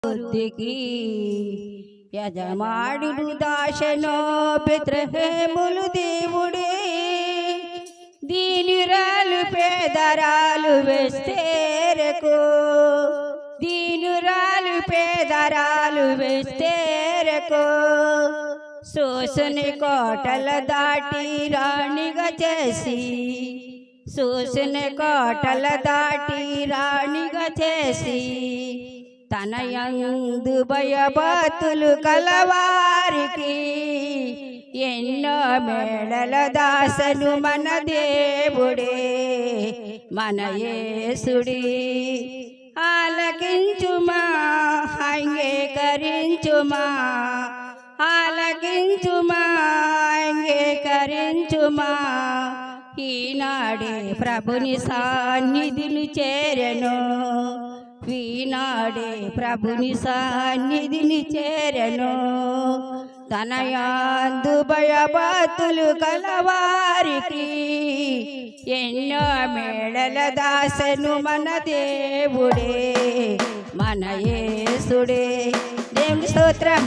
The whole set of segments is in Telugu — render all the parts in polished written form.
సమృద్ధికి యజమానుడు దాశనో పితృహేములు దేవుడే దీనురాలు పేదరాలు వేస్తేరకు దీనురాలు పేదరాలు వేస్తేరకు శోషని కోటల దాటి రాణిగా చేసి శోషని కోటల దాటి రాణిగా చేసి తన యందు భయభక్తులు కలవారికి ఎన్నో మేడల దాసను మన దేవుడే మన యేసుడే ఆలకించుమా అంగీకరించుమా ఆలకించుమా అంగీకరించుమా ఈనాడే ప్రభుని సన్నిధిని చేరెను ఈనాడే ప్రభుని సన్నిధిని చేరెను తన యందు భయభక్తులు కలవారికి ఎన్నో మేడల దాసను మన దేవుడే మన యేసుడే దేవుని స్తోత్రం.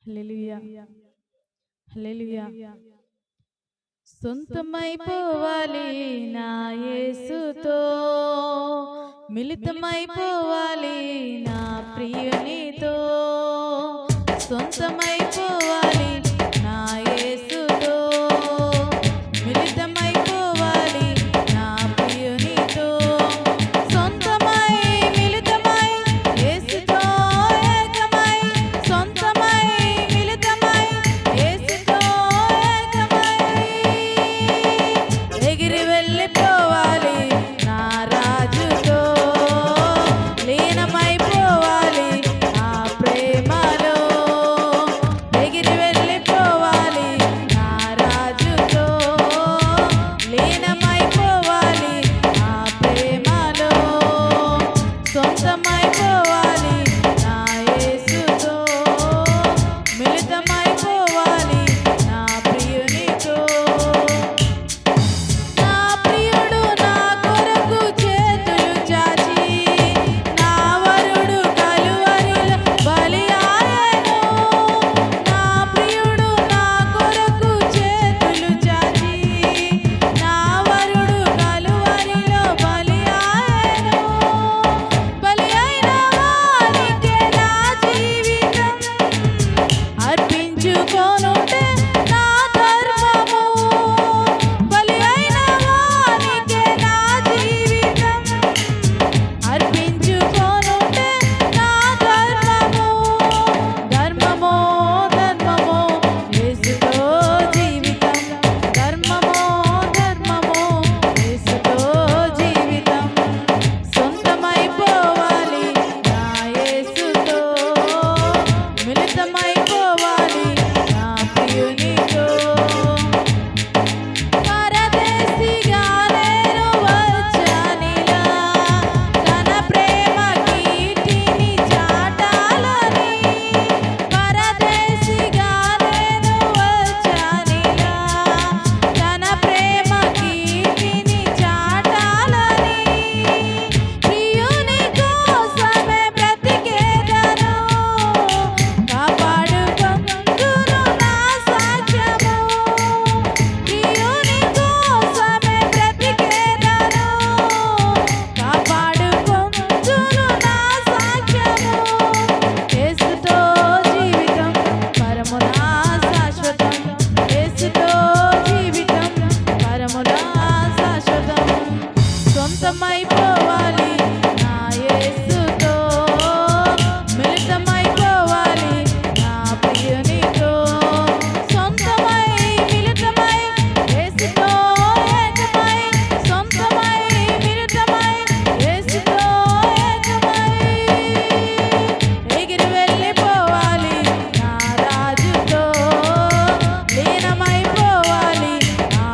హల్లెలూయా హల్లెలూయా. సొంతమైపోవాలి నా యేసుతో, మిళితమైపోవాలి నా ప్రియునితో, సొంతమైపోవాలి నా యేసుతో, మిళితమైపోవాలి నా ప్రియునితో, సొంతమై మిళితమై యేసుతో ఏకమై, సొంతమై మిళితమై యేసుతో ఏకమై, ఎగిరి వెళ్ళిపోవాలి నా రాజుతో, లీనమైపోవాలి ఆ ప్రేమలో, ఎగిరి వెళ్ళిపోవాలి నా రాజుతో, లీనమైపోవాలి ఆ ప్రేమలో, సొంతమైపోవాలి నా యేసుతో, మిళితమైపోవాలి నా ప్రియునితో. నా ప్రియుడు నా కొరకు చేతులు చాచి, నా వరుడు కలువరిలో బలి ఆయను. నా ప్రియుడు నా కొరకు చేతులు చాచి, నా వరుడు కలువరిలో బలి ఆయను. బలి అయిన వానికే నా జీవితం అర్పించుకొనుటే నా ధర్మము. బలి అయిన వానికే నా జీవితం అర్పించుకొనుటే నా ధర్మము. ధర్మమో ధర్మమో యేసుతో జీవితం, ధర్మమో ధర్మమో యేసుతో జీవితం, సొంతమైపోవాలి నా యేసుతో, మిళితమైపోవాలి నా ప్రియునితో. పరదేశిగా నేను వచ్చానిలా, తన ప్రేమ కీర్తిని చాటాలని. పరదేశిగా నేను వచ్చానిలా, తన ప్రేమ కీర్తిని చాటాలని. ప్రియుని కోసమే బ్రతికేదను, కాపాడుకొందును నా సాక్ష్యము. ప్రియుని కోసమే బ్రతికేదను, కాపాడుకొందును నా సాక్ష్యము. యేసుతో జీవితం పరమునా శాశ్వతం, యేసుతో జీవితం పరమునా శాశ్వతం, సొంతమైపోవాలి నా యేసుతో, మిళితమైపోవాలి నా ప్రియునితో, సొంతమై మిళితమై యేసుతో ఏకమై, సొంతమై మిళితమై యేసుతో ఏకమై, ఎగిరి వెళ్ళిపోవాలి నా రాజుతో, లీనమైపోవాలి నా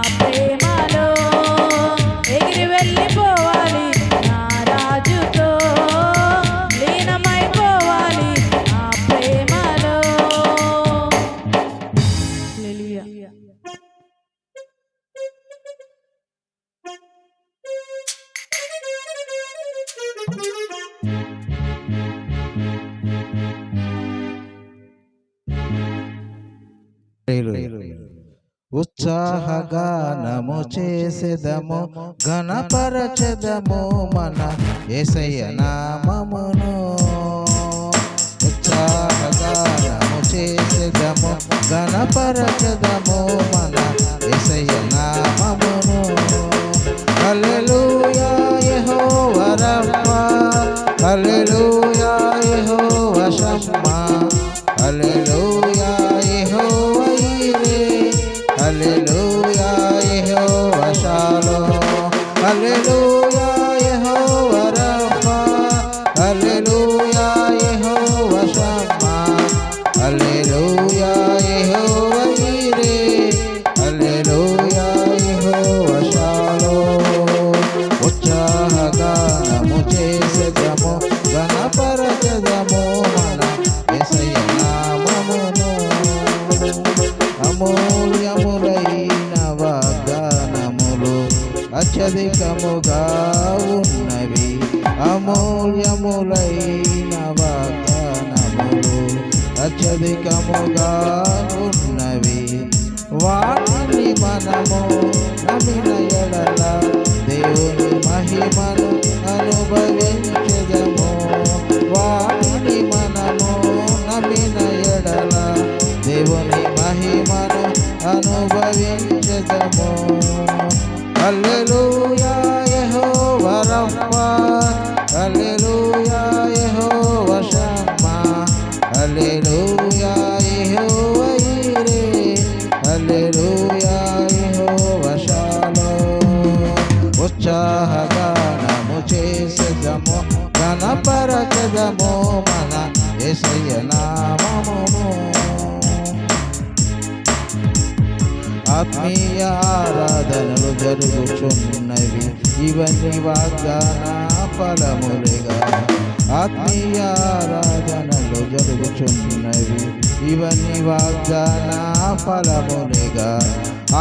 ఉత్సాహగానము చేసెదము, ఘనపరచెదము మన యేసయ్య నామమును. ఉత్సాహగానము చేసెదము, ఘనపరచెదము మన యేసయ్య నామమును. హల్లెలూయా యెహోవా రఫా, హల్లెలూయా యెహోవా షమ్మా, హల్లెలూయా యెహోవా ఈరే, హల్లెలూయా యెహోవా షాలోమ్, హల్లెలూయా యెహోవా రఫా, హల్లెలూయా యెహోవా షమ్మా, హల్లెలూయా యెహోవా ఈరే, హల్లెలూయా యెహోవా షాలోమ్. ఉత్సాహగానము చేసెదము, ఘనపరచెదము మన యేసయ్య నామమును. అమూల్యములైన వాగ్దానములు అత్యధికముగా ఉన్నవి, అమూల్యములైన వాగ్దానములు అత్యధికముగా ఉన్నవి. వాటిని మనము నమ్మిన ఎడల దేవుని మహిమను అనుభవించెదము. వాటిని మనము నమ్మిన ఎడల దేవుని మహిమను అనుభవించెదము. హల్లెలూయా యెహోవా రఫా, హల్లెలూయా యెహోవా షమ్మా, హల్లెలూయా యెహోవా ఈరే, హల్లెలూయా యెహోవా షాలోమ్. ఉత్సాహగానము చేసెదము, ఘనపరచెదము మన యేసయ్య నామమును. ఆత్మీయ ఆరాధనలు జరుగుచున్నవి, ఇవన్నీ వాగ్దాన ఫలములుగా. ఆత్మీయ ఆరాధనలు జరుగుచున్నవి, ఇవన్నీ వాగ్దాన ఫలములుగా.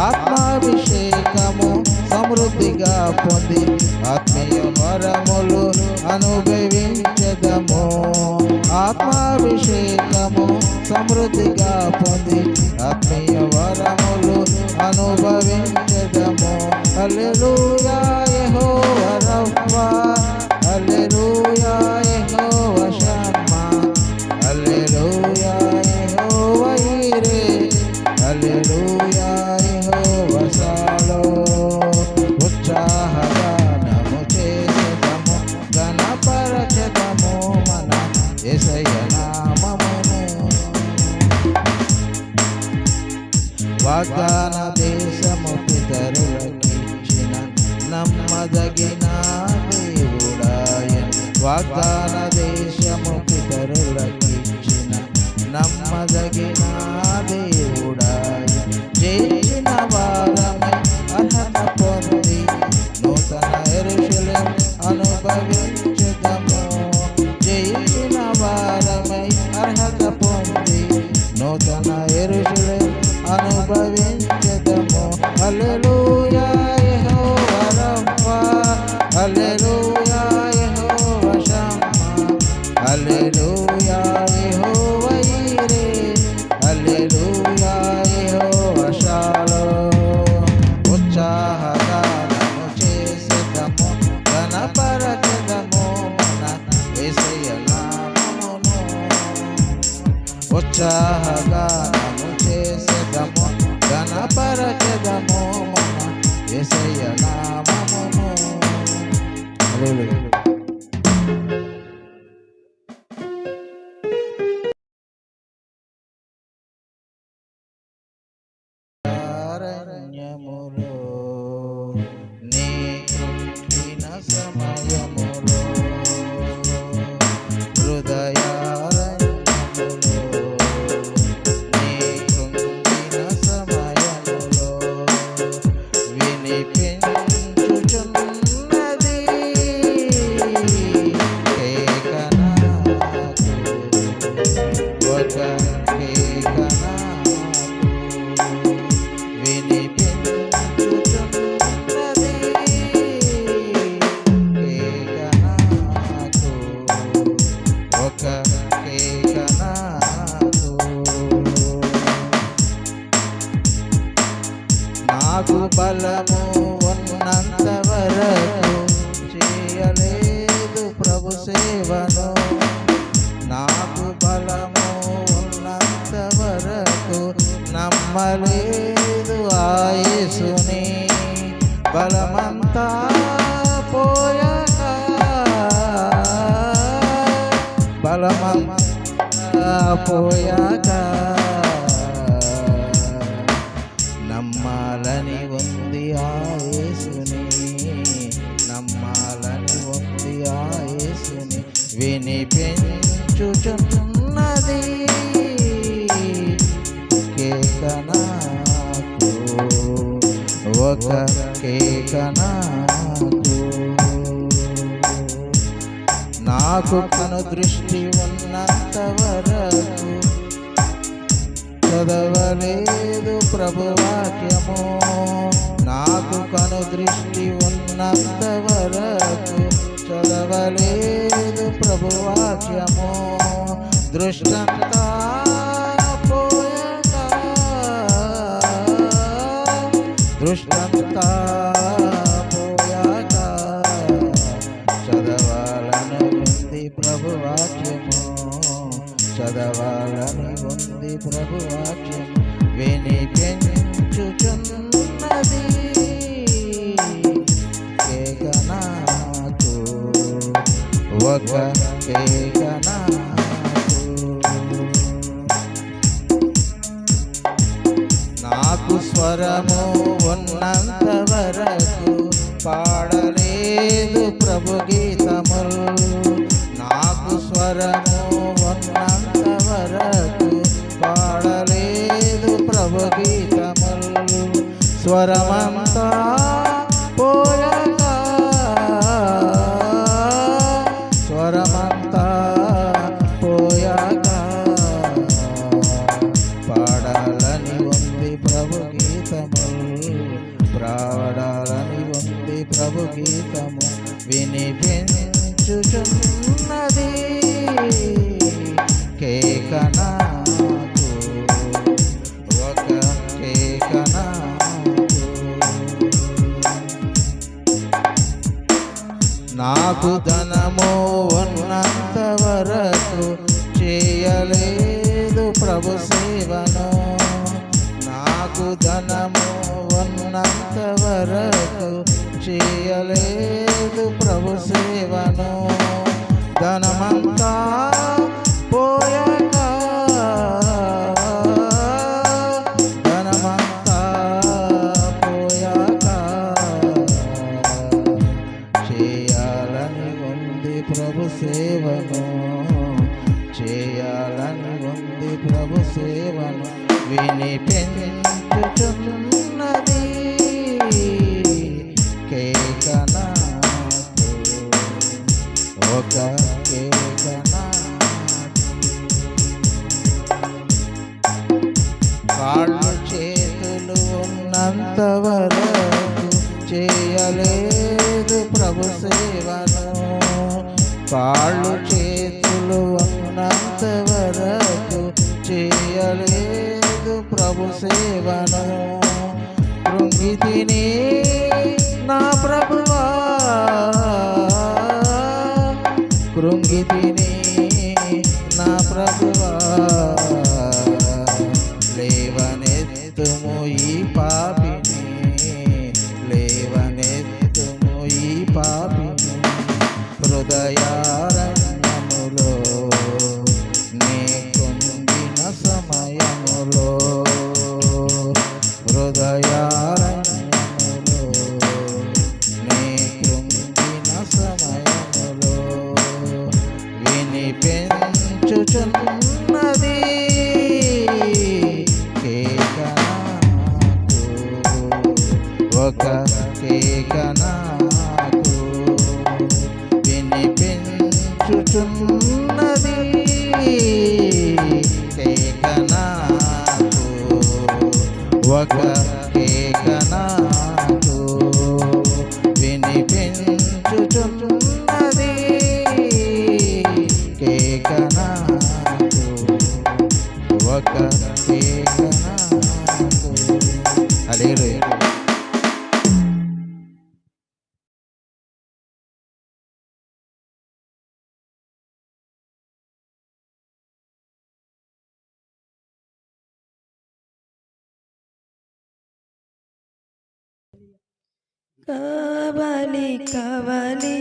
ఆత్మాభిషేకము సమృద్ధిగా పొంది ఆత్మీయ వరములు అనుభవించెదము. ఆత్మాభిషేకము సమృద్ధిగా పొంది ఆత్మీయ వరములు అనుభవించెదము. హల్లెలూయా యెహోవా రఫా, హల్లెలూయా యెహోవా షమ్మా, హల్లెలూయా యెహోవా ఈరే, హల్లెలూయా యెహోవా షాలోమ్. ఉత్సాహగానము చేసెదము, ఘనపరచెదము మన యేసయ్య నామమును. వాగ్దాన దేశము పితరులకిచ్చిన నమ్మదగిన దేవుడాయన్. వాగ్దాన దేశము పితరులకిచ్చిన నమ్మదగిన దేవుడాయన్. చేసిన వారమై అర్హత పొంది నూతన యెరూషలేము అనుభవించెదము. చేసిన వారమై అర్హత పొంది నూతన యెరూషలేము అనుభవించెదము. హల్లెలూయా యెహోవా రఫా, హల్లెలూయా యెహోవా షమ్మా, హల్లెలూయా యెహోవా ఈరే, హల్లెలూయా యెహోవా షాలోమ్. ఉత్సాహగానము చేసెదము, ఘనపరచెదము మన యేసయ్య నామమును. ఉత్సాహగానము చేసెదము, ఘనపరచెదము మన యేసయ్య నామమును. హల్లెలూయా. అరణ్యములో నీ కృత్రిమ సమయములో, హృదయారణ్యములో నీ సేవను నాకు బలము ఉన్నంత వరకు నమ్మలేదు ఆ యేసుని బలమంతా పోయాక బలమంతా పోయాక నమ్మాలని ఉంది ఆ యేసుని నమ్మాలని ఉంది ఆ యేసుని వినిపించుచున్నది కేక నాకు ఒక కేక నాకు కను దృష్టి ఉన్నంత వరకు చదవలేదు ప్రభువాక్యము నాకు కను దృష్టి ఉన్నంత వరకు చదవలేదు ప్రభువాక్యము దృష్టంతా పోయాక దృష్టంతా పోయాక చదవాలని ఉంది ప్రభువాక్యము చదవాలని ఉంది ప్రభువాక్యం వినిపించుచున్నది కేక నాకు ఒక కేక నాకు స్వరము ఉన్నంత వరకు పాడలేదు ప్రభు గీతములు నాకు స్వరము ఉన్నంత వరకు పాడలేదు ప్రభు గీతములు స్వరమంతా పోయాక స్వరమంతా పోయాక పాడాలని ఉంది ప్రభు గీతములు పాడాలని ఉంది ప్రభు గీతము వినిపించుచున్నది కేక నాకు ఒక కేక నాకు ధనము ఉన్నంత వరకు చేయలేదు ప్రభు సేవను నాకు ధనము ఉన్నంత వరకు చేయలేదు ప్రభు సేవను ధనమంతా పోయాక ధనమంతా పోయాక చేయాలని ఉంది ప్రభు సేవను చేయాలని ఉంది ప్రభు సేవను వినిపించుచున్నది కేక నాకు ఒక కేక కాళ్ళు చేతులు ఉన్నంత వరకు చేయలేదు ప్రభు సేవను కాళ్ళు చేతులు ఉన్నంత వరకు చేయలేదు ప్రభు సేవను కృంగితిని నా ప్రభువా కృంగితిని నా ప్రభువా లేవనెత్తుము ఈ పాపిని లేవనెత్తుము ఈ పాపిని హృదయారణ్యములో నే కుంగిన సమయములో హృదయారణ్యములో నే కుంగిన సమయములో వినిపించుచున్నది కేక నాకు ఒక కేక నాకు వినిపించుచున్నది కేక నాకు ఒక కేక నాకు వినిపించుచున్నది కేక నాకు ఒక కేక నాకు హల్లెలూయా. కావాలి కావాలి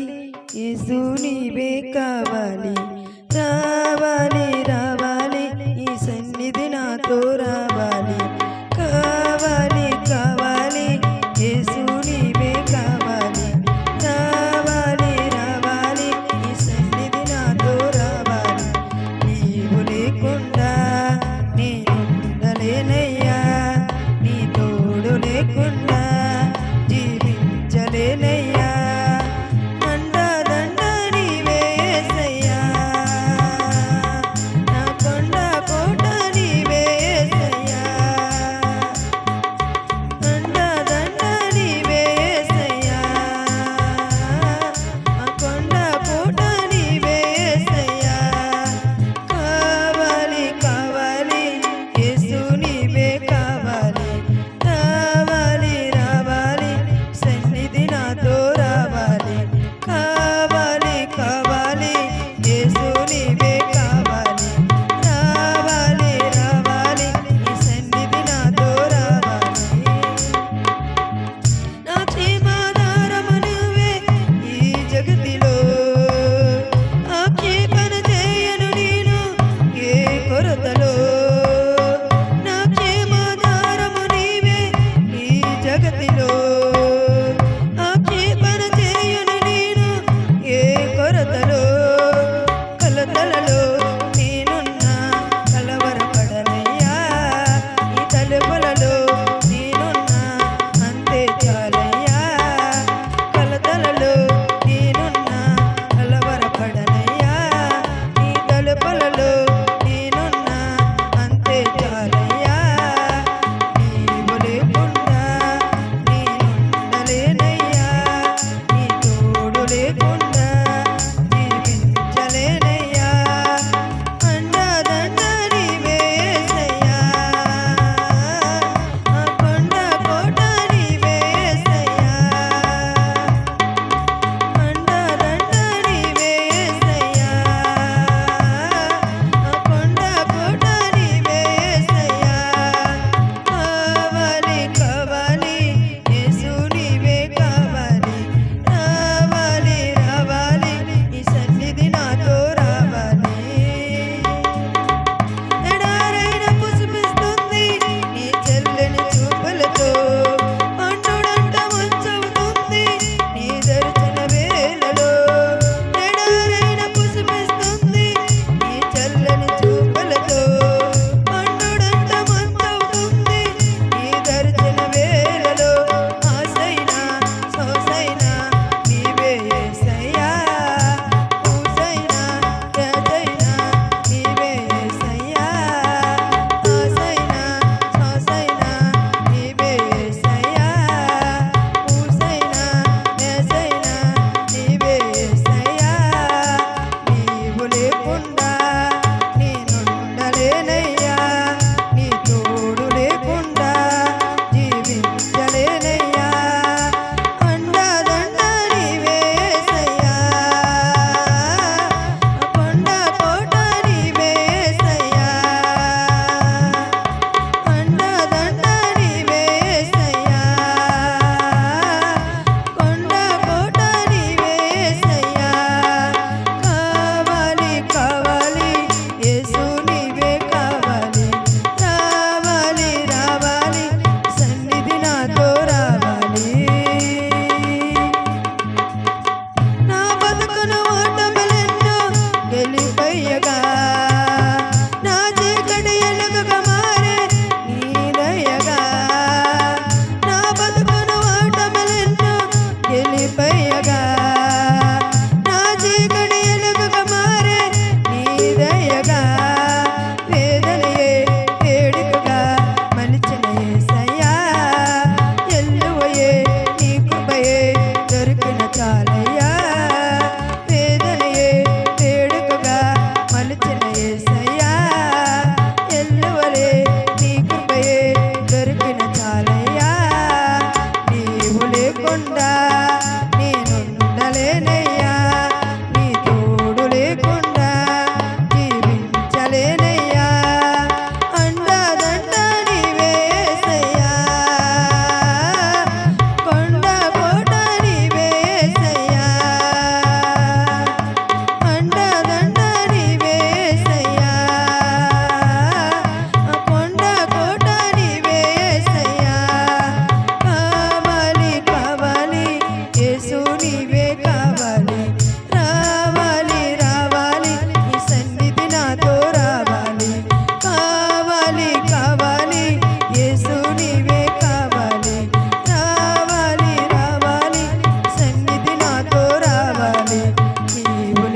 యేసు నీవే కావాలి రావాలి రావాలి ఈ సన్నిధి నాతో రావాలి కావాలి కావాలి యేసు నీవే కావాలి రావాలి రావాలి ఈ సన్నిధి నాతో రావాలి నీవు లేకుండా నేనుండలేనయ్యా నీ తోడు లేకుండా జీవించలేనయ్యా అండదండ నీవే యేసయ్యా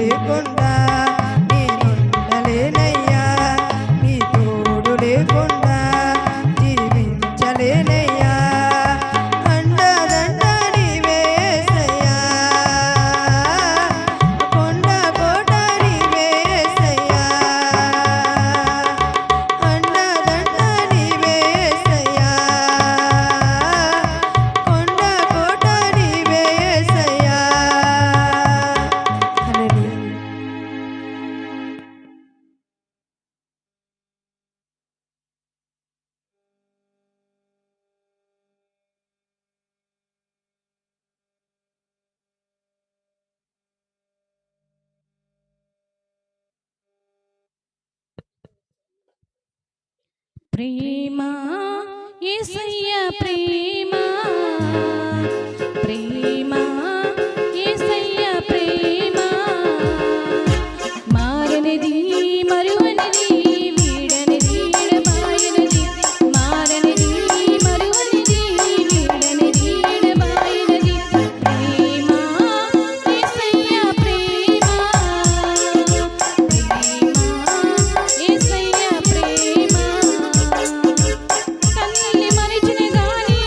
లేకుండా నేనుండలేనయ్యా, నీ తోడు లేకుండా జీవించలేనయ్యా. అండదండ నీవే యేసయ్యా, కొండ కోట నీవే యేసయ్యా, అండదండ నీవే యేసయ్యా, కొండ కోట నీవే యేసయ్యా. హల్లెలూయా. ప్రేమ యేసయ్య ప్రేమ, ప్రేమ యేసయ్య ప్రేమ, మారనిది మరువనిది వీడనిది ఎడబాయనిది, మారనిది మరువనిది వీడనిది ఎడబాయనిది. ప్రేమ యేసయ్య ప్రేమ, ప్రేమ యేసయ్య ప్రేమ. కన్నీళ్ళి మరిచిన గాని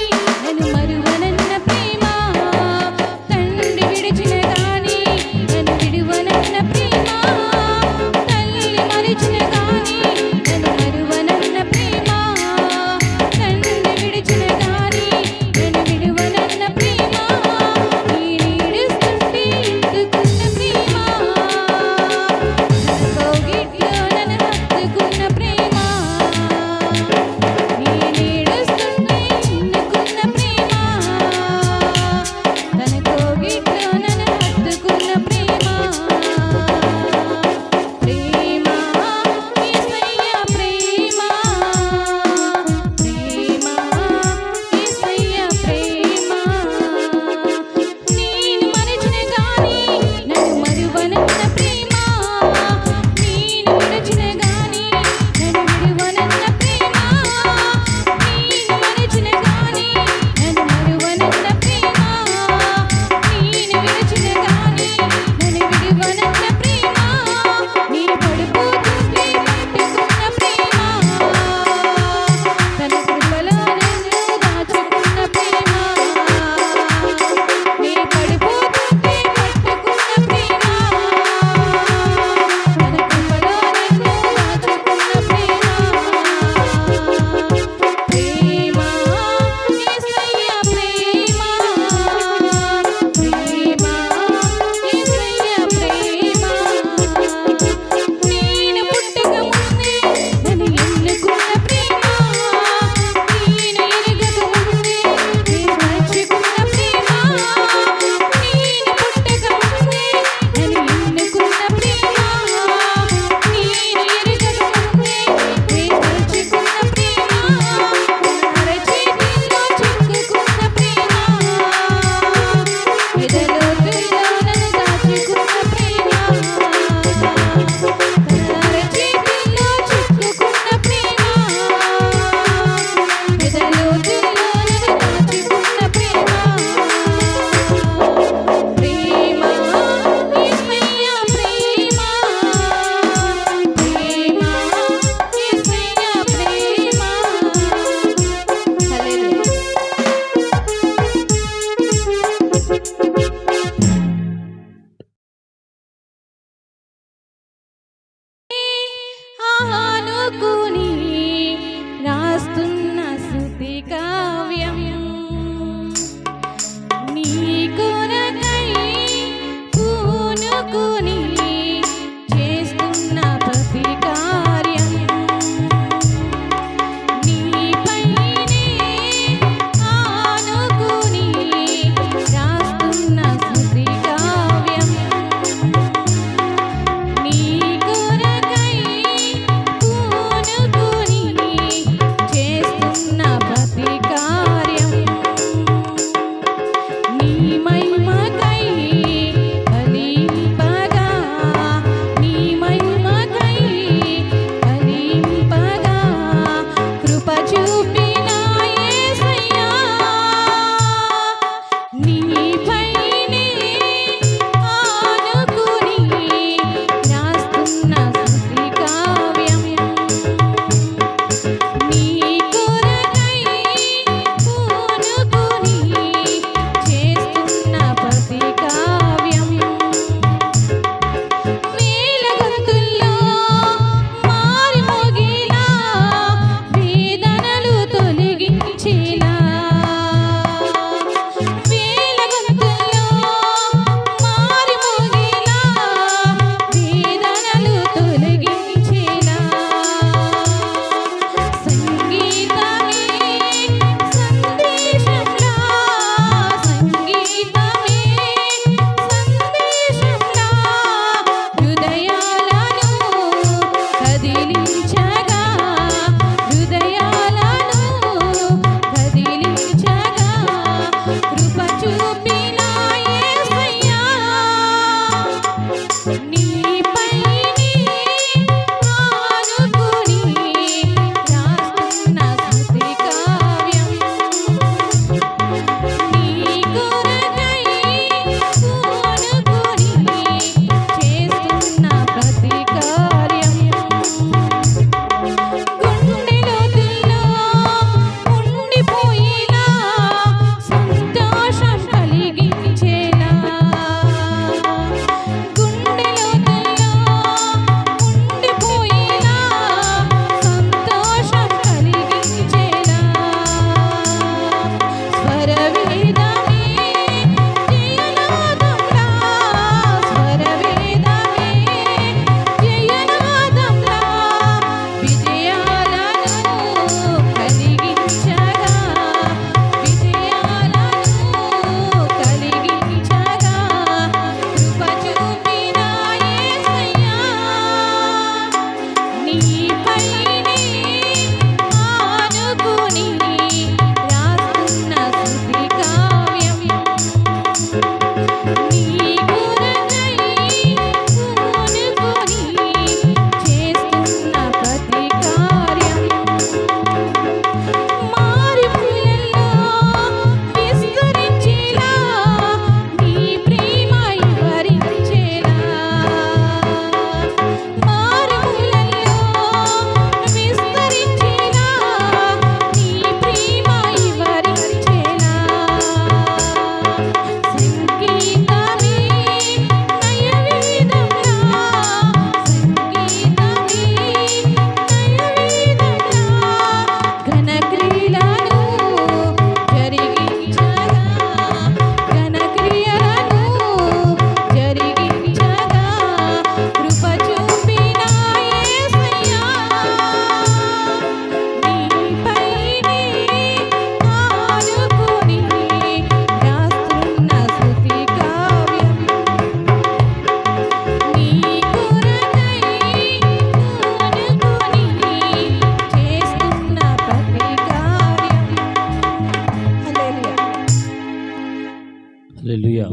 హల్లెలూయా.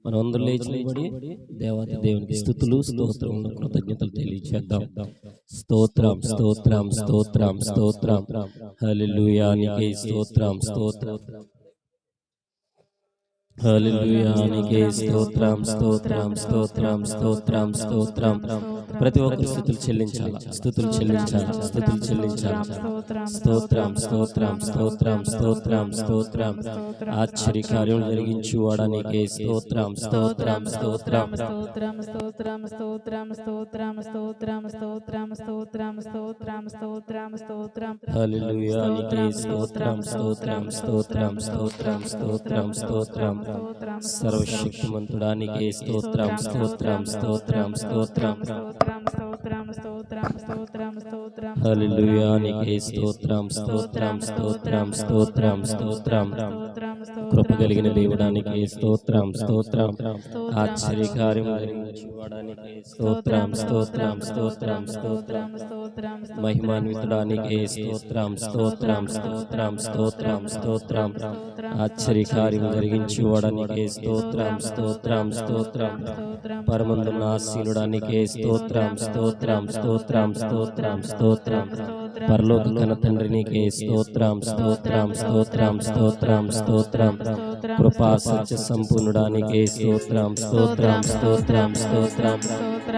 మనం అందరూ లేచి నిలబడి దేవాతి దేవునికి స్తుతులు స్తోత్రములు కృతజ్ఞతలు తెలియచేద్దాం. స్తోత్రం స్తోత్రం స్తోత్రం స్తోత్రం హల్లెలూయా. నీకే స్తోత్రం స్తోత్రం హల్లెలూయా. నీకే స్తోత్రం స్తోత్రం స్తోత్రం స్తోత్రం స్తోత్రం. ప్రతి ఒక్కరు స్తుతులు చెల్లించాలి, స్తుతులు చెల్లించాలి, స్తుతులు చెల్లించాలి. స్తోత్రం స్తోత్రం స్తోత్రం స్తోత్రం స్తోత్రం. ఆశ్చర్య కార్యం జరిగించు వాడానికి స్తోత్రం స్తోత్రం స్తోత్రం స్తోత్రం స్తోత్రం స్తోత్రం స్తోత్రం స్తోత్రం స్తోత్రం స్తోత్రం స్తోత్రం స్తోత్రం స్తోత్రం. హల్లెలూయా. నీకే స్తోత్రం స్తోత్రం స్తోత్రం స్తోత్రం స్తోత్రం స్తోత్రం. సర్వశక్తిమంతుడానికి స్తోత్రం స్తోత్రం స్తోత్రం స్తోత్రం. హల్లెలూయా. నీకే స్తోత్రం స్తోత్రం స్తోత్రం స్తోత్రం స్తోత్రం. కృప కలిగిన దేవుడానికి స్తోత్రం స్తోత్రం. ఆశ్చర్యకార్యం జరిగించువాడానికి స్తోత్రం స్తోత్రం స్తోత్రం స్తోత్రం. మహిమాన్వితుడానికి స్తోత్రం స్తోత్రం స్తోత్రం స్తోత్రం స్తోత్రం. ఆశ్చర్యకార్యం జరిగించువాడానికి స్తోత్రం స్తోత్రం స్తోత్రం. పరమందున్న ఆశీనుడానికి స్తోత్రం స్తోత్రం స్తోత్రం స్తోత్రం స్తోత్రం. పరలోక ఘన తండ్రికి స్తోత్రం స్తోత్రం స్తోత్రం స్తోత్రం స్తోత్రం. కృపా సత్య సంపూర్ణుడానికి స్తోత్రం స్తోత్రం స్తోత్రం స్తోత్రం.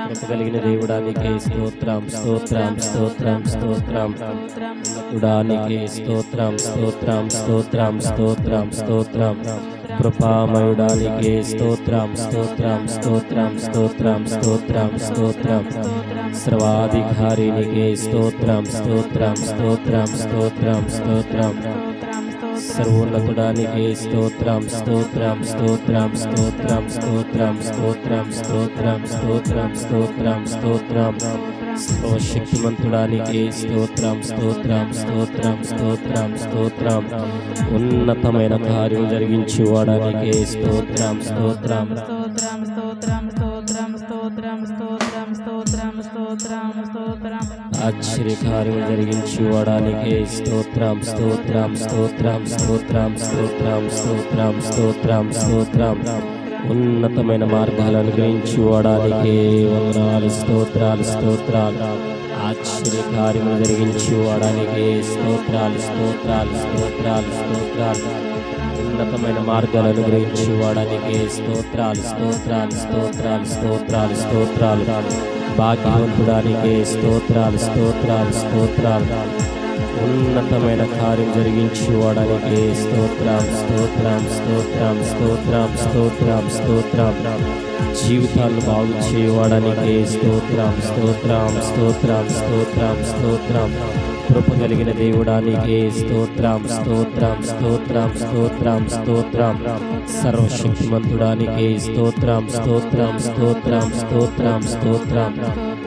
కృప కలిగిన దేవుడానికి స్తోత్రం స్తోత్రం స్తోత్రం స్తోత్రం. ఉన్నతుడానికి స్తోత్రం స్తోత్రం స్తోత్రం స్తోత్రం స్తోత్రం. కృపామయుడానికి స్తోత్రం స్తోత్రం స్తోత్రం స్తోత్రం స్తోత్రం స్తోత్రం. సర్వాధికారికి స్తోత్రం స్తోత్రం స్తోత్రం స్తోత్రం స్తోత్రం. సర్వోన్నతుడానికి స్తోత్రం స్తోత్రం స్తోత్రం స్తోత్రం స్తోత్రం స్తోత్రం స్తోత్రం స్తోత్రం స్తోత్రం స్తోత్రం. సర్వశక్తిమంతుడానికి స్తోత్రం స్తోత్రం స్తోత్రం స్తోత్రం స్తోత్రం. ఉన్నతమైన కార్యం జరిగించి వాడానికి స్తోత్రం స్తోత్రం స్తోత్రం స్తోత్రం స్తోత్రం స్తోత్రం స్తోత్రం స్తోత్రం స్తోత్రం స్తోత్రం. ఆశ్చర్యకార్యం జరిగించువాడానికే స్తోత్రం స్తోత్రం స్తోత్రం స్తోత్రం స్తోత్రం స్తోత్రం స్తోత్రం స్తోత్రం ఉన్నతమైన మార్గాలను అనుగ్రహించువాడానికే వందనాలు స్తోత్రాలు స్తోత్రాలు ఆశ్చర్యకార్యములు జరిగించువాడానికే స్తోత్రాలు స్తోత్రాలు స్తోత్రాలు స్తోత్రాలు ఉన్నతమైన మార్గాలను అనుగ్రహించువాడానికే స్తోత్రాలు స్తోత్రాలు స్తోత్రాలు స్తోత్రాలు స్తోత్రాలు భాగ్యవంతుడానికే స్తోత్రాలు స్తోత్రాలు స్తోత్రాలు ఉన్నతమైన కార్యం జరిగించువాడానికే స్తోత్రం స్తోత్రం స్తోత్రం స్తోత్రం స్తోత్రం స్తోత్రం జీవితాలను బాగు చేయవాడానికే స్తోత్రం స్తోత్రం స్తోత్రం స్తోత్రం స్తోత్రం కృప కలిగిన దేవుడానికే స్తోత్రం స్తోత్రం స్తోత్రం స్తోత్రం స్తోత్రం సర్వశక్తిమంతుడానికే స్తోత్రం స్తోత్రం స్తోత్రం స్తోత్రం స్తోత్రం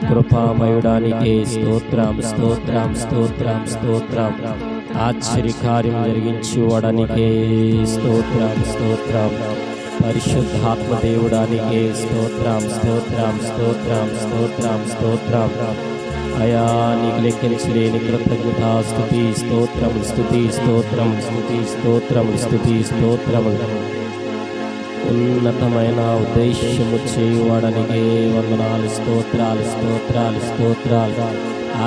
కృపామయుడానికే స్తోత్రం స్తోత్రం స్తోత్రం స్తోత్రం ఆశ్చర్యకార్యం జరిగించువాడానికే స్తోత్రం స్తోత్రం పరిశుద్ధాత్మ దేవుడానికే స్తోత్రం స్తోత్రం స్తోత్రం స్తోత్రం స్తోత్రం అయా నీకు లెక్కించలేని కృతజ్ఞతా స్తుతి స్తోత్రములు స్తుతి స్తోత్రములు స్తుతి స్తోత్రములు స్తుతి స్తోత్రములు ఉన్నతమైన ఉద్దేశ్యము చేయువాడనికే వందనాలు స్తోత్రాలు స్తోత్రాలు స్తోత్రాలు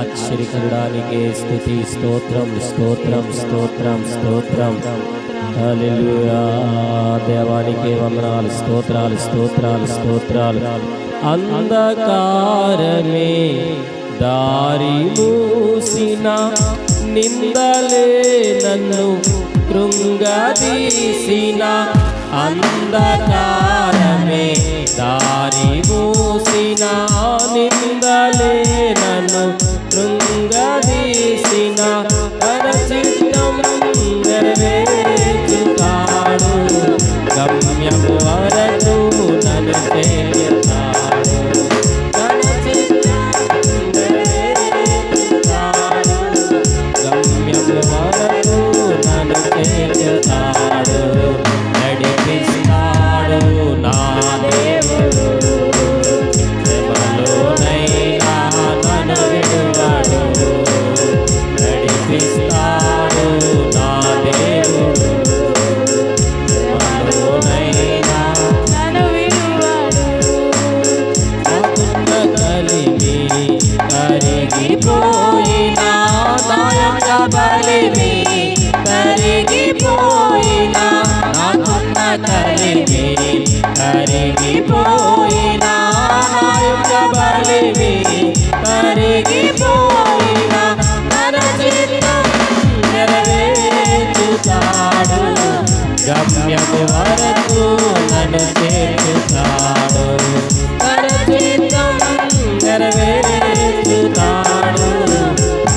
ఆశ్చర్యకరుడానికే స్తుతి స్తోత్రములు స్తోత్రం స్తోత్రం స్తోత్రం హల్లెలూయా దేవానికే వందనాలు స్తోత్రాలు స్తోత్రాలు స్తోత్రాలు అంధకారమే దారి మూసిన నిందలే నన్ను కృంగదీసిన అంధకారమే దారి మూసిన నిందలే నన్ను కృంగదీసిన తన చిత్తం నెరవేర్చుతాడు గమ్యం వరకు నన్ను చేర్చుతాడు తన చిత్తం నెరవేర్చుతాడు గమ్యం వరకు నన్ను చేర్చుతాడు నడిపిస్తాడు నా దేవుడు శ్రమలోనైనా నన్ను విడువడు నడిపిస్తాడు నా దేవుడు శ్రమలోనైనా నన్ను విడువడు నాకున్న కలిమి కరిగిపోయినా నా యొక్క బలిమి కరిగిపోయినా నాకున్న కలిమి కరిగిపోయినా నా యొక్క బలిమి కరిగిపోయినా తన చిత్తం నెరవేర్చుతాడు గమ్యము వరకు నన్ను చేర్చుతాడు తన చిత్తం నెరవేర్చుతాడు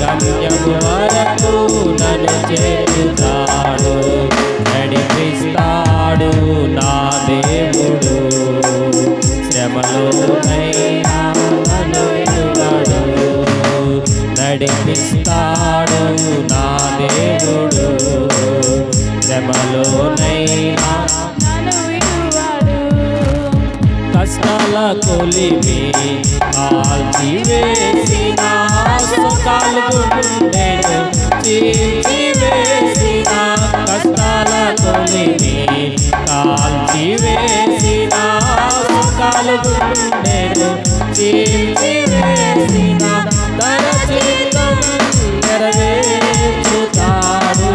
గమ్యము వరకు నన్ను చేర్చుతాడు నడిపిస్తాడు నా దేవుడు శ్రమలోనైనా నన్ను విడువడు నడిపిస్తాడు నా దేవుడు శ్రమలోనైనా నన్ను విడువడు కష్టాల కొలిమి కాల్చివేసిన సుఖాలు గుండెను చీల్చివేసిన కష్టాల కొలిమి కాల్చివేసిన సుఖాలు గుండెను చీల్చివేసిన తన చిత్తం నెరవేర్చుతాడు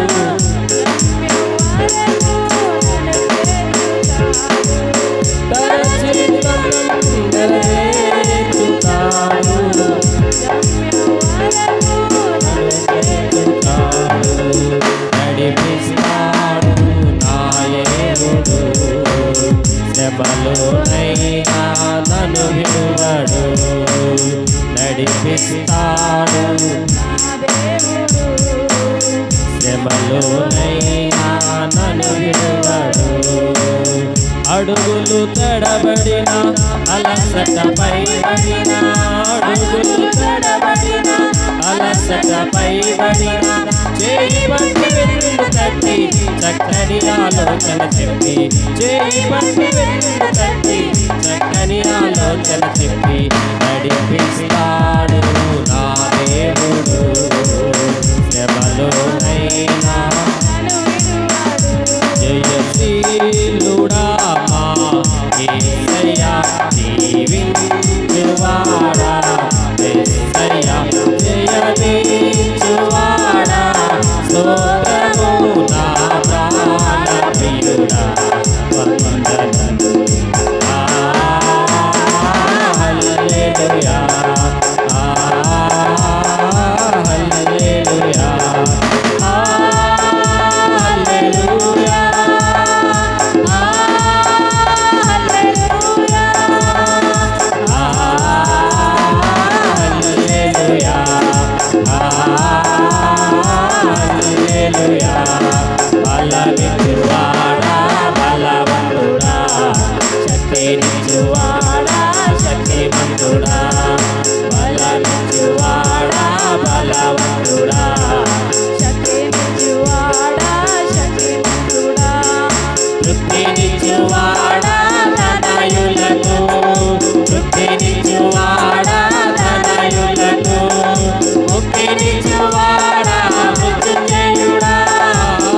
తన చిత్తం నెరవేర్చుతాడు నడిపిస్తాడు నా దేవుడు శ్రమలోనైనా నన్ను విడువడు నడిపిస్తాడు శ్రమలోనైనా నన్ను విడువడు అడుగులు తడబడిన అలసటపై పడిన అడుగులు తడబడిన అలసటపై పడిన చేయి పట్టి వెన్ను తట్టి చక్కని ఆలోచన చెప్పి చేయి పట్టి వెన్ను తట్టి చక్కని ఆలోచన చెప్పి నడిపిస్తాడు నా దేవుడు శ్రమలోనైనా నన్ను విడువడు. జయశీలుడా మా యేసయ్యా దీవించువాడా యేసయ్యా జయమిచ్చువాడా స్తోత్రము నా ప్రాణప్రియుడా వందనము హల్లెలూయా హల్లెలూయా హల్లెలూయా హల్లెలూయా హల్లెలూయా బలమిచ్చువాడా బలవంతుడా శక్తినిచ్చువాడా శక్తిమంతుడా బలమిచ్చువాడా బలవంతుడా శక్తినిచ్చువాడా శక్తిమంతుడా. తృప్తినిచ్చువాడా తనయులకు తృప్తినిచ్చువాడా తనయులకు ముక్తినిచ్చువాడా మృత్యుంజయుడా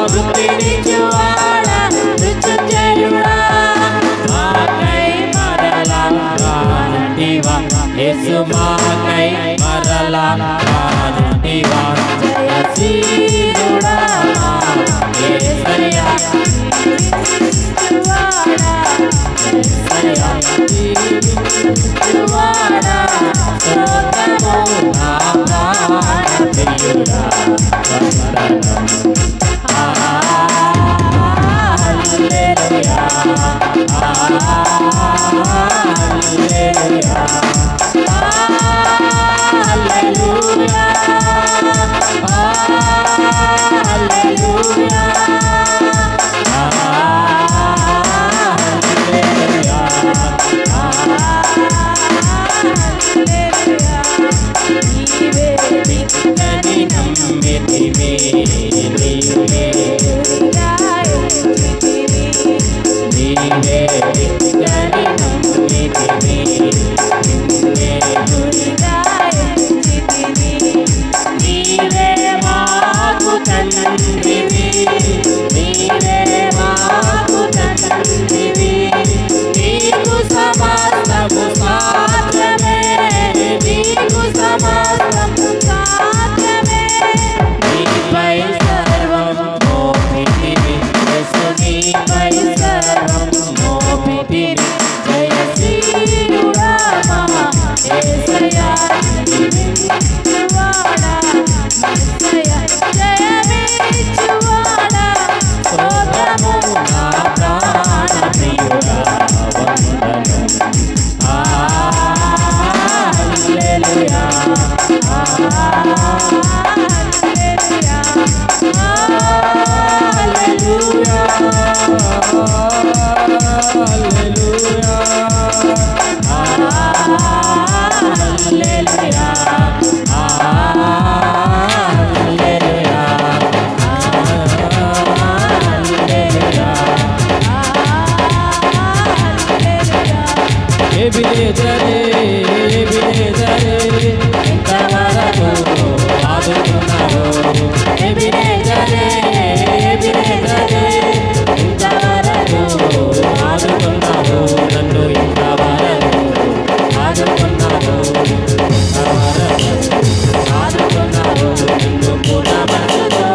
ముక్తినిచ్చువాడా మృత్యుంజయుడా మాకై మరలా రానంటివా యేసు మాకై మరలా రానంటివా జయశీలుడా యేసయ్యా విడువడా. యేసయ్యా దీవించువాడా స్తోత్రము నా ప్రాణప్రియుడా వందనము హల్లెలూయా హల్లెలూయా హల్లెలూయా హల్లెలూయా విత్తని నమ్మితివి నీవే నీవే విత్తని నమ్మితివి నిన్నే నీవే మాకు తండ్రివి నీవే మాకు తండ్రివి నీకు సమస్తము సాధ్యమే నీకు సమస్తము సాధ్యమే నీపై సర్వం మోపితివి యేసు నీపై సర్వం మోపితివి జయశీలుడా మహా యేసయ్యా విడువడా. యేసయ్యా జయమిచ్చువాడా. స్తోత్రము నా ప్రాణప్రియుడా వందనము హల్లెలూయా హల్లెలూయా. హల్లెలూయా హల్లెలూయా హల్లెలూయా హల్లెలూయా ఎబినేజరే ఎబినేజరే ఇంతవరకు ఆదుకున్నావు ఎబినేజరే ఎబినేజరే ఇంతవరకు ఆదుకున్నావు నన్ను ఇంతవరకు ఆదుకున్నావు ఇంతవరకు ఆదుకున్నావు నిన్ను కూడా మనసుతో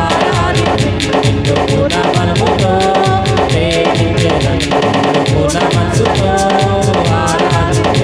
ఆరాధించి నిన్ను కూడా మనముతో ప్రేమించేదను నిన్ను కూడా మనసుతో ఆరాధించి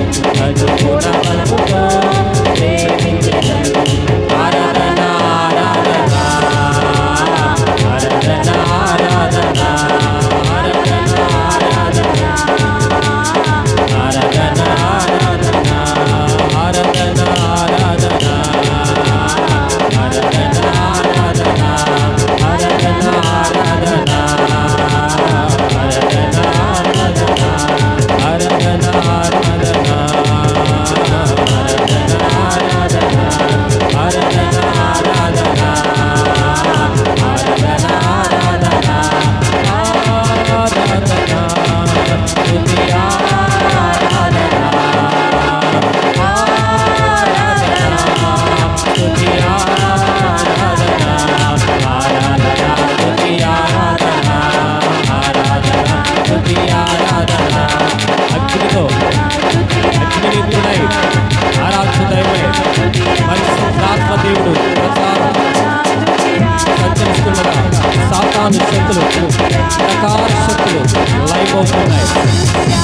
మారిపోతున్నాయి.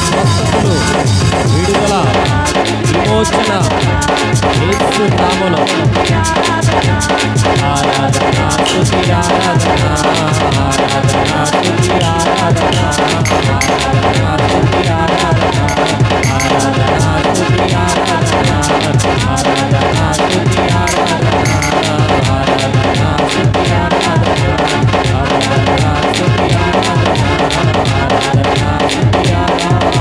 స్వస్థతలు, విడుదల, విమోచన యేసు నామములో. ఆరాధన స్తుతి ఆరాధన, ఆరాధన స్తుతి ఆరాధన, ఆరాధన స్తుతి ఆరాధన, ఆరాధన స్తుతి ఆరాధన, ఆరాధన స్తుతి ఆరాధన, ఆరాధన స్తుతి ఆరాధన, ఆరాధన స్తుతి ఆరాధన, ఆరాధన స్తుతి ఆరాధన.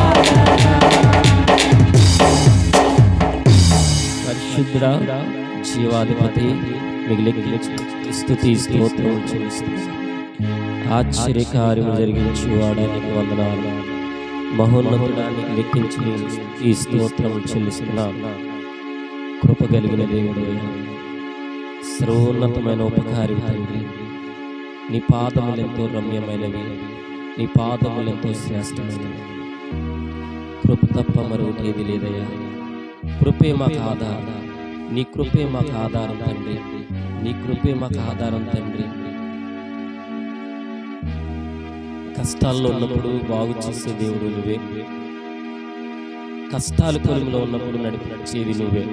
పరిశుద్ధుడా, జీవాధిపతి, మిగిలిన స్తుతి స్తోత్రం చెల్లిస్తున్నాను. ఆశ్చర్యకార్యము జరిగించు వాడానికి వందనాలు. మహోన్నతుడానికి లెక్కించి ఈ స్తోత్రం చెల్లిస్తున్నాను. కృప కలిగిన దేవుడు, సర్వోన్నతమైన ఉపకారి తండ్రి, నీ పాదములెంతో రమ్యమైనవి, నీ పాదములెంతో శ్రేష్టమైనవి. కృప తప్ప మరొకటి లేదయ్యా. కృపే మాకు ఆధారం, నీ కృపే మాకు ఆధారం తండ్రి, నీ కృపే మాకు ఆధారం తండ్రి. కష్టాల్లో ఉన్నప్పుడు బాగు చేసే దేవుడు నువ్వే, కష్టాలు కొలుములో ఉన్నప్పుడు నడిపించేది నువ్వే.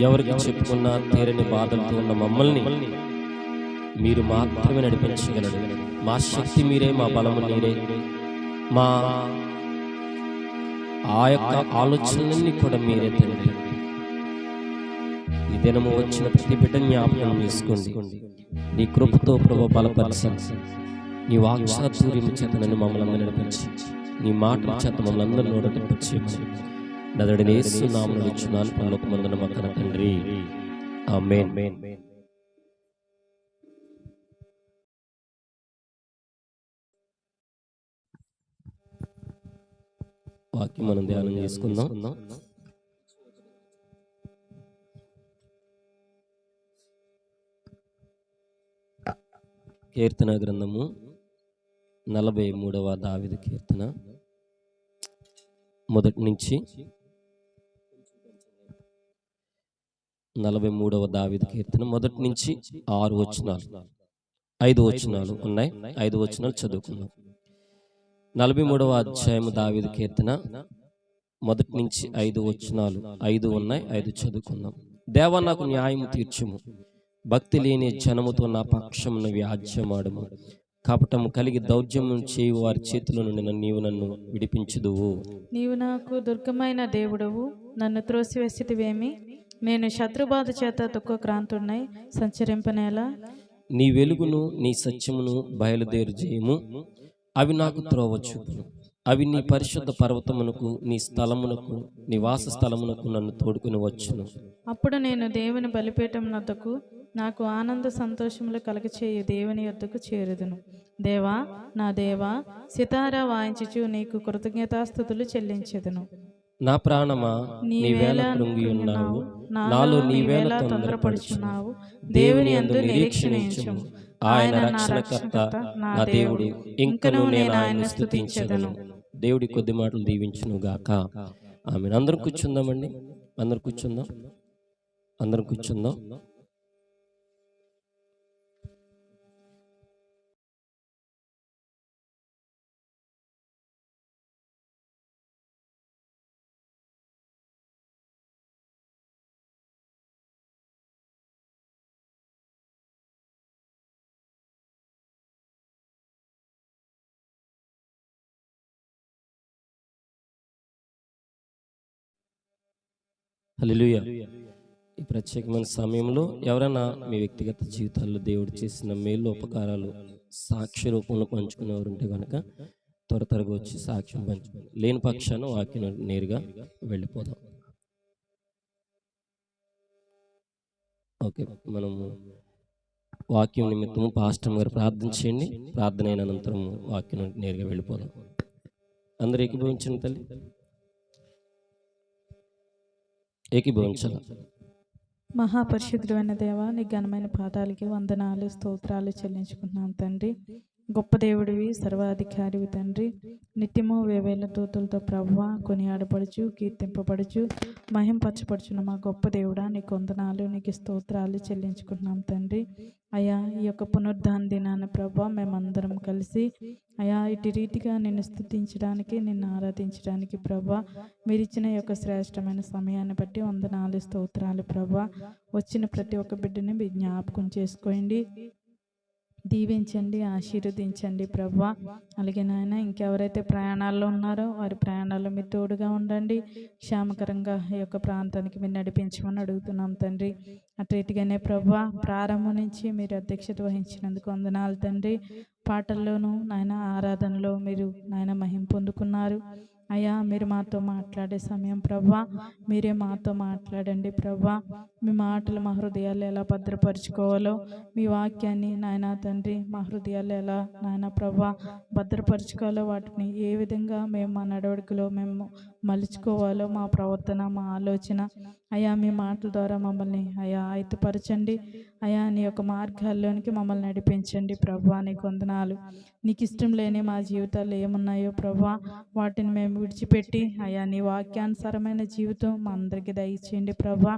ఎవరికి చెప్పుకున్నా తీరని బాధలతో ఉన్న మమ్మల్ని మీరు మాత్రమే నడిపించగలరు. మా శక్తి మీరే, మా బలము మీరే, మా ఆ యొక్క ఆలోచనలన్నీ కూడా మీరే తండ్రి. ఈ దినము వచ్చిన ప్రతి బిడ్డని జ్ఞాపకం చేసుకోండి. నీ కృపతో ప్రభు బలపరిచి, నీ వాక్చాతుర్యము చేత నన్ను మమ్మల్ని అందరూ నడిపించి, నీ మాటల చేత మమ్మల్ని అందరూ నోటపరిచి నదడిని యేసు నామములో ఇచ్చున్నాను పరలోకమందున మా కన్న తండ్రి, ఆమేన్. వాక్యం మనం ధ్యానం చేసుకుందాం. కీర్తన గ్రంథము 43వ దావీదు కీర్తన, మొదటి నుంచి 43వ దావీదు కీర్తన మొదటి నుంచి 6 వచనాలు, 5 వచనాలు ఉన్నాయి. 5 వచనాలు చదువుకుందాం. 43వ అధ్యాయము దావీదు కీర్తన మొదటి నుంచి 5 వచనాలు, 5 ఉన్నాయి. 5 చదువుకుందాం. దేవా, నాకు న్యాయము తీర్చుము, భక్తి లేని జనముతో నా పక్షమును వ్యాజ్యమాడుము. కపటము కలిగి దౌర్జన్యం చేయు వారి చేతుల నుండి నన్ను విడిపించుదువు. నీవు నాకు దుర్గమైన దేవుడవు, నన్ను త్రోసివేసితివేమి? నేను శత్రుబాధ చేత దుఃఖక్రాంతున్నై సంచరింపనేలా. నీ వెలుగును నీ సత్యమును బయలుదేరు చేయము, అవి నాకు త్రోవ చూపును. అవి నీ పరిశుద్ధ పర్వతమునకు, నీ స్థలమునకు, నివాస స్థలమునకు నన్ను తోడుకుని వచ్చును. అప్పుడు నేను దేవుని బలిపీఠం వద్దకు, నాకు ఆనంద సంతోషములు కలగచేయు దేవుని యొద్దకు చేరుదును. దేవా, నా దేవా, సితారా వాయించుచు నీకు కృతజ్ఞతాస్తుతులు చెల్లించెదను. నా ప్రాణమా, నీవేళ కృంగి ఉన్నావు, నాలో నీవేళ తొందరపడుచున్నావు. దేవుని యందు నిరీక్షణించుము, ఆయన రక్షణకర్త నా దేవుడు, ఇంకనూ నేను ఆయన్ని స్తుతించెదను. దేవుడి కొద్ది మాటలు దీవించును గాక. ఆమె. అందరం కూర్చుందామండి, అందరం కూర్చుందాం, అందరం కూర్చుందాం. హల్లెలూయా. ఈ ప్రత్యేకమైన సమయంలో ఎవరైనా మీ వ్యక్తిగత జీవితాల్లో దేవుడు చేసిన మేలు ఉపకారాలు సాక్షి రూపంలో పంచుకునేవారు ఉంటే కనుక త్వరగా వచ్చి సాక్ష్యం పంచుకోండి. లేని పక్షాన వాక్యం నేరుగా వెళ్ళిపోదాం. ఓకే, మనము వాక్యం నిమిత్తము పాస్టర్ గారు ప్రార్థన చేయండి. ప్రార్థన అయిన అనంతరం వాక్యం నేరుగా వెళ్ళిపోదాం. అందరూ ఏకీభవించండి. తల్లి ఏకీభవించాలి. మహాపరిశుద్ధుడైన దేవా, నీ ఘనమైన పాదాలకి వందనాలు, స్తోత్రాలు చెల్లించుకుంటున్నాం తండ్రి. గొప్ప దేవుడివి, సర్వాధికారివి తండ్రి. నిత్యము వేవేల దూతలతో ప్రభువా కొనియాడపడుచు, కీర్తింపబడుచు, మహింపరచబడుచున్న మా గొప్ప దేవుడా, నీకు వందనాలు, నీకు స్తోత్రాలు చెల్లించుకుంటున్నాం తండ్రి. అయ్యా, ఈ యొక్క పునరుద్ధాన దినాన ప్రభువా మేమందరం కలిసి అయ్యా ఇటు రీతిగా నిన్ను స్తుతించడానికి, నిన్ను ఆరాధించడానికి ప్రభువా మీరు ఇచ్చిన ఈ యొక్క శ్రేష్టమైన సమయాన్ని బట్టి వందనాలు, స్తోత్రాలు ప్రభువా. వచ్చిన ప్రతి ఒక్క బిడ్డని మీ జ్ఞాపకం చేసుకోండి, దీవించండి, ఆశీర్వదించండి ప్రభువా. అలాగే నాయన ఇంకెవరైతే ప్రయాణాల్లో ఉన్నారో వారి ప్రయాణాల్లో మీరు తోడుగా ఉండండి, క్షేమకరంగా ఈ యొక్క ప్రాంతానికి మీరు నడిపించమని అడుగుతున్నాం తండ్రి. అట్రీతిగానే ప్రభువా ప్రారంభం నుంచి మీరు అధ్యక్షత వహించినందుకు వందనాలు తండ్రి. పాటల్లోనూ నాయన ఆరాధనలో మీరు నాయన మహిమ పొందుకున్నారు. అయ్యా మీరు మాతో మాట్లాడే సమయం ప్రభువా మీరే మాతో మాట్లాడండి ప్రభువా. మీ మాటలు మా హృదయాలు ఎలా భద్రపరుచుకోవాలో, మీ వాక్యాన్ని నాయన తండ్రి మా హృదయాలు ఎలా నాయన ప్రభువా భద్రపరుచుకోవాలో, వాటిని ఏ విధంగా మేము మా నడవడికలో మేము మలుచుకోవాలో, మా ప్రవర్తన, మా ఆలోచన అయ్యా మీ మాటల ద్వారా మమ్మల్ని అయ్యా ఆయుధపరచండి. అయ్యా నీ యొక్క మార్గాల్లోనికి మమ్మల్ని నడిపించండి ప్రభువా. నీకు వందనాలు. నీకు ఇష్టం లేని మా జీవితాల్లో ఏమున్నాయో ప్రభువా వాటిని మేము విడిచిపెట్టి అయ్యా నీ వాక్యానుసారమైన జీవితం మా అందరికీ దయచేయండి ప్రభువా.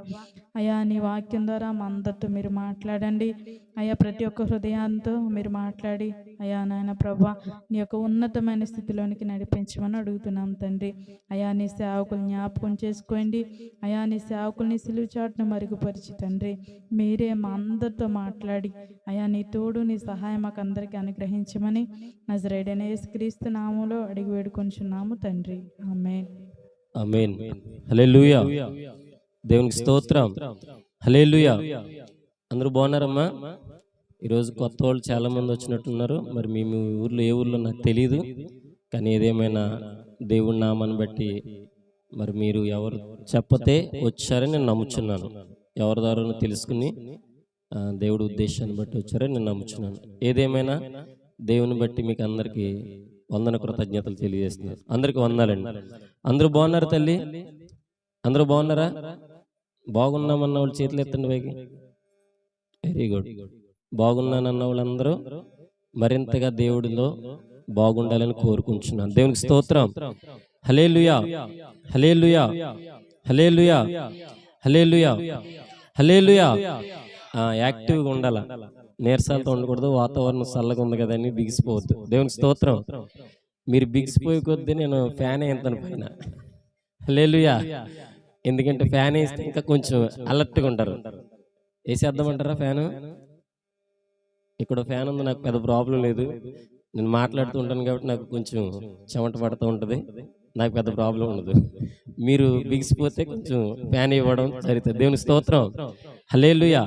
అయ్యా నీ వాక్యం ద్వారా మా అందరితో మీరు మాట్లాడండి. అయ్యా ప్రతి ఒక్క హృదయంతో మీరు మాట్లాడి అయ్యా నాయన ప్రభువా నీ యొక్క ఉన్నతమైన స్థితిలోనికి నడిపించమని అడుగుతున్నాం తండ్రి. అయ్యా నీ సేవకులు జ్ఞాపకం చేసుకోండి. అయ్యా నీ సేవకుల్ని సిలువ చాటును మరుగుపరిచి తండ్రి మీరే మా అందరితో మాట్లాడి అయ్యా నీ తోడు, నీ సహాయం మాకు అందరికీ అనుగ్రహించమని నజరేయుడైన యేసుక్రీస్తు నామములో అడిగి వేడుకొంచున్నాము తండ్రి. ఆమేన్. ఆమేన్. హల్లెలూయా. దేవునికి స్తోత్రం. హల్లెలూయా. అందరూ బాగున్నారమ్మా? ఈరోజు కొత్త వాళ్ళు చాలా మంది వచ్చినట్టున్నారు. మరి మీ ఊర్లో ఏ ఊర్లో నాకు తెలియదు, కానీ ఏదేమైనా దేవుడి నామాన్ని బట్టి మరి మీరు ఎవరు చెప్పతే వచ్చారని నేను నమ్ముచున్నాను. ఎవరి ద్వారా తెలుసుకుని దేవుడి ఉద్దేశాన్ని బట్టి వచ్చారని నేను నమ్ముచున్నాను. ఏదేమైనా దేవుని బట్టి మీకు అందరికీ వందన కృతజ్ఞతలు తెలియజేస్తున్నాను. అందరికీ వందనాలండి. అందరూ బాగున్నారు తల్లి? అందరూ బాగున్నారా? బాగున్నామన్న వాళ్ళు చేతులు ఎత్తండి పైకి. Very good. బాగున్నానన్న వాళ్ళందరూ మరింతగా దేవుడిలో బాగుండాలని కోరుకుంటున్నాను. దేవునికి స్తోత్రం. హల్లెలూయా, హల్లెలూయా, హల్లెలూయా, హల్లెలూయా, హల్లెలూయా. యాక్టివ్గా ఉండాల, నీరసాలతో ఉండకూడదు. వాతావరణం చల్లగా ఉంది కదా అని బిగిసిపోవద్దు. దేవునికి స్తోత్రం. మీరు బిగిసిపోయే కొద్దీ నేను ఫ్యాన్ వేస్తాను పైన. హల్లెలూయా. ఎందుకంటే ఫ్యాన్ వేస్తే ఇంకా కొంచెం అలర్ట్గా ఉంటారు. వేసేద్దామంటారా ఫ్యాను? ఇక్కడ ఫ్యాన్ ఉంది, నాకు పెద్ద ప్రాబ్లం లేదు. నేను మాట్లాడుతూ ఉంటాను కాబట్టి నాకు కొంచెం చెమట పడుతూ ఉంటుంది, నాకు పెద్ద ప్రాబ్లం ఉండదు. మీరు బిగిసిపోతే కొంచెం ఫ్యాన్ ఇవ్వడం జరుగుతుంది. దేవుని స్తోత్రం. హల్లెలూయా.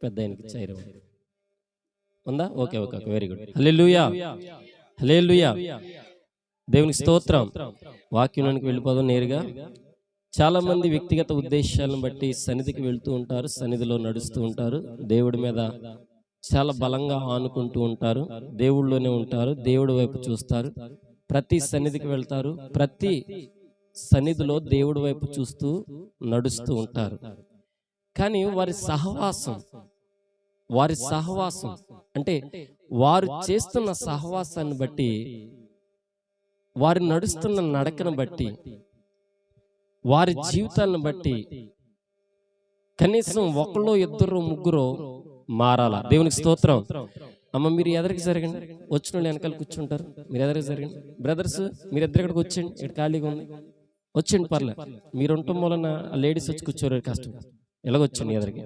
పెద్ద ఆయనకి చైరం ఉందా? Okay okay, very good. Hallelujah, hallelujah. దేవునికి స్తోత్రం. వాక్యంలోనికి వెళ్ళిపోదాం నేరుగా. చాలా మంది వ్యక్తిగత ఉద్దేశాలను బట్టి సన్నిధికి వెళ్తూ ఉంటారు, సన్నిధిలో నడుస్తూ ఉంటారు, దేవుడి మీద చాలా బలంగా ఆనుకుంటూ ఉంటారు, దేవుళ్ళలోనే ఉంటారు, దేవుడి వైపు చూస్తారు, ప్రతి సన్నిధికి వెళ్తారు, ప్రతి సన్నిధిలో దేవుడి వైపు చూస్తూ నడుస్తూ ఉంటారు. కానీ వారి సహవాసం అంటే వారు చేస్తున్న సహవాసాన్ని బట్టి, వారు నడుస్తున్న నడకను బట్టి, వారి జీవితాలను బట్టి కనీసం ఒకళ్ళు, ఇద్దరు, ముగ్గురు మారాల. దేవునికి స్తోత్రం. అమ్మ మీరు ఎదరికి జరగండి, వచ్చిన వాళ్ళు వెనకాల కూర్చుంటారు, మీరు ఎదరికి జరగండి. బ్రదర్స్ మీరు ఇద్దరు ఇక్కడికి వచ్చేయండి, ఇక్కడ ఖాళీగా ఉంది, వచ్చేయండి. పర్లేదు, మీరు ఉండటం వలన లేడీస్ వచ్చి కూర్చోరు, కష్టం. ఎలాగొచ్చండి ఎదరికి.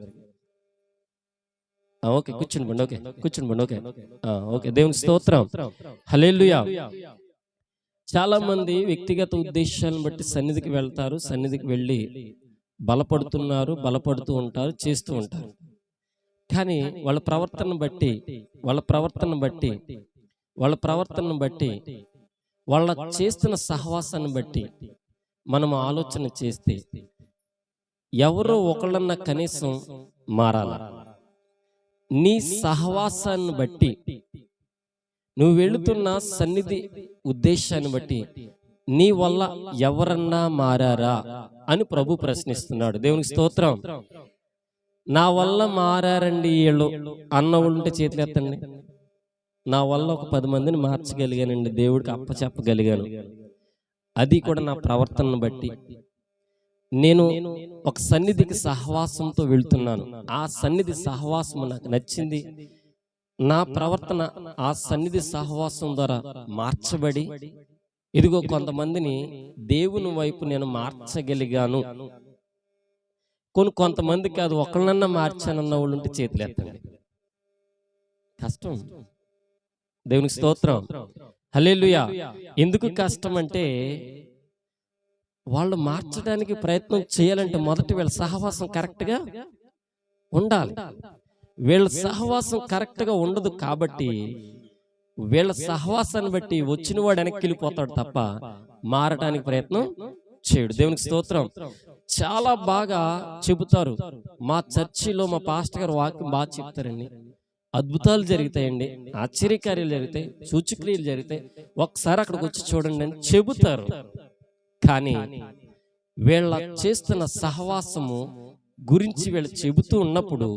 ఓకే కూర్చుని బండి. ఓకే కూర్చుని బండి. Okay okay. దేవునికి స్తోత్రం. హల్లెలూయా. చాలా మంది వ్యక్తిగత ఉద్దేశాలను బట్టి సన్నిధికి వెళ్తారు, సన్నిధికి వెళ్ళి బలపడుతూ ఉంటారు, చేస్తూ ఉంటారు. కానీ వాళ్ళ ప్రవర్తన బట్టి వాళ్ళ చేస్తున్న సహవాసాన్ని బట్టి మనం ఆలోచన చేస్తే ఎవరో ఒకళ్ళన్నా కనీసం మారాల. నీ సహవాసాన్ని బట్టి, నువ్వు వెళుతున్న సన్నిధి ఉద్దేశాన్ని బట్టి నీ వల్ల ఎవరన్నా మారారా అని ప్రభు ప్రశ్నిస్తున్నాడు. దేవునికి స్తోత్రం. నా వల్ల మారారండి వీళ్ళు అన్న వాళ్ళు ఉంటే చేతులు ఎత్తండి. నా వల్ల ఒక 10 మందిని మార్చగలిగానండి, దేవుడికి అప్పచెప్పగలిగాను. అది కూడా నా ప్రవర్తనను బట్టి. నేను ఒక సన్నిధికి సహవాసంతో వెళ్తున్నాను, ఆ సన్నిధి సహవాసం నాకు నచ్చింది, నా ప్రవర్తన ఆ సన్నిధి సహవాసం ద్వారా మార్చబడి ఇదిగో కొంతమందిని దేవుని వైపు నేను మార్చగలిగాను. కొంతమంది కాదు, ఒకళ్ళనన్నా మార్చానన్న వాళ్ళు ఉంటే చేతులు ఎత్తండి. కష్టం. దేవునికి స్తోత్రం, హల్లెలూయా. ఎందుకు కష్టం అంటే వాళ్ళు మార్చడానికి ప్రయత్నం చేయాలంటే మొదట వీళ్ళ సహవాసం కరెక్ట్గా ఉండాలి. వీళ్ళ సహవాసం కరెక్ట్గా ఉండదు కాబట్టి వీళ్ళ సహవాసాన్ని బట్టి వచ్చిన వాడు వెనక్కి వెళ్ళిపోతాడు తప్ప మారడానికి ప్రయత్నం చేయడు. దేవునికి స్తోత్రం. చాలా బాగా చెబుతారు మా చర్చిలో, మా పాస్టర్ గారు వాక్యం బాగా చెప్తారండి. అద్భుతాలు జరుగుతాయండి, ఆశ్చర్యకార్యాలు జరుగుతాయి, సూచక్రియలు జరుగుతాయి, ఒకసారి అక్కడికి వచ్చి చూడండి అని చెబుతారు. కానీ వీళ్ళ చేస్తున్న సహవాసము గురించి వీళ్ళు చెబుతూ ఉన్నప్పుడు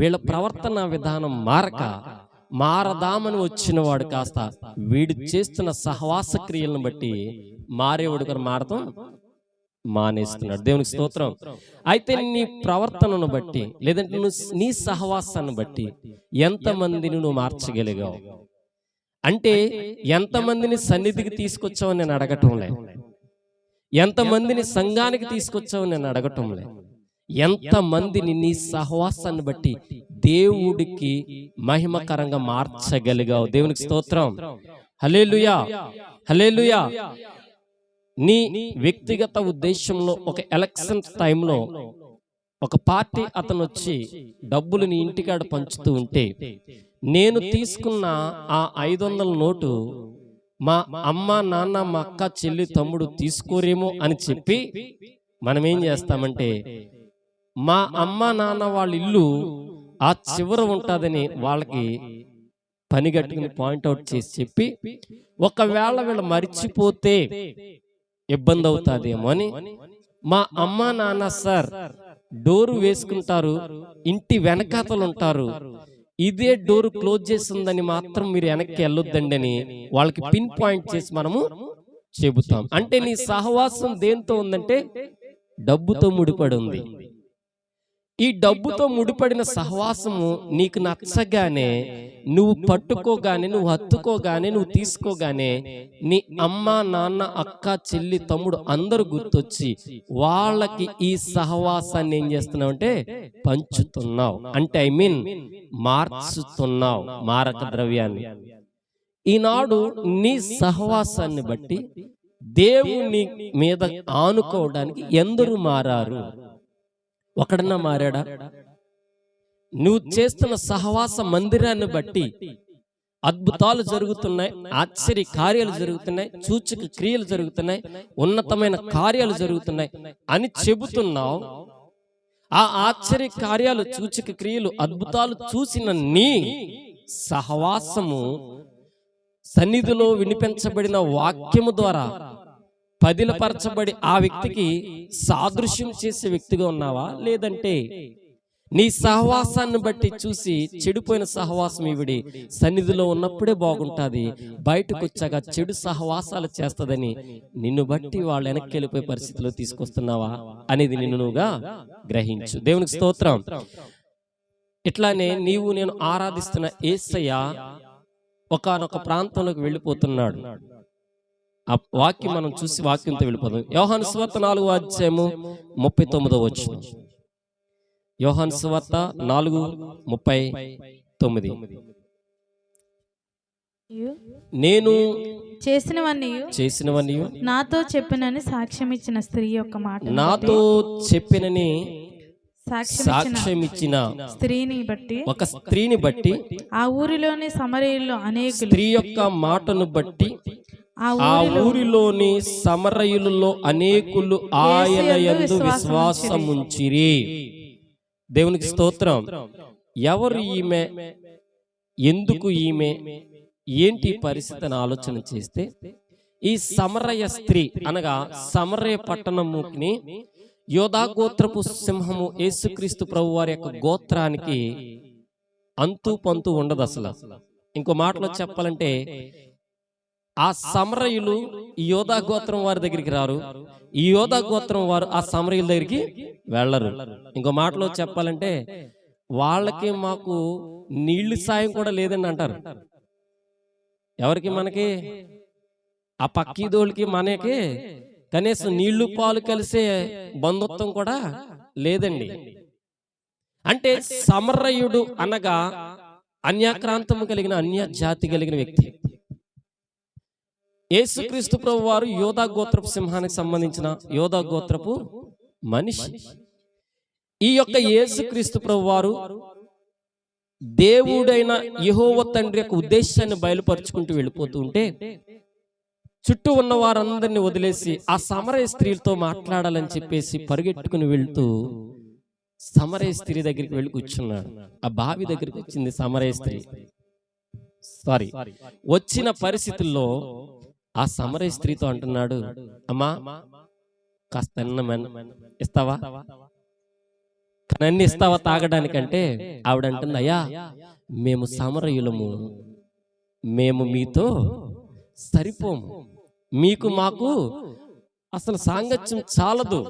వీళ్ళ ప్రవర్తన విధానం మారదామని వచ్చిన వాడు కాస్త వీడు చేస్తున్న సహవాస క్రియలను బట్టి మారేవాడు కూడా మారతం మానేస్తున్నాడు. దేవునికి స్తోత్రం. అయితే నీ ప్రవర్తనను బట్టి లేదంటే నీ సహవాసాన్ని బట్టి ఎంతమందిని నువ్వు మార్చగలిగావు అంటే, ఎంతమందిని సన్నిధికి తీసుకొచ్చావు నేను అడగటం లేదు, ఎంతమందిని సంఘానికి తీసుకొచ్చావు నేను అడగటం లేదు, ఎంతమందిని నీ సహవాసాన్ని బట్టి దేవుడికి మహిమకరంగా మార్చగలిగావు. దేవునికి స్తోత్రం, హల్లెలూయా, హల్లెలూయా. నీ వ్యక్తిగత ఉద్దేశంలో ఒక ఎలక్షన్ టైంలో ఒక పార్టీ అతను వచ్చి డబ్బులు నీ ఇంటికాడ పంచుతూ ఉంటే, నేను తీసుకున్న ఆ 500 నోటు మా అమ్మ నాన్న మా అక్క చెల్లి తమ్ముడు తీసుకోరేమో అని చెప్పి మనం ఏం చేస్తామంటే, మా అమ్మ నాన్న వాళ్ళ ఇల్లు ఆ చివర ఉంటుందని వాళ్ళకి పని కట్టుకుని పాయింట్అవుట్ చేసి చెప్పి, ఒకవేళ వీళ్ళు మర్చిపోతే ఇబ్బంది అవుతాదేమో అని మా అమ్మ నాన్న సార్ డోరు వేసుకుంటారు, ఇంటి వెనకాతలు ఉంటారు, ఇదే డోరు క్లోజ్ చేసిందని మాత్రం మీరు వెనక్కి వెళ్ళొద్దండి అని వాళ్ళకి పిన్ పాయింట్ చేసి మనము చెబుతాం. అంటే నీ సహవాసం దేంతో ఉందంటే డబ్బుతో ముడిపడి ఉంది. ఈ డబ్బుతో ముడిపడిన సహవాసము నీకు నచ్చగానే, నువ్వు పట్టుకోగానే, నువ్వు హత్తుకోగానే, నువ్వు తీసుకోగానే నీ అమ్మ నాన్న అక్క చెల్లి తమ్ముడు అందరూ గుర్తొచ్చి వాళ్ళకి ఈ సహవాసాన్ని ఏం చేస్తున్నావు అంటే పంచుతున్నావు. అంటే మార్చుతున్నావు మారక ద్రవ్యాన్ని. ఈనాడు నీ సహవాసాన్ని బట్టి దేవుని మీద ఆనుకోవడానికి ఎందరూ మారారు? ఒకడన్నా మారాడా? నువ్వు చేస్తున్న సహవాస మందిరాన్ని బట్టి అద్భుతాలు జరుగుతున్నాయి, ఆశ్చర్య కార్యాలు జరుగుతున్నాయి, సూచక క్రియలు జరుగుతున్నాయి, ఉన్నతమైన కార్యాలు జరుగుతున్నాయి అని చెబుతున్నావు. ఆ ఆశ్చర్య కార్యాలు, సూచక క్రియలు, అద్భుతాలు చూసిన నీ సహవాసము సన్నిధిలో వినిపించబడిన వాక్యము ద్వారా పదిలపరచబడి ఆ వ్యక్తికి సాదృశ్యం చేసే వ్యక్తిగా ఉన్నావా? లేదంటే నీ సహవాసాన్ని బట్టి చూసి చెడిపోయిన సహవాసం ఇవిడి సన్నిధిలో ఉన్నప్పుడే బాగుంటుంది, బయటకు వచ్చాక చెడు సహవాసాలు చేస్తుందని నిన్ను బట్టి వాళ్ళు వెనక్కి వెళ్ళిపోయే పరిస్థితిలో తీసుకొస్తున్నావా అనేది నిన్ను నువ్వుగా గ్రహించు. దేవునికి స్తోత్రం. ఇట్లానే నీవు నేను ఆరాధిస్తున్న యేసయ్య ఒకానొక ప్రాంతంలోకి వెళ్ళిపోతున్నాడు. ఆ వాక్యం మనం చూసి వాక్యంతో వెళ్ళిపోదాం. యోహాను సువార్త 4:39. యోహాను సువార్త 4:39. నేను చేసినవన్నీ నాతో చెప్పినని సాక్ష్యం ఇచ్చిన స్త్రీ యొక్క మాట, నాతో చెప్పినని సాక్ష్యం ఇచ్చిన ఒక స్త్రీని బట్టి ఆ ఊరిలోని సమరయుల్లో అనేక స్త్రీ యొక్క మాటను బట్టి ఆ ఊరిలోని సమరయులలో అనేకులు ఆయన యందు విశ్వాసముంచిరి. దేవునికి స్తోత్రం. ఎవరు ఈమె, ఎందుకు ఈమె, ఏంటి పరిస్థితి అని ఆలోచన చేస్తే, ఈ సమరయ స్త్రీ అనగా సమరయ పట్టణముని యోధా గోత్రపు సింహము యేసుక్రీస్తు ప్రభు వారి యొక్క గోత్రానికి అంతు పంతు ఉండదు అసలు. ఇంకో మాటలో చెప్పాలంటే ఆ సమరయులు ఈ యోధా గోత్రం వారి దగ్గరికి రారు, ఈ యోధా గోత్రం వారు ఆ సమరయుల దగ్గరికి వెళ్ళరు. ఇంకో మాటలో చెప్పాలంటే వాళ్ళకి మాకు నీళ్లు సాయం కూడా లేదని అంటారు. ఎవరికి? మనకి. ఆ పక్కీదోళ్ళకి మనకి కనీసం నీళ్లు పాలు కలిసే బంధుత్వం కూడా లేదండి. అంటే సమరయుడు అనగా అన్యాక్రాంతము కలిగిన, అన్య జాతి కలిగిన వ్యక్తి. యేసుక్రీస్తు ప్రభు వారు యోధా గోత్రపు సింహానికి సంబంధించిన యోధా గోత్రపు మనిషి. ఈ యొక్క యేసుక్రీస్తు ప్రభు వారు దేవుడైన యెహోవా తండ్రి యొక్క ఉద్దేశాన్ని బయలుపరుచుకుంటూ వెళ్ళిపోతూ ఉంటే చుట్టూ ఉన్న వారందరినీ వదిలేసి ఆ సమరయ స్త్రీలతో మాట్లాడాలని చెప్పేసి పరిగెట్టుకుని వెళ్తూ సమరయ స్త్రీ దగ్గరికి వెళ్ళి కూర్చున్నాడు. ఆ బావి దగ్గరికి వచ్చింది సమరయ స్త్రీ. వచ్చిన పరిస్థితుల్లో ఆ సమరయ స్త్రీతో అంటున్నాడు, అమ్మా కాస్త ఇస్తావా, నన్ను ఇస్తావా తాగడానికంటే ఆవిడ అంటుంది, అయ్యా మేము సమరయులము, మేము మీతో సరిపోము, మీకు మాకు అసలు సాంగత్యం చాలదు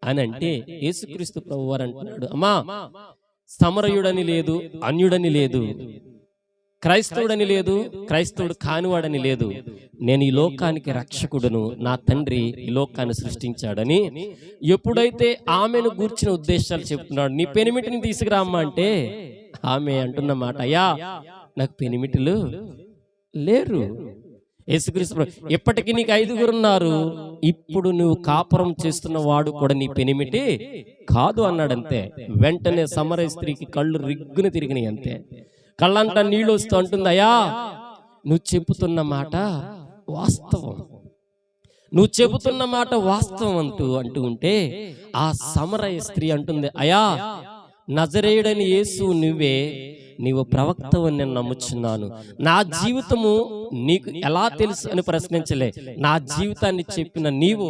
అని అంటే యేసుక్రీస్తు ప్రభు వారు అంటున్నాడు, అమ్మా సమరయుడని లేదు, అన్యుడని లేదు, క్రైస్తవుడని లేదు, క్రైస్తవుడు కానివాడని లేదు, నేను ఈ లోకానికి రక్షకుడును, నా తండ్రి ఈ లోకాన్ని సృష్టించాడని ఎప్పుడైతే ఆమెను గూర్చిన ఉద్దేశాలు చెప్తున్నాడు. నీ పెనిమిటిని తీసుకురామ్మా అంటే ఆమె అంటున్న మాట, అయ్యా నాకు పెనిమిటిలు లేరు. యేసుక్రీస్తు ఎప్పటికీ నీకు 5 ఉన్నారు, ఇప్పుడు నువ్వు కాపురం చేస్తున్న వాడు కూడా నీ పెనిమిటి కాదు అన్నాడంతే. వెంటనే సమరయ స్త్రీకి కళ్ళు రిగ్గున తిరిగినాయి అంతే. కళ్ళంట నీళ్ళు వస్తూ అంటుంది, అయ్యా నువ్వు చెబుతున్న మాట వాస్తవం, నువ్వు చెబుతున్న మాట వాస్తవం అంటూ ఉంటే ఆ సమరయ స్త్రీ అంటుంది, అయ్యా నజరేయుడని యేసు నువ్వే, నీవు ప్రవక్తవని నేను నమ్ముచున్నాను. నా జీవితము నీకు ఎలా తెలుసు అని ప్రశ్నించలే, నా జీవితాన్ని చెప్పిన నీవు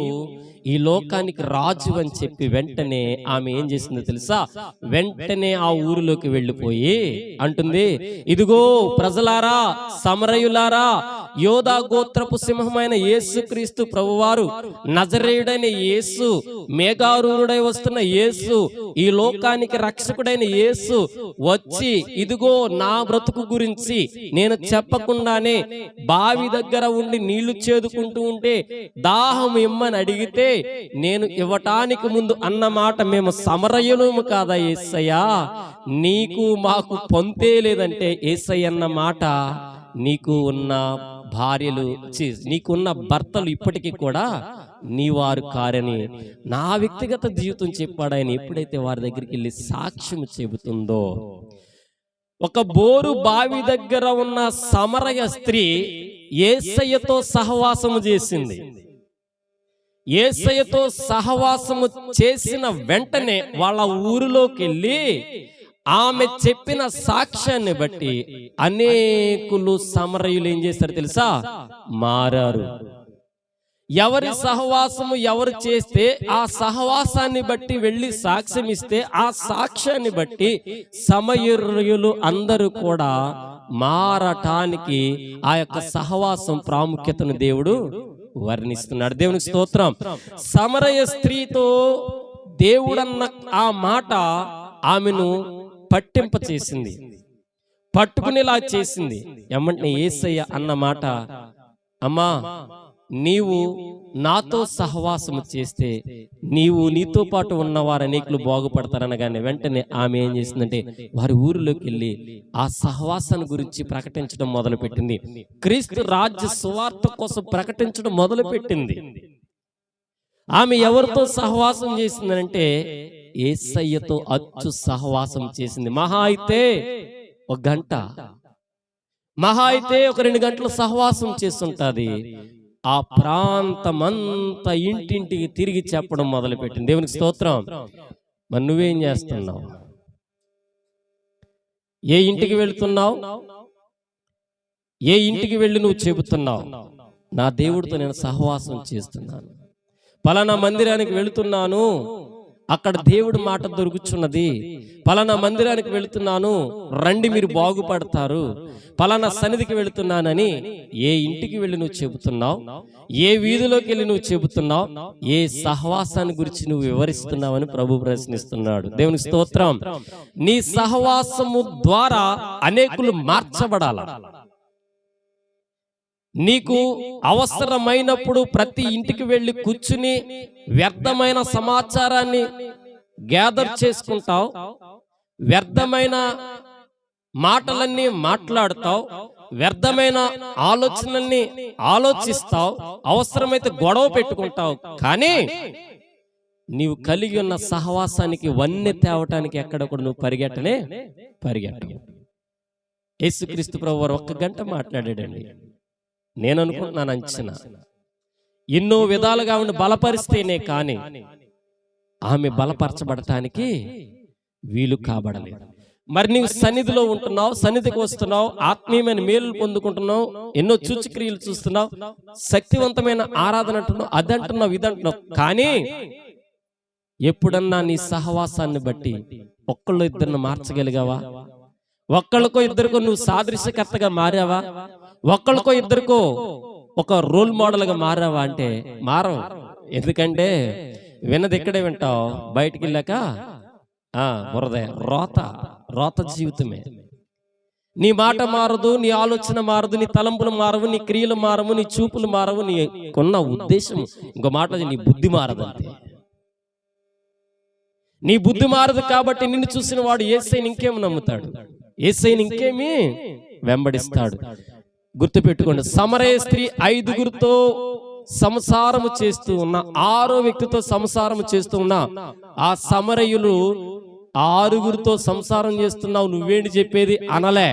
ఈ లోకానికి రాజు అని చెప్పి వెంటనే ఆమె ఏం చేసిందో తెలుసా? వెంటనే ఆ ఊరిలోకి వెళ్ళిపోయి అంటుంది, ఇదిగో ప్రజలారా, సమరయులారా, యోధా గోత్రపు సింహమైన యేసుక్రీస్తు ప్రభువారు, నజరేయుడైన యేసు, మేఘారూరుడై వస్తున్న యేసు, ఈ లోకానికి రక్షకుడైన యేసు వచ్చి ఇదిగో నా బ్రతుకు గురించి నేను చెప్పకుండానే బావి దగ్గర ఉండి నీళ్లు చేదుకుంటూ ఉంటే దాహం ఇమ్మని అడిగితే నేను ఇవ్వటానికి ముందు అన్న మాట, మేము సమరయులము కాదా యేసయ్యా, నీకు మాకు పొంతే లేదంటే యేసయ్య అన్న మాట, నీకు ఉన్న భార్యలు, నీకున్న భర్తలు ఇప్పటికీ కూడా నీ వారు కారని నా వ్యక్తిగత జీవితం చెప్పాడు ఆయన. ఎప్పుడైతే వారి దగ్గరికి వెళ్ళి సాక్ష్యం చెబుతుందో, ఒక బోరు బావి దగ్గర ఉన్న సమరయ స్త్రీ యేసయ్యతో సహవాసము చేసింది. యేసయ్యతో సహవాసము చేసిన వెంటనే వాళ్ళ ఊరిలోకి వెళ్ళి ఆమె చెప్పిన సాక్ష్యాన్ని బట్టి అనేకులు సమరయులు ఏం చేశారు తెలుసా? మారారు. ఎవరి సహవాసము ఎవరు చేస్తే ఆ సహవాసాన్ని బట్టి వెళ్ళి సాక్ష్యం ఇస్తే ఆ సాక్ష్యాన్ని బట్టి సమరయులు అందరూ కూడా మారటానికి ఆ యొక్క సహవాసం ప్రాముఖ్యతను దేవుడు వర్ణిస్తున్నాడు. దేవునికి స్తోత్రం. సమరయ స్త్రీతో దేవుడన్న ఆ మాట ఆమెను పట్టింప చేసింది, పట్టుకునేలా చేసింది. ఏమంటే యేసయ్య అన్న మాట, అమ్మా నీవు నాతో సహవాసము చేస్తే నీతో పాటు ఉన్నవారు అనేకులు బాగుపడతారనగానే వెంటనే ఆమె ఏం చేసిందంటే వారి ఊరిలోకి వెళ్ళి ఆ సహవాసాన్ని గురించి ప్రకటించడం మొదలుపెట్టింది. క్రీస్తు రాజ్య సువార్త కోసం ప్రకటించడం మొదలుపెట్టింది. ఆమె ఎవరితో సహవాసం చేసిందంటే యేసయ్యతో అచ్చు సహవాసం చేసింది. మహా అయితే 1 గంట, మహా అయితే 2 గంటలు సహవాసం చేస్తుంటది. ఆ ప్రాంతమంతా ఇంటింటికి తిరిగి చెప్పడం మొదలుపెట్టింది. దేవునికి స్తోత్రం. మరి నువ్వేం చేస్తున్నావు? ఏ ఇంటికి వెళుతున్నావు? ఏ ఇంటికి వెళ్ళి నువ్వు చెబుతున్నావు, నా దేవుడితో నేను సహవాసం చేస్తున్నాను, పలానా మందిరానికి వెళుతున్నాను, అక్కడ దేవుడి మాట దొరుకుచున్నది. పలానా మందిరానికి వెళుతున్నాను, రండి మీరు బాగుపడతారు. పలానా సన్నిధికి వెళుతున్నానని ఏ ఇంటికి వెళ్ళి నువ్వు చెబుతున్నావు? ఏ వీధిలోకి వెళ్ళి నువ్వు చెబుతున్నావు? ఏ సహవాసాన్ని గురించి నువ్వు వివరిస్తున్నావని ప్రభు ప్రశ్నిస్తున్నాడు. దేవునికి స్తోత్రం. నీ సహవాసము ద్వారా అనేకులు మార్చబడాల. నీకు అవసరమైనప్పుడు ప్రతి ఇంటికి వెళ్ళి కూర్చుని వ్యర్థమైన సమాచారాన్ని గ్యాదర్ చేసుకుంటావు, వ్యర్థమైన మాటలన్నీ మాట్లాడుతావు, వ్యర్థమైన ఆలోచనల్ని ఆలోచిస్తావు, అవసరమైతే గొడవ పెట్టుకుంటావు. కానీ నీవు కలిగి ఉన్న సహవాసానికి వన్నె తేవటానికి ఎక్కడ కూడా నువ్వు పరిగెట్టవు. యేసుక్రీస్తు ప్రభువారు 1 గంట మాట్లాడాడండి. నేను అనుకుంటున్నాను, అంచనా ఎన్నో విధాలుగా ఆమెను బలపరిస్తేనే కానీ ఆమె బలపరచబడటానికి వీలు కాబడలేదు. మరి నీవు సన్నిధిలో ఉంటున్నావు, సన్నిధికి వస్తున్నావు, ఆత్మీయమైన మేలు పొందుకుంటున్నావు, ఎన్నో సూచక్రియలు చూస్తున్నావు, శక్తివంతమైన ఆరాధన అంటున్నావు, అదంటున్నావు, ఇదంటున్నావు. కానీ ఎప్పుడన్నా నీ సహవాసాన్ని బట్టి ఒక్కళ్ళు ఇద్దరిని మార్చగలిగావా? ఒక్కళ్ళకో ఇద్దరికో నువ్వు సాదృశ్యకర్తగా మారావా? ఒక్కళ్ళకో ఇద్దరికో ఒక రోల్ మోడల్గా మారావా అంటే మారవు. ఎందుకంటే విన్నది ఇక్కడే వింటావు, బయటికి వెళ్ళాక బురదే రోత జీవితమే. నీ మాట మారదు, నీ ఆలోచన మారదు, నీ తలంపులు మారవు, నీ క్రియలు మారవు, నీ చూపులు మారవు, నీకున్న ఉద్దేశం, ఇంకో మాట నీ బుద్ధి మారదంతే. నీ బుద్ధి మారదు కాబట్టి నిన్ను చూసిన వాడు యేసయ్యని ఇంకేమి నమ్ముతాడు, యేసయ్యని ఇంకేమి వెంబడిస్తాడు. గుర్తుపెట్టుకోండి, సమరయ స్త్రీ 5గురితో సంసారము చేస్తూ ఉన్న, 6వ వ్యక్తితో సంసారం చేస్తూ ఉన్న ఆ సమరయులు 6గురితో సంసారం చేస్తున్నావు, నువ్వేంటి చెప్పేది అనలే.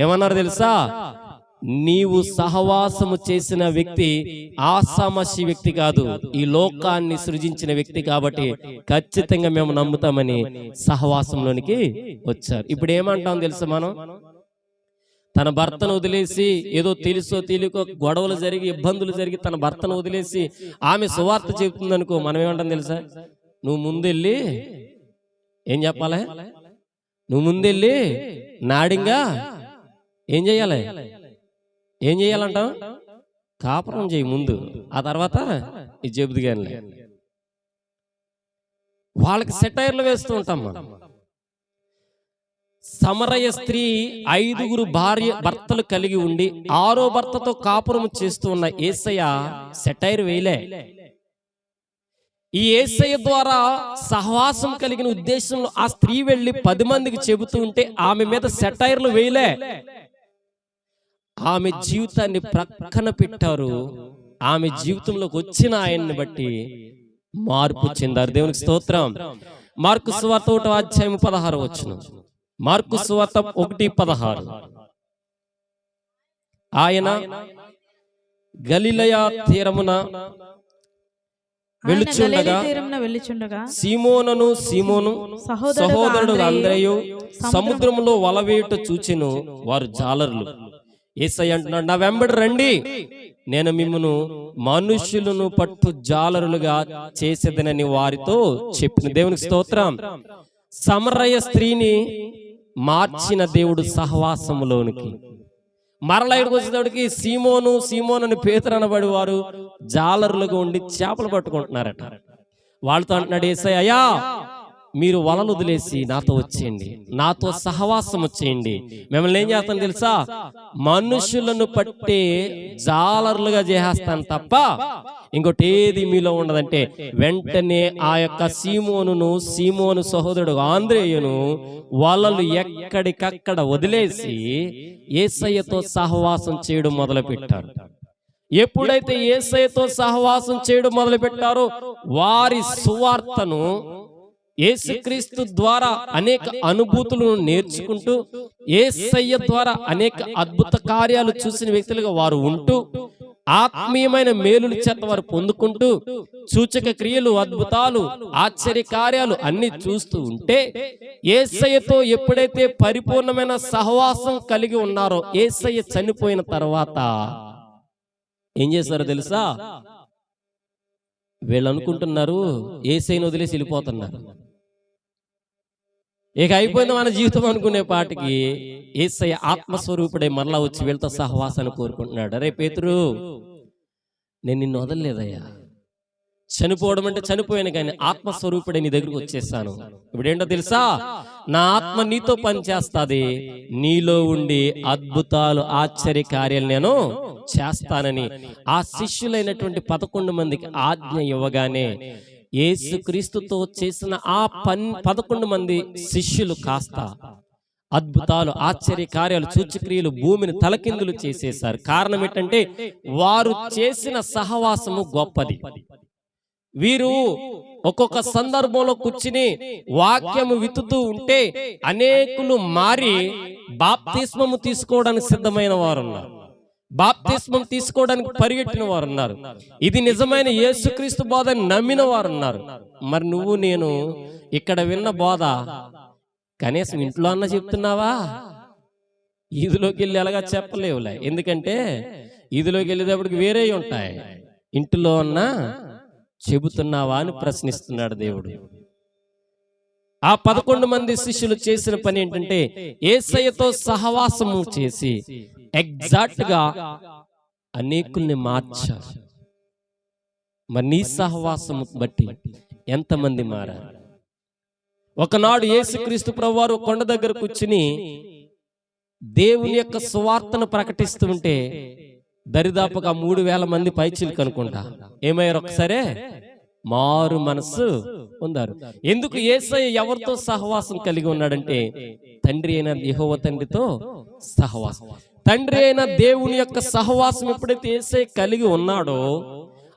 ఏమన్నారు తెలుసా? నీవు సహవాసము చేసిన వ్యక్తి ఆసామసి వ్యక్తి కాదు, ఈ లోకాన్ని సృజించిన వ్యక్తి కాబట్టి ఖచ్చితంగా మేము నమ్ముతామని సహవాసంలోనికి వచ్చారు. ఇప్పుడు ఏమంటాం తెలుసా? మనం తన భర్తను వదిలేసి, ఏదో తెలుసో తెలియకో గొడవలు జరిగి ఇబ్బందులు జరిగి తన భర్తను వదిలేసి ఆమె సువార్త చెబుతుందనుకో, మనం ఏమంటాం తెలుసా? నువ్వు ముందెళ్ళి ఏం చెప్పాలి? నువ్వు ముందెళ్ళి నాడింగా ఏం చేయాలంటావు? కాపురం చేయి ముందు, ఆ తర్వాత ఇది చెబుదు. కానీ వాళ్ళకి సెటైర్లు వేస్తూ ఉంటాం మనం. సమరయ స్త్రీ 5గురు భర్తలు కలిగి ఉండి 6వ భర్తతో కాపురం చేస్తూ ఉన్న యేసయ్య సెటైర్ వేయలే. ఈ యేసయ్య ద్వారా సహవాసం కలిగిన ఉద్దేశంలో ఆ స్త్రీ వెళ్ళి 10 మందికి చెబుతూ ఉంటే ఆమె మీద సెటైర్లు వేయలే. ఆమె జీవితాన్ని ప్రక్కన పెట్టారు. ఆమె జీవితంలోకి వచ్చిన ఆయన్ని బట్టి మార్పు చెందారు. దేవునికి స్తోత్రం. మార్కు సువార్త 1వ అధ్యాయం 16వ వచనం. మార్కు సువార్త 1:16. ఆయన గలిలయ తీరమున వెళ్ళుచుండగా సీమోను సహోదరుడు అంద్రెయు సముద్రములో వలవేయుట చూచెను. వారు జాలరులు. యేసయ్య అంటున్నాడు, నా వెంబడి రండి, నేను మిమ్మును మనుష్యులను పట్టు జాలరులుగా చేసేదనని వారితో చెప్పిన. దేవునికి స్తోత్రం. సమరయ స్త్రీని మార్చిన దేవుడు సహవాసములోనికి. మరలా ఇక్కడికి వచ్చేటప్పటికి సీమోను అని పేతురు అనబడి వారు జాలరులుగా ఉండి చేపలు పట్టుకుంటున్నారట. వాళ్ళతో అంటున్నాడు యేసయ్య, అయ్యా మీరు వలలు వదిలేసి నాతో వచ్చేయండి, నాతో సహవాసం వచ్చేయండి, మిమ్మల్ని ఏం చేస్తాను తెలుసా? మనుషులను పట్టే జాలరులుగా చేసేస్తాను తప్ప ఇంకోటి ఏది మీలో ఉండదంటే, వెంటనే ఆ యొక్క సీమోను సహోదరుడు ఆంద్రేయును వలలు ఎక్కడికక్కడ వదిలేసి యేసయ్యతో సహవాసం చేయడం మొదలు పెట్టారు. ఎప్పుడైతే యేసయ్యతో సహవాసం చేయడం మొదలు పెట్టారో వారి సువార్తను, యేసుక్రీస్తు ద్వారా అనేక అనుభూతులను నేర్చుకుంటూ, యేసయ్య ద్వారా అనేక అద్భుత కార్యాలు చూసిన వ్యక్తులుగా వారు ఉంటూ, ఆత్మీయమైన మేలుల చేత వారు పొందుకుంటూ, సూచక క్రియలు, అద్భుతాలు, ఆశ్చర్య కార్యాలు అన్ని చూస్తూ ఉంటే, యేసయ్యతో ఎప్పుడైతే పరిపూర్ణమైన సహవాసం కలిగి ఉన్నారో, యేసయ్య చనిపోయిన తర్వాత ఏం చేశారో తెలుసా? వీళ్ళు అనుకుంటున్నారు యేసయ్యను వదిలేసి వెళ్ళిపోతున్నారు. ఇక అయిపోయింది మన జీవితం అనుకునే పాటికి యేసయ్య ఆత్మస్వరూపుడే మరలా వచ్చి వీళ్ళతో సహవాసాన్ని కోరుకుంటున్నాడు. అరే పేతురు, నేను నిన్ను వదలలేదయ్యా. చనిపోవడం అంటే చనిపోయాను, కానీ ఆత్మస్వరూపుడే నీ దగ్గరకు వచ్చేసాను. ఇప్పుడు ఏంటో తెలుసా, నా ఆత్మ నీతో పనిచేస్తుంది, నీలో ఉండి అద్భుతాలు ఆశ్చర్య కార్యాలు నేను చేస్తానని ఆ శిష్యులైనటువంటి 11 మందికి ఆజ్ఞ ఇవ్వగానే యేసుక్రీస్తుతో చేసిన ఆ 11 మంది శిష్యులు కాస్త అద్భుతాలు ఆశ్చర్య కార్యాలు సూచక్రియలు భూమిని తలకిందులు చేసేశారు. కారణం ఏంటంటే వారు చేసిన సహవాసము గొప్పది. వీరు ఒక్కొక్క సందర్భంలో కూర్చుని వాక్యము విత్తుతూ ఉంటే అనేకులు మారి బాప్తిస్మము తీసుకోవడానికి సిద్ధమైన వారు ఉన్నారు, బాప్తిస్మం తీసుకోవడానికి పరిగెట్టిన వారు ఉన్నారు, ఇది నిజమైన యేసుక్రీస్తు బోధని నమ్మిన వారు ఉన్నారు. మరి నువ్వు నేను ఇక్కడ విన్న బోధ కనీసం ఇంట్లో అన్న చెప్తున్నావా? ఈదులోకి వెళ్ళి ఎలాగా చెప్పలేవులే, ఎందుకంటే ఈదులోకి వెళ్ళేటప్పటికి వేరే ఉంటాయి. ఇంటిలో అన్నా చెబుతున్నావా అని ప్రశ్నిస్తున్నాడు దేవుడు. ఆ 11 మంది శిష్యులు చేసిన పని ఏంటంటే యేసయ్యతో సహవాసము చేసి ఎగ్జాక్ట్ గా అనేకుల్ని మార్చారు. మరి నీ సహవాసము బట్టి ఎంతమంది మారారు? ఒకనాడు యేసుక్రీస్తు ప్రభువారు కొండ దగ్గర కూర్చుని దేవుని యొక్క సువార్తను ప్రకటిస్తూ ఉంటే దరిదాపుగా 3000 మంది పైచిలకు అనుకుంటా ఏమయ్యారు? ఒకసారే మారు మనసు పొందారు. ఎందుకు? యేసయ్య ఎవరితో సహవాసం కలిగి ఉన్నాడంటే తండ్రి అయిన యెహోవా తండ్రితో సహవాసం. తండ్రి అయిన దేవుని యొక్క సహవాసం ఎప్పుడైతే యేసయ్య కలిగి ఉన్నాడో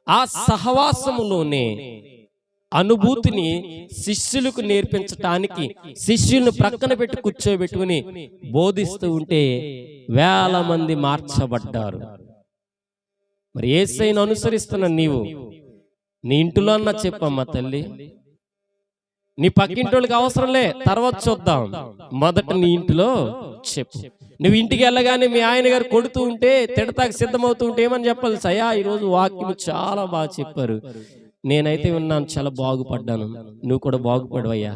ఆ సహవాసములోనే అనుభూతిని శిష్యులకు నేర్పించటానికి శిష్యులను ప్రక్కన పెట్టి కూర్చోబెట్టుకుని బోధిస్తూ ఉంటే 1000 మంది మార్చబడ్డారు. మరి యేసయ్యను అనుసరిస్తున్న నీవు నీ ఇంటిలో అన్నా చెప్పమ్మా తల్లి, నీ పక్కింటోళ్ళకి అవసరంలే, తర్వాత చూద్దాం, మొదట నీ ఇంటిలో చెప్పు. నువ్వు ఇంటికి వెళ్ళగానే మీ ఆయన గారు కొడుతూ ఉంటే తిడతాకి సిద్ధమవుతూ ఉంటే ఏమని చెప్పాలి? సయా ఈరోజు వాక్యం చాలా బాగా చెప్పారు, నేనైతే విన్నాను, చాలా బాగుపడ్డాను, నువ్వు కూడా బాగుపడవయ్యా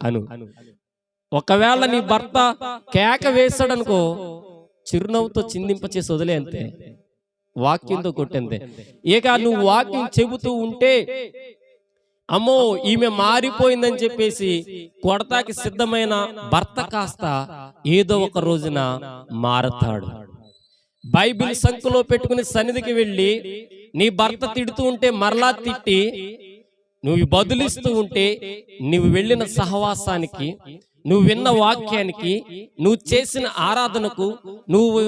అను. ఒకవేళ నీ భర్త కేక వేస్తాడనుకో, చిరునవ్వుతో చిందింపచేసి వదిలే, అంతే, వాక్యంతో కొట్టంతే. ఇక నువ్వు వాక్యం చెబుతూ ఉంటే అమ్మో ఈమె మారిపోయిందని చెప్పేసి కొడతాకి సిద్ధమైన భర్త కాస్త ఏదో ఒక రోజున మారతాడు. బైబిల్ సంఖ్యలో పెట్టుకుని సన్నిధికి వెళ్ళి నీ భర్త తిడుతూ ఉంటే మరలా తిట్టి నువ్వు బదులిస్తూ ఉంటే నువ్వు వెళ్ళిన సహవాసానికి, నువ్వు విన్న వాక్యానికి, నువ్వు చేసిన ఆరాధనకు, నువ్వు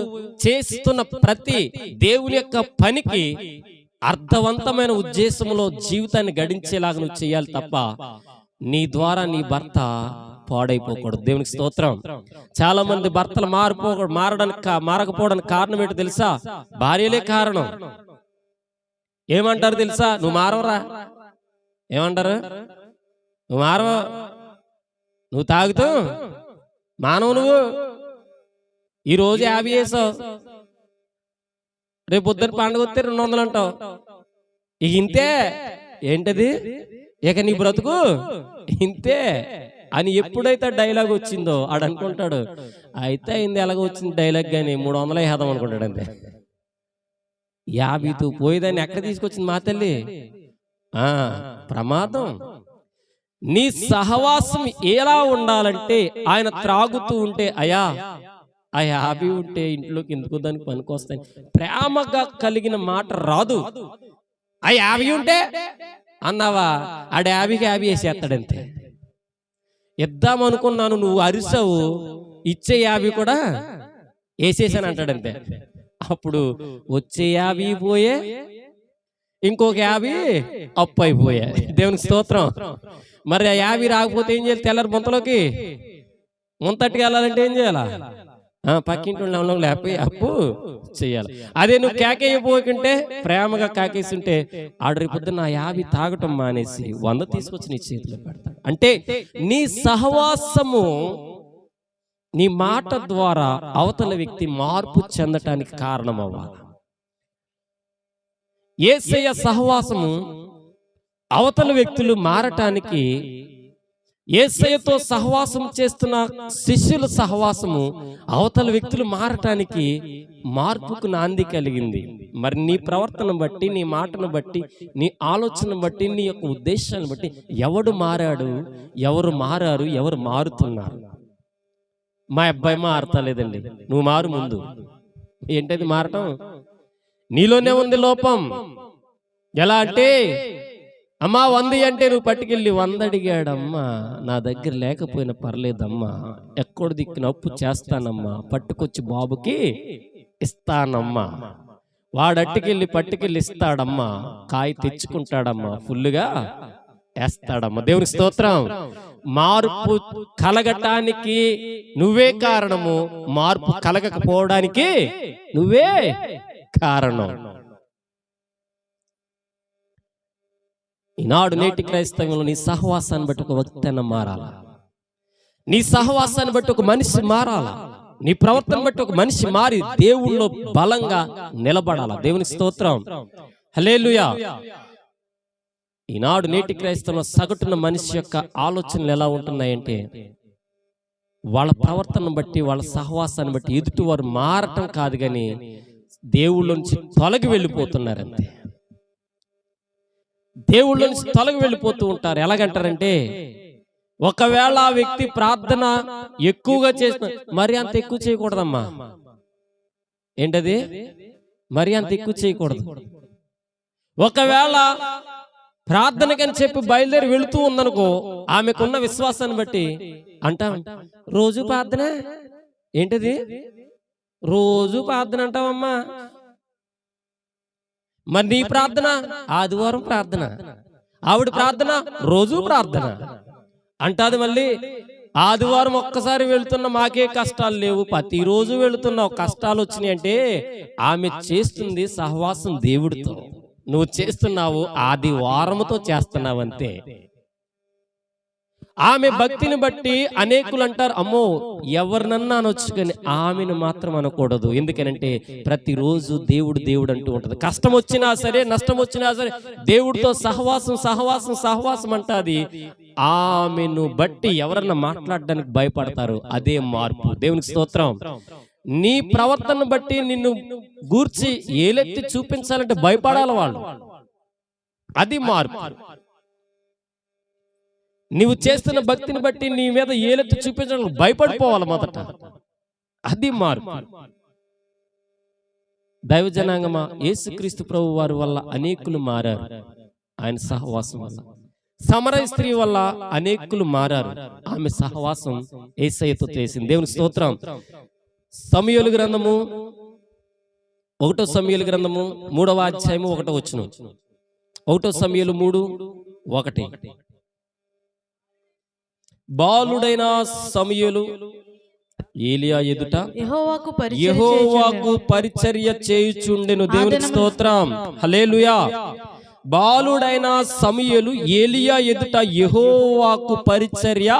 చేస్తున్న ప్రతి దేవుని యొక్క పనికి అర్థవంతమైన ఉద్దేశంలో జీవితాన్ని గడించేలాగా నువ్వు చేయాలి తప్ప నీ ద్వారా నీ భర్త పాడైపోకూడదు. దేవునికి స్తోత్రం. చాలా మంది భర్తలు మారకపోవడానికి కారణం ఏంటో తెలుసా? భార్యలే కారణం. ఏమంటారు తెలుసా? నువ్వు మారవరా, ఏమంటారు? నువ్వు మారవ, నువ్వు తాగుతూ మానవు, నువ్వు ఈరోజు 50 వేసావు, రేపు పొద్దున్న పండుగ వస్తే 200 అంటావు, ఇక ఇంతే, ఏంటది ఇక నీ బ్రతుకు ఇంతే అని ఎప్పుడైతే డైలాగ్ వచ్చిందో ఆడు అనుకుంటాడు, అయితే అయింది ఎలాగ వచ్చింది డైలాగ్, కానీ 300 వేద్దాం అనుకుంటాడు, అంతే. 50తో పోయేదాన్ని ఎక్కడ తీసుకొచ్చింది మా తల్లి? ప్రమాదం. నీ సహవాసం ఎలా ఉండాలంటే ఆయన త్రాగుతూ ఉంటే అయ్యా ఆ 50 ఉంటే ఇంట్లోకి ఎందుకు దానికి పనికొస్తాయి ప్రేమగా కలిగిన మాట రాదు. ఆ 50 ఉంటే అన్నావా, ఆడ 50కి 50 వేసేస్తాడంతే. ఇద్దాం అనుకున్నాను, నువ్వు అరిసావు, ఇచ్చే 50 కూడా వేసేసాను అంటాడంతే. అప్పుడు వచ్చే 50 పోయే, ఇంకొక 50 అప్పు అయిపోయా. దేవునికి స్తోత్రం. మరి ఆ 50 రాకపోతే ఏం చేయాలి? తెల్లారి ముంతట్టుకు వెళ్ళాలంటే ఏం చేయాలా? పక్కింటి లేకపోయి అప్పు చెయ్యాలి. అదే నువ్వు కేకేయపోకుంటే, ప్రేమగా కాకేస్తుంటే ఆర్డర్ పొద్దున్న నా 50 తాగటం మానేసి 100 తీసుకొచ్చి నీ చేతిలో పెడతాడు. అంటే నీ సహవాసము, నీ మాట ద్వారా అవతల వ్యక్తి మార్పు చెందటానికి కారణం అవ్వాలి. యేసయ్య సహవాసము అవతల వ్యక్తులు మారటానికి యేసయ్యతో సహవాసం చేస్తున్న శిష్యుల సహవాసము అవతల వ్యక్తులు మారటానికి మార్పుకు నాంది కలిగింది. మరి నీ ప్రవర్తన బట్టి, నీ మాటను బట్టి, నీ ఆలోచన బట్టి, నీ యొక్క ఉద్దేశాన్ని బట్టి ఎవడు మారాడు, ఎవరు మారారు, ఎవరు మారుతున్నారు? మా అబ్బాయి మారతలేదండి, నువ్వు మారు ముందు. ఏంటది మారటం? నీలోనే ఉంది లోపం. ఎలా అంటే, అమ్మా 100 అంటే నువ్వు పట్టుకెళ్ళి 100 అడిగాడమ్మా, నా దగ్గర లేకపోయినా పర్లేదమ్మా, ఎక్కడ దిక్కున అప్పు చేస్తానమ్మా, పట్టుకొచ్చి బాబుకి ఇస్తానమ్మా. వాడట్టుకెళ్ళి పట్టుకెళ్ళి ఇస్తాడమ్మా, కాయ తెచ్చుకుంటాడమ్మా, ఫుల్లుగా వేస్తాడమ్మా. దేవుని స్తోత్రం. మార్పు కలగటానికి నువ్వే కారణము, మార్పు కలగకపోవడానికి నువ్వే కారణం. ఈనాడు నేటి క్రైస్తవంలో నీ సహవాసాన్ని బట్టి ఒక వ్యక్తి అన్న మారాలా, నీ సహవాసాన్ని బట్టి ఒక మనిషి మారాలా, నీ ప్రవర్తన బట్టి ఒక మనిషి మారి దేవుళ్ళో బలంగా నిలబడాలా. దేవుని స్తోత్రం. హల్లెలూయా. ఈనాడు నేటి క్రైస్తవంలో సగటున మనిషి యొక్క ఆలోచనలు ఎలా ఉంటున్నాయంటే, వాళ్ళ ప్రవర్తన బట్టి, వాళ్ళ సహవాసాన్ని బట్టి ఎదుటి వారు మారటం కాదు కానీ దేవుళ్ళ నుంచి తొలగి వెళ్ళిపోతున్నారంతే. దేవుళ్ళ నుంచి తొలగి వెళ్ళిపోతూ ఉంటారు. ఎలాగంటారంటే, ఒకవేళ ఆ వ్యక్తి ప్రార్థన ఎక్కువగా చేసిన, మరి అంత ఎక్కువ చేయకూడదమ్మా. ఏంటది? మరి అంత ఎక్కువ చేయకూడదు. ఒకవేళ ప్రార్థనకని చెప్పి బయలుదేరి వెళుతూ ఉందనుకో, ఆమెకున్న విశ్వాసాన్ని బట్టి అంటాం, రోజు ప్రార్థన. ఏంటది? రోజు ప్రార్థన అంటావమ్మా. మరి నీ ప్రార్థన ఆదివారం ప్రార్థన, ఆవిడ ప్రార్థన రోజు ప్రార్థన అంటాది. మళ్ళీ ఆదివారం ఒక్కసారి వెళుతున్న మాకే కష్టాలు లేవు, ప్రతిరోజు వెళుతున్నావు, కష్టాలు వచ్చినాయి అంటే ఆమె చేస్తుంది సహవాసం దేవుడితో, నువ్వు చేస్తున్నావు ఆదివారముతో చేస్తున్నావు అంతే. ఆమె భక్తిని బట్టి అనేకులు అంటారు, అమ్మో ఎవరినన్నా అనొచ్చు కానీ ఆమెను మాత్రం అనకూడదు. ఎందుకనంటే ప్రతిరోజు దేవుడు దేవుడు అంటూ ఉంటది. కష్టం వచ్చినా సరే, నష్టం వచ్చినా సరే దేవుడితో సహవాసం సహవాసం సహవాసం అంటాది. ఆమెను బట్టి ఎవరన్నా మాట్లాడడానికి భయపడతారు. అదే మార్పు. దేవునికి స్తోత్రం. నీ ప్రవర్తన బట్టి నిన్ను గూర్చి ఏలెత్తి చూపించాలంటే భయపడాలి వాళ్ళు. అది మార్పు. నీవు చేస్తున్న భక్తిని బట్టి నీ మీద ఏలెత్తి చూపించడానికి భయపడిపోవాలి మొదట. అది మార్పు. దైవ జనాంగమా, యేసుక్రీస్తు ప్రభు వారి వల్ల అనేకులు మారారు, ఆయన సహవాసం వల్ల. సమరయ స్త్రీ వల్ల అనేకులు మారారు, ఆమె సహవాసం యేసయ్యతో చేసింది. దేవుని స్తోత్రం. సమూయేలు గ్రంథము 1వ సమూయేలు గ్రంథము 3వ అధ్యాయము 1వ వచనం. 1వ సమూయేలు 3:1. బాలుడైన సమూయేలు ఏలియా ఎదుట యెహోవాకు పరిచర్య చేయుచుండెను. దేవుని స్తోత్రం. హల్లెలూయా. బాలుడైన సమూయేలు ఏలియా ఎదుట యెహోవాకు పరిచర్య.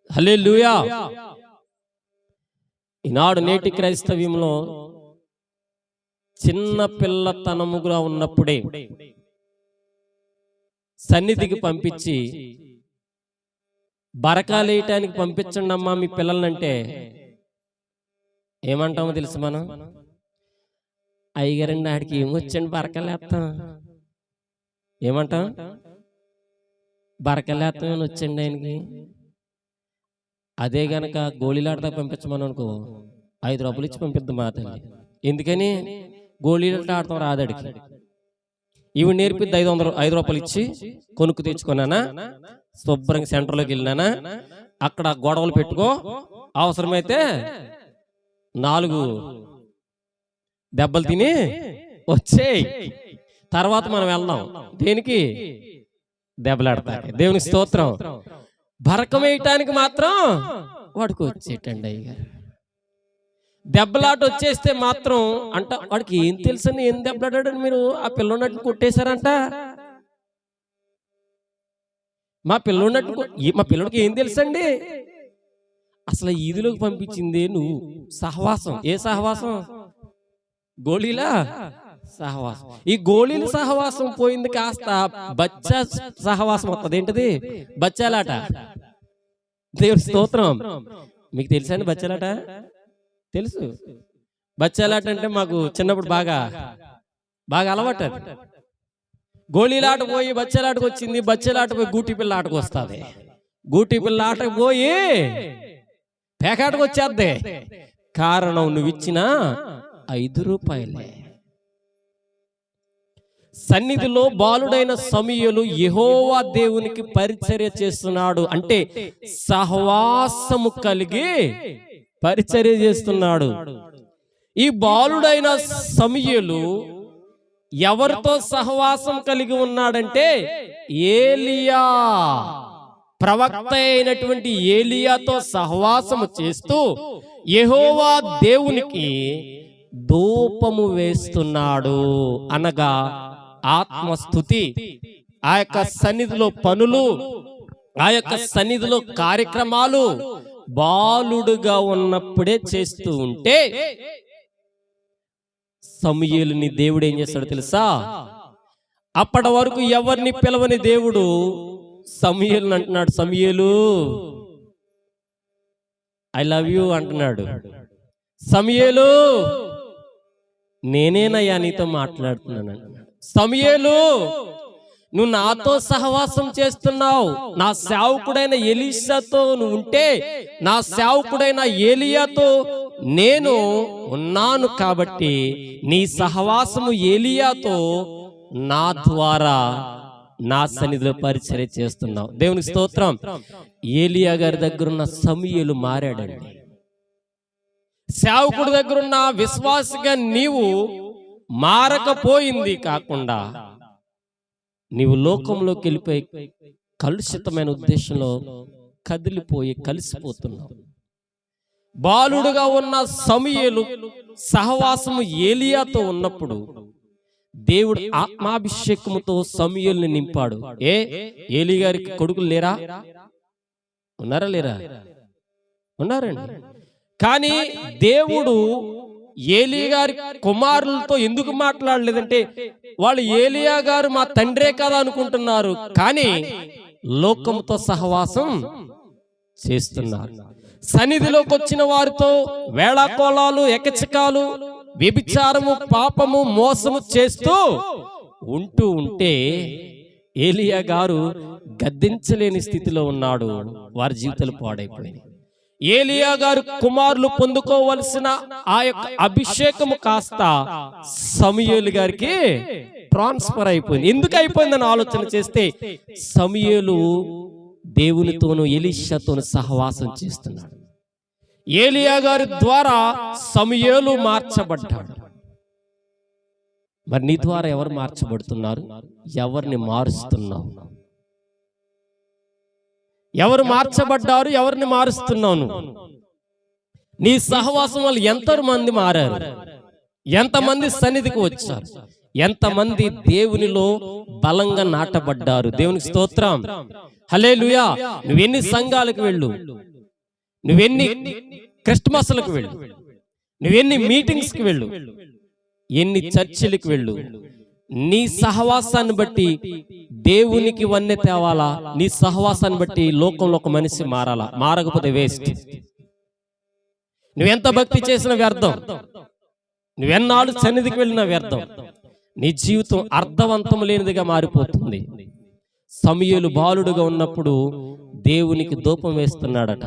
హల్లెలూయా. ఈనాడు నేటి క్రైస్తవ్యంలో చిన్న పిల్లతనముగా ఉన్నప్పుడే సన్నిధికి పంపించి బరకాలేయటానికి పంపించండి అమ్మా మీ పిల్లలంటే ఏమంటామో తెలుసు మనం? అయ్యగారండి ఆడికి ఏమొచ్చండి బరకలేస్తాం. ఏమంటాం? బరకలేస్తాం అని వచ్చండి ఆయనకి. అదే గనక గోళీలాడతా పంపించమని అనుకో, 5 రూపాయలు ఇచ్చి పంపిద్దాం మా తల్లి. ఎందుకని? గోళీలాట ఆడతాం రాదడికి. ఇవి నేర్పిద్ది 5 రూపాయలు ఇచ్చి కొనుక్కు తెచ్చుకున్నానా, శుభ్రంగా సెంటర్లోకి వెళ్ళినానా, అక్కడ గొడవలు పెట్టుకో, అవసరమైతే 4 దెబ్బలు తిని వచ్చేయి, తర్వాత మనం వెళ్దాం. దేనికి? దెబ్బలాడతాకి. దేవుని స్తోత్రం. బరకం వేయటానికి మాత్రం వాడికి వచ్చేటండి అయ్యగారు. దెబ్బలాట వచ్చేస్తే మాత్రం అంట వాడికి ఏం తెలుసని, ఏం దెబ్బలాడాడని మీరు ఆ పిల్లన్నట్టు కొట్టేశారంట. మా పిల్లడికి ఏం తెలుసండి? అసలు ఈదులోకి పంపించిందే నువ్వు. సహవాసం. ఏ సహవాసం? గోళీలా సహవాసం. ఈ గోళీల సహవాసం పోయింది, కాస్త బచ్చా సహవాసం వస్తుంది. ఏంటిది? బచ్చాలాట. దేవుని స్తోత్రం. మీకు తెలుసా అండి బచ్చాలాట? తెలుసు. బచ్చాలాట అంటే మాకు చిన్నప్పుడు బాగా అలవాటు. అది గోళీలాట పోయి బచ్చాలాటకు వచ్చింది, బచ్చాలాట పోయి గూటి పిల్ల ఆటకు వస్తుంది, గూటి పిల్ల ఆటకు పోయి పేకాటకు వచ్చేద్ది. కారణం నువ్వు ఇచ్చిన 5 రూపాయలే. సన్నిధిలో బాలుడైన సమూయేలు యెహోవా దేవునికి పరిచర్య చేస్తున్నాడు. అంటే సహవాసము కలిగి పరిచర్య చేస్తున్నాడు. ఈ బాలుడైన సమూయేలు ఎవరితో సహవాసం కలిగి ఉన్నాడంటే ఏలియా, ప్రవక్త అయినటువంటి ఏలియాతో సహవాసము చేస్తూ యెహోవా దేవునికి ధూపము వేస్తున్నాడు. అనగా ఆత్మస్తుతి, ఆ యొక్క సన్నిధిలో పనులు, ఆ యొక్క సన్నిధిలో కార్యక్రమాలు బాలుడుగా ఉన్నప్పుడే చేస్తూ ఉంటే సమూయేలుని దేవుడు ఏం చేస్తాడో తెలుసా? అప్పటి వరకు ఎవరిని పిలవని దేవుడు సమూయేలుని అంటున్నాడు, సమూయేలు ఐ లవ్ యూ అంటున్నాడు. సమూయేలు నేనేనయ్యా నీతో మాట్లాడుతున్నాను అంటున్నాడు. సమూయేలు నువ్వు నాతో సహవాసం చేస్తున్నావు, నా సేవకుడైన ఎలీషాతో నువ్వు ఉంటే నా సేవకుడైన ఏలియాతో నేను ఉన్నాను కాబట్టి నీ సహవాసము ఏలియాతో నా ద్వారా నా సన్నిధిలో పరిచర్య చేస్తున్నావు. దేవునికి స్తోత్రం. ఏలియా గారి దగ్గర ఉన్న సమూయేలు మారాడండి. సేవకుడి దగ్గరున్న విశ్వాసిగా నీవు మారకపోయింది కాకుండా నీవు లోకంలోకి వెళ్ళిపోయి కలుషితమైన ఉద్దేశంలో కదిలిపోయి కలిసిపోతున్నావు. బాలుడుగా ఉన్న సమూయేలు సహవాసము ఏలియాతో ఉన్నప్పుడు దేవుడు ఆత్మాభిషేకముతో సమూయేలుని నింపాడు. ఏలీ గారికి కొడుకులు లేరా? ఉన్నారా? లేరా? ఉన్నారండి. కానీ దేవుడు ఏలీ గారి కుమారులతో ఎందుకు మాట్లాడలేదంటే వాళ్ళు ఏలియా గారు మా తండ్రే కదా అనుకుంటున్నారు, కానీ లోకంతో సహవాసం చేస్తున్నారు. సన్నిధిలోకి వచ్చిన వారితో వేళాకోళాలు, ఎకచకాలు, వ్యభిచారము, పాపము, మోసము చేస్తూ ఉంటే ఏలియా గారు గద్దించలేని స్థితిలో ఉన్నాడు. వారి జీవితాలు పాడైపోయినాయి. ఏలియా గారు కుమారులు పొందుకోవలసిన ఆ యొక్క అభిషేకము కాస్త సమూయేలు గారికి ట్రాన్స్ఫర్ అయిపోయింది. ఎందుకు అయిపోయిందని ఆలోచన చేస్తే సమూయేలు దేవునితోనూ ఎలీషాతోనూ సహవాసం చేస్తున్నాడు. ఏలియా గారి ద్వారా సమూయేలు మార్చబడ్డాడు. మరి నీ ద్వారా ఎవరు మార్చబడుతున్నారు? ఎవరిని మారుస్తున్నావు? ఎవరు మార్చబడ్డారు? ఎవరిని మారుస్తున్నావు? నీ సహవాసం వల్ల ఎంతమంది మారారు? ఎంతమంది సన్నిధికి వచ్చారు? ఎంతమంది దేవునిలో బలంగా నాటబడ్డారు? దేవునికి స్తోత్రం. హల్లెలూయా. నువ్వెన్ని సంఘాలకు వెళ్ళు, నువ్వెన్ని క్రిస్మస్లకు వెళ్ళు, నువ్వెన్ని మీటింగ్స్ కి వెళ్ళు, ఎన్ని చర్చిలకు వెళ్ళు, నీ సహవాసాన్ని బట్టి దేవునికి వన్నె తేవాలా? నీ సహవాసాన్ని బట్టి లోకంలో ఒక మనిషి మారాలా? మారకపోతే వేస్ట్. నువ్వెంత భక్తి చేసిన వ్యర్థం, నువ్వెన్నాళ్ళు సన్నిధికి వెళ్ళిన వ్యర్థం. నీ జీవితం అర్థవంతం లేనిదిగా మారిపోతుంది. సమూయేలు బాలుడుగా ఉన్నప్పుడు దేవునికి ధూపం వేస్తున్నాడట.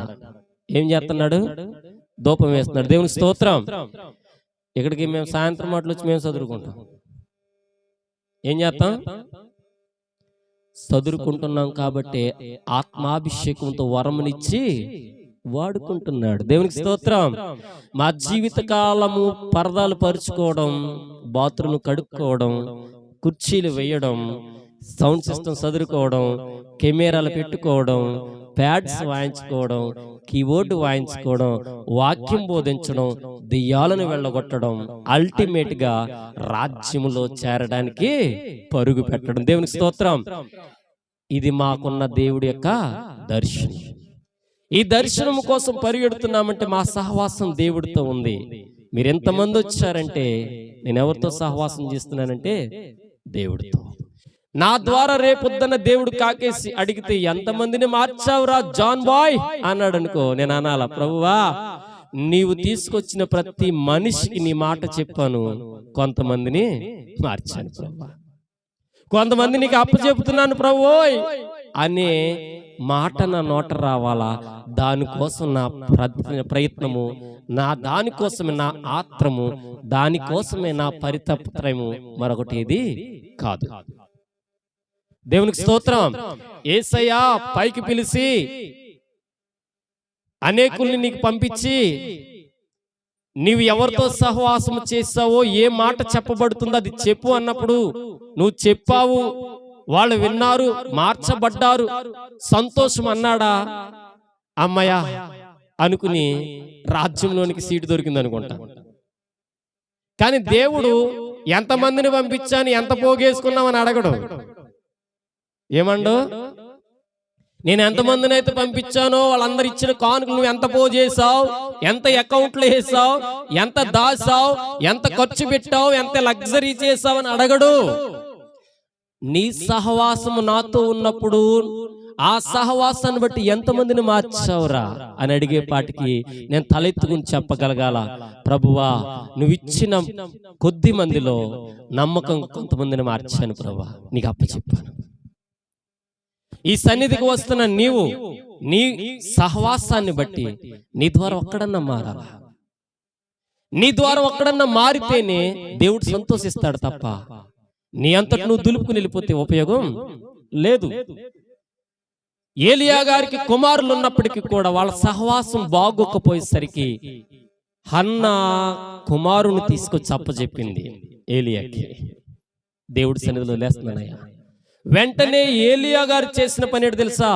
ఏం చేస్తున్నాడు? ధూపం వేస్తున్నాడు. దేవునికి స్తోత్రం. ఇక్కడికి మేము సాయంత్రం మాటలు వచ్చి మేము చదువుకుంటాం. ఏం చేస్తాం? చదువుకుంటున్నాం కాబట్టి ఆత్మాభిషేకంతో వరమునిచ్చి వాడుకుంటున్నాడు. దేవునికి స్తోత్రం. మా జీవిత కాలము పరదాలు పరుచుకోవడం, బాత్రూమ్ కడుక్కోవడం, కుర్చీలు వేయడం, సౌండ్ సిస్టమ్ చదువుకోవడం, కెమెరాలు పెట్టుకోవడం, ప్యాడ్స్ వాయించుకోవడం, కీబోర్డు వాయించుకోవడం, వాక్యం బోధించడం, దెయ్యాలను వెళ్ళగొట్టడం, అల్టిమేట్ గా రాజ్యములో చేరడానికి పరుగు పెట్టడం. దేవునికి స్తోత్రం. ఇది మాకున్న దేవుడి యొక్క దర్శనం. ఈ దర్శనం కోసం పరిగెడుతున్నామంటే మా సహవాసం దేవుడితో ఉంది. మీరు ఎంతమంది వచ్చారంటే నేను ఎవరితో సహవాసం చేస్తున్నానంటే దేవుడితో. నా ద్వారా రేపొద్దున దేవుడు కాకేసి అడిగితే ఎంతమందిని మార్చావురా జాన్ బాయ్ అన్నాడు అనుకో, నేను అనాల, ప్రభువా నీవు తీసుకొచ్చిన ప్రతి మనిషికి నీ మాట చెప్పాను, కొంతమందిని మార్చాను ప్రభువా, కొంతమంది నీకు అప్పచెపుతున్నాను ప్రభువోయ్ అనే మాట నా నోట రావాలా. దానికోసం నా ప్రయత్నము, దానికోసమే నా ఆత్రము, దానికోసమే నా పరితపత్రము, మరొకటి ఏది కాదు. దేవునికి స్తోత్రం. యేసయ్య పైకి పిలిచి అనేకుల్ని నీకు పంపించి నీవు ఎవరితో సహవాసం చేస్తావో, ఏ మాట చెప్పబడుతుందో అది చెప్పు అన్నప్పుడు నువ్వు చెప్పావు, వాళ్ళు విన్నారు, మార్చబడ్డారు, సంతోషం అన్నాడా, అమ్మయ్య అనుకుని రాజ్యంలోనికి సీటు దొరికింది అనుకుంటా. కానీ దేవుడు ఎంతమందిని పంపించాను, ఎంత పోగేసుకున్నామని అడగడు. ఏమండు, నేను ఎంతమందిని అయితే పంపించానో వాళ్ళందరు ఇచ్చిన కానుకలు నువ్వు ఎంత పోజేసావు, ఎంత అకౌంట్లో వేసావు, ఎంత దాసావు, ఎంత ఖర్చు పెట్టావు, ఎంత లగ్జరీ చేసావు అని అడగడు. నీ సహవాసము నాతో ఉన్నప్పుడు ఆ సహవాసాన్ని బట్టి ఎంతమందిని మార్చావురా అని అడిగే పాటికి నేను తలెత్తుకుని చెప్పగలగాల, ప్రభువా నువ్వు ఇచ్చిన కొద్ది మందిలో నమ్మకం కొంతమందిని మార్చాను ప్రభువా, నీకు అప్పచెప్పాను. ఈ సన్నిధికి వస్తున్న నీవు నీ సహవాసాన్ని బట్టి నీ ద్వారా ఒక్కడన్నా మారాలా. నీ ద్వారా ఒక్కడన్నా మారితేనే దేవుడు సంతోషిస్తాడు తప్ప నీ అంతటి నువ్వు దులుపుకుని వెళ్ళిపోతే ఉపయోగం లేదు. ఏలియా గారికి కుమారులు ఉన్నప్పటికీ కూడా వాళ్ళ సహవాసం బాగోకపోయేసరికి హన్నా కుమారుని తీసుకొచ్చి అప్పచెప్పింది ఏలియాకి. దేవుడి సన్నిధిలో లేస్తున్నానయ్యా. వెంటనే ఏలియా గారు చేసిన పని ఏంటో తెలుసా?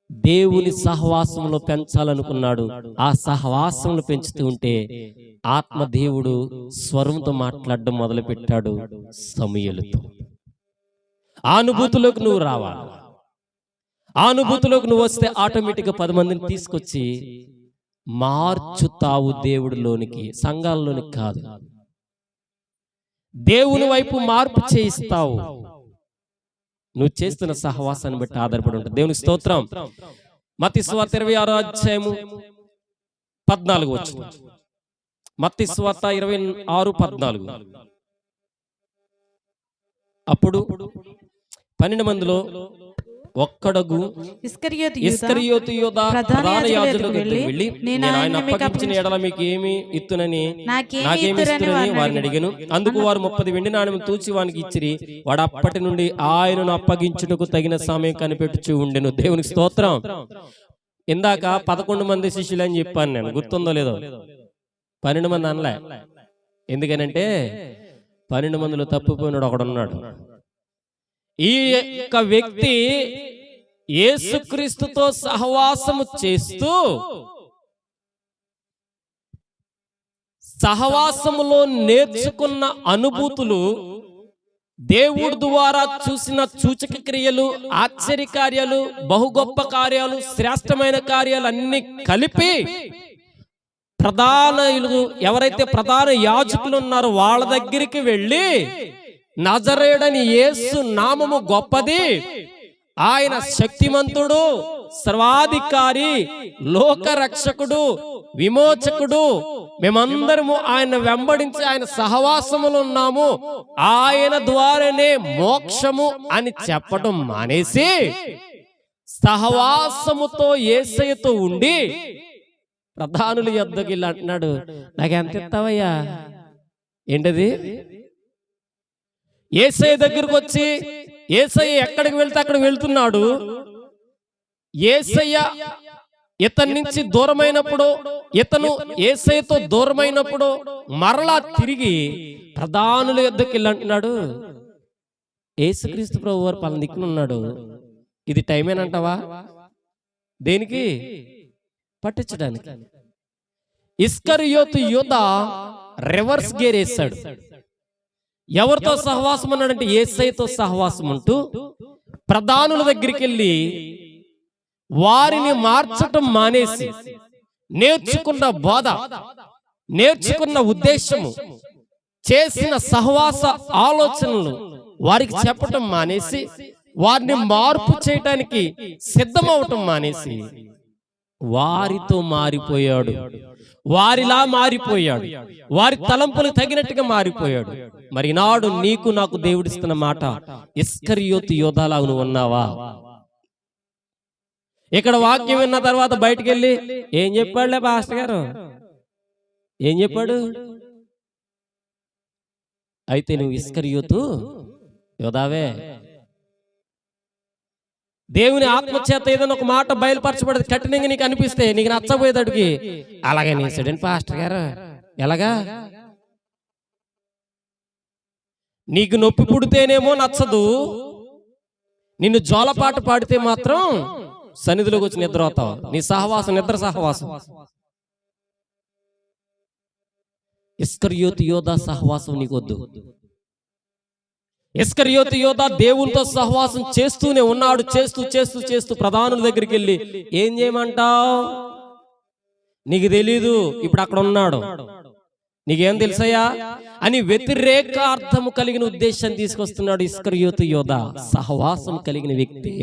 దేవుని సహవాసంలో పెంచాలనుకున్నాడు. ఆ సహవాసంలో పెంచుతూ ఉంటే ఆత్మదేవుడు స్వరంతో మాట్లాడడం మొదలు పెట్టాడు సమూయేలుతో. ఆ అనుభూతిలోకి నువ్వు రావాలి. ఆ అనుభూతిలోకి నువ్వు వస్తే ఆటోమేటిక్గా 10 మందిని తీసుకొచ్చి మార్చుతావు దేవుడిలోనికి, సంఘాల్లోనికి కాదు, దేవుని వైపు మార్పు చేయిస్తావు. నువ్వు చేస్తున్న సహవాసాన్ని బట్టి ఆధారపడి ఉంటుంది. దేవునికి స్తోత్రం. మత్తయి సువార్త 26వ అధ్యాయము 14 వచనం. మత్తయి సువార్త 26:14. అప్పుడు 12 మందిలో ఒక్కడగు ఇస్కరియోతు యూదా ప్రధాన యాజకులకు వెళ్ళి, నేను ఆయన అప్పగించిన ఎడల మీకు ఏమి ఇత్తునని నాకేమి ఇస్తునని వారిని అడిగాను. అందుకు వారు 30 వెండి నాణెములు తూచి వానికి ఇచ్చిరి. వాడు అప్పటి నుండి ఆయనను అప్పగించుటకు తగిన సమయం కనిపెట్టుచూ ఉండెను. దేవునికి స్తోత్రం. ఇందాక 11 మంది శిష్యులు అని చెప్పాను నేను, గుర్తుందో లేదో? 12 మంది అనలే. ఎందుకనంటే 12 మందిలో తప్పిపోయినాడు ఒకడున్నాడు. ఈ యొక్క వ్యక్తి యేసుక్రీస్తుతో సహవాసము చేస్తూ సహవాసములో నేర్చుకున్న అనుభూతులు, దేవుడి ద్వారా చూసిన సూచక క్రియలు, ఆశ్చర్య కార్యాలు, బహు గొప్ప కార్యాలు, శ్రేష్టమైన కార్యాలు అన్ని కలిపి ఎవరైతే ప్రధాన యాజకులు ఉన్నారో వాళ్ళ దగ్గరికి వెళ్ళి, నజరేయుడని యేసు నామము గొప్పది, ఆయన శక్తిమంతుడు, సర్వాధికారి, లోకరక్షకుడు, విమోచకుడు, మేమందరము ఆయన వెంబడించి ఆయన సహవాసములో ఉన్నాము, ఆయన ద్వారానే మోక్షము అని చెప్పడం మానేసి సహవాసముతో యేసయ్యతో ఉండి ప్రధానుల యొద్దకు ఇలా అంటున్నాడు, నాకు ఎంత ఇస్తావయ్యా? ఏంటది? యేసయ్య దగ్గరకు వచ్చి, యేసయ్య ఎక్కడికి వెళ్తే అక్కడికి వెళ్తున్నాడు. యేసయ్య ఇతని నుంచి దూరమైనప్పుడు, ఇతను యేసయ్యతో దూరమైనప్పుడు మరలా తిరిగి ప్రధానుల యొద్దకు వెళ్ళి అంటున్నాడు, యేసుక్రీస్తు ప్రభు వారు పలానా దిక్కున ఉన్నాడు, ఇది టైమేనంటావా? దేనికి? పట్టించడానికి. ఇస్కరియోతు యూదా రివర్స్ గేర్ వేస్తాడు. ఎవరితో సహవాసం అన్నాడంటే యేసయ్యతో సహవాసం ఉంటూ ప్రధానుల దగ్గరికి వెళ్ళి వారిని మార్చటం మానేసి నేర్చుకున్న బోధ, నేర్చుకున్న ఉద్దేశము, చేసిన సహవాస ఆలోచనలు వారికి చెప్పటం మానేసి, వారిని మార్పు చేయటానికి సిద్ధమవటం మానేసి వారితో మారిపోయాడు. వారిలా మారిపోయాడు. వారి తలంపులకు తగినట్టుగా మారిపోయాడు. మరి నాడు నీకు నాకు దేవుడిస్తున్న మాట, ఇస్కరియోతు యోధాలా నువ్వు ఉన్నావా? ఇక్కడ వాక్యం విన్న తర్వాత బయటికి వెళ్ళి ఏం చెప్పాడులే పాస్టర్ గారు, ఏం చెప్పాడు? అయితే నువ్వు ఇస్కరియోతు యోధావే. దేవుని ఆత్మచేత ఏదైనా ఒక మాట బయలుపరచబడదు, కఠినంగా నీకు అనిపిస్తే, నీకు నచ్చబోయేదడికి అలాగే నేసాడండి పాస్టర్ గారు. ఎలాగా? నీకు నొప్పి పుడితేనేమో నచ్చదు, నిన్ను జోలపాట పాడితే మాత్రం సన్నిధిలోకి వచ్చి నిద్ర అవుతావు. నీ సహవాసం నిద్ర సహవాసం. ఇస్కరియోతు యోధా సహవాసం నీకొద్దు. ఇస్కరియోతు యోధా దేవునితో సహవాసం చేస్తూనే ఉన్నాడు. చేస్తూ చేస్తూ చేస్తూ ప్రధానుల దగ్గరికి వెళ్ళి ఏం చేయమంటావు? నీకు తెలీదు, ఇప్పుడు అక్కడ ఉన్నాడు, నీకేం తెలుసయ్యా అని వ్యతిరేకార్థము కలిగిన ఉద్దేశాన్ని తీసుకొస్తున్నాడు. ఇస్కరియోతు యోధా సహవాసం కలిగిన వ్యక్తి.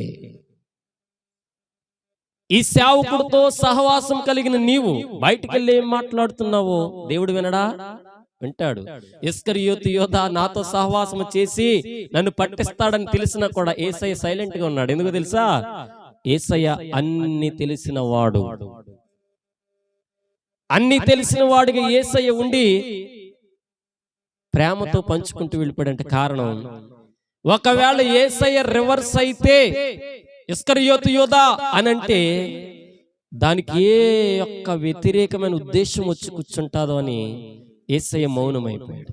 ఈ సేవకుడితో సహవాసం కలిగిన నీవు బయటికి వెళ్ళి ఏం మాట్లాడుతున్నావో దేవుడు వినడా? వింటాడు. ఇస్కరియోతు యోధా నాతో సహవాసం చేసి నన్ను పట్టిస్తాడని తెలిసినా కూడా యేసయ్య సైలెంట్ గా ఉన్నాడు. ఎందుకు తెలుసా? యేసయ్య అన్ని తెలిసిన వాడు. అన్ని తెలిసిన వాడిగా యేసయ్య ఉండి ప్రేమతో పంచుకుంటూ వెళ్ళిపోయాడంటే కారణం, ఒకవేళ యేసయ్య రివర్స్ అయితే ఇస్కరియోతు యోధా అనంటే దానికి ఏ యొక్క వ్యతిరేకమైన ఉద్దేశం వచ్చి కూర్చుంటాదో అని యేసయ్య మౌనమైపోయాడు.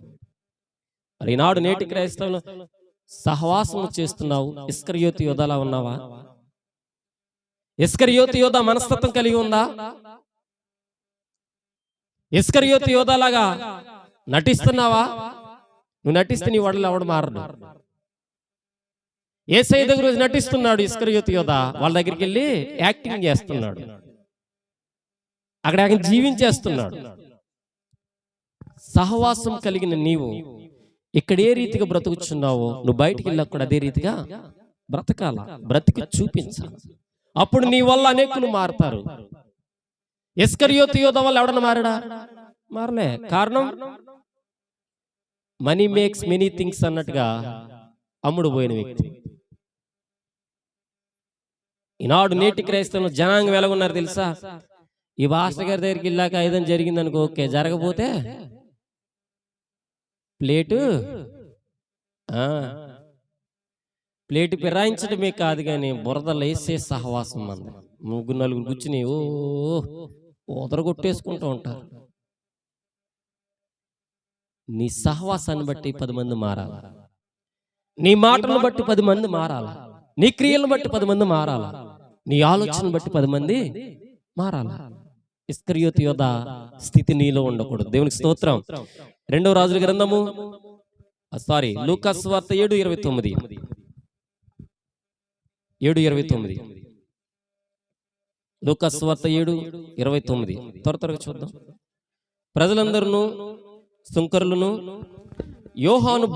మరి ఈనాడు నేటి క్రైస్తవులు సహవాసం చేస్తున్నావు, ఇస్కరియోతు యోధాలా ఉన్నావా? ఇస్కరియోతు యోధా మనస్తత్వం కలిగి ఉందా? ఇస్కరియోతు యోధాలాగా నటిస్తున్నావా? నువ్వు నటిస్తే నీ వాడలు ఎవడు మారడు. యేసయ్య దగ్గర రోజు నటిస్తున్నాడు ఇస్కరియోతు యోధా, వాళ్ళ దగ్గరికి వెళ్ళి యాక్టింగ్ చేస్తున్నాడు, అక్కడ ఆయన జీవించేస్తున్నాడు. సహవాసం కలిగిన నీవు ఇక్కడ ఏ రీతిగా బ్రతుకుచున్నావో నువ్వు బయటికి వెళ్ళాక కూడా అదే రీతిగా బ్రతకాల, బ్రతికి చూపించాలి. అప్పుడు నీ వల్ల అనేకులు మారుతారు. ఇస్కరియోతు యోధా వల్ల ఎవడన్నా మారడా? మారలే. కారణం మనీ మేక్స్ మెనీ థింగ్స్ అన్నట్టుగా అమ్ముడు పోయిన వ్యక్తి. ఈనాడు నేటి క్రైస్తవులు జనాంగం ఎలాగున్నారు తెలుసా? ఈ పాస్టర్ గారి దగ్గరికి వెళ్ళాక ఏదైనా జరిగింది అనుకో, ఓకే, జరగపోతే ప్లేటు ఫిరాయించడమే కాదు కానీ బురదలు వేసే సహవాసం మంది. ముగ్గురు నలుగురు కూర్చుని కొట్టేసుకుంటూ ఉంటారు. నీ సహవాసాన్ని బట్టి 10 మంది మారాలా, నీ మాటలను బట్టి 10 మంది మారాలా, నీ క్రియలను బట్టి 10 మంది మారాలా, నీ ఆలోచనను బట్టి 10 మంది మారాలా. ఇస్కరియోతు యోధా స్థితి నీలో ఉండకూడదు. దేవునికి స్తోత్రం. 2వ రాజుల గ్రంథము లూకా సువార్త 7:29 లూకా సువార్త 7:29 త్వరగా చూద్దాం. ప్రజలందరూ సుంకరులను యోహాను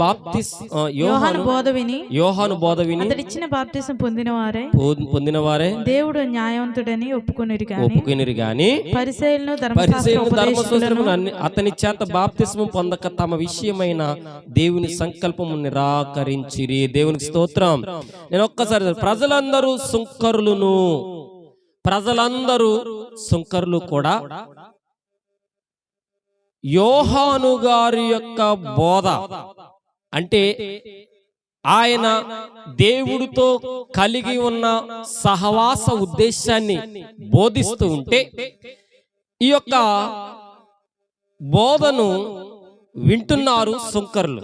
బోధ విని అతడిచ్చిన బాప్తిసం పొందిన వారే దేవుడు న్యాయవంతుడని ఒప్పుకొనిరి గాని పరిసయ్యులను ధర్మశాస్త్రమును అతని చేత బాప్తిస్మం పొందక తమ విషయమైన దేవుని సంకల్పము నిరాకరించిరి. దేవునికి స్తోత్రం. నేను ఒక్కసారి ప్రజలందరూ సుంకరులు కూడా యోహాను గారి యొక్క బోధ అంటే ఆయన దేవుడితో కలిగి ఉన్న సహవాస ఉద్దేశాన్ని బోధిస్తూ ఉంటే ఈ యొక్క బోధను వింటున్నారు సుంకరులు.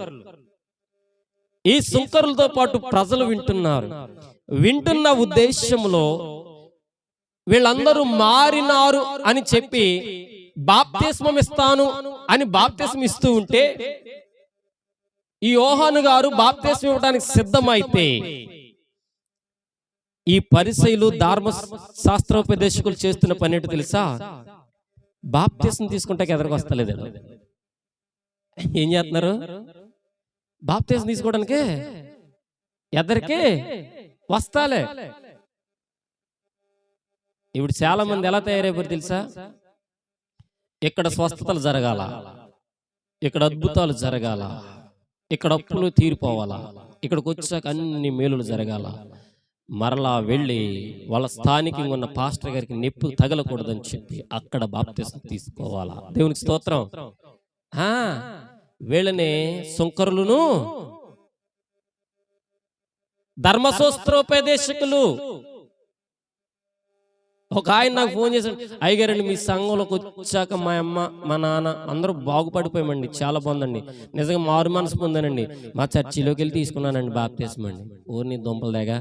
ఈ సుంకరులతో పాటు ప్రజలు వింటున్న ఉద్దేశంలో వీళ్ళందరూ మారినారు అని చెప్పి బాప్తిస్మం ఇస్తాను అని బాప్తిస్మం ఇస్తూ ఉంటే ఈ యోహాను గారు బాప్తిస్మం ఇవ్వడానికి సిద్ధమైతే ఈ పరిసయ్యులు ధర్మశాస్త్రోపదేశకులు చేస్తున్న పని ఏంటో తెలుసా? బాప్తిస్మం తీసుకుంటే ఎదరికి వస్తలేదు. ఏం చేస్తున్నారు? బాప్తిజం తీసుకోవడానికి ఎద్దరికి వస్తాలే. ఇప్పుడు చాలా మంది ఎలా తయారైపోయారు తెలుసా? ఇక్కడ స్వస్థతలు జరగాల, ఇక్కడ అద్భుతాలు జరగాల, ఇక్కడ అప్పులు తీరిపోవాలా, ఇక్కడికి వచ్చాక అన్ని మేలులు జరగాల, మరలా వెళ్ళి వాళ్ళ స్థానికంగా ఉన్న పాస్టర్ గారికి నొప్పి తగలకూడదని చెప్పి అక్కడ బాప్తిజం తీసుకోవాలా. దేవునికి స్తోత్రం. వీళ్ళని సుంకరులను ధర్మశాస్త్రోపదేశకులు. ఒక ఆయన నాకు ఫోన్ చేశాడు, అయ్యగారండి మీ సంఘంలోకి వచ్చాక మా అమ్మ మా నాన్న అందరూ బాగుపడిపోయామండి, చాలా బాగుందండి, నిజంగా మారు మనసు పొందానండి, మా చర్చిలోకి వెళ్ళి తీసుకున్నానండి బాప్తిజం అండి. ఊరిని దుంపలు దాగా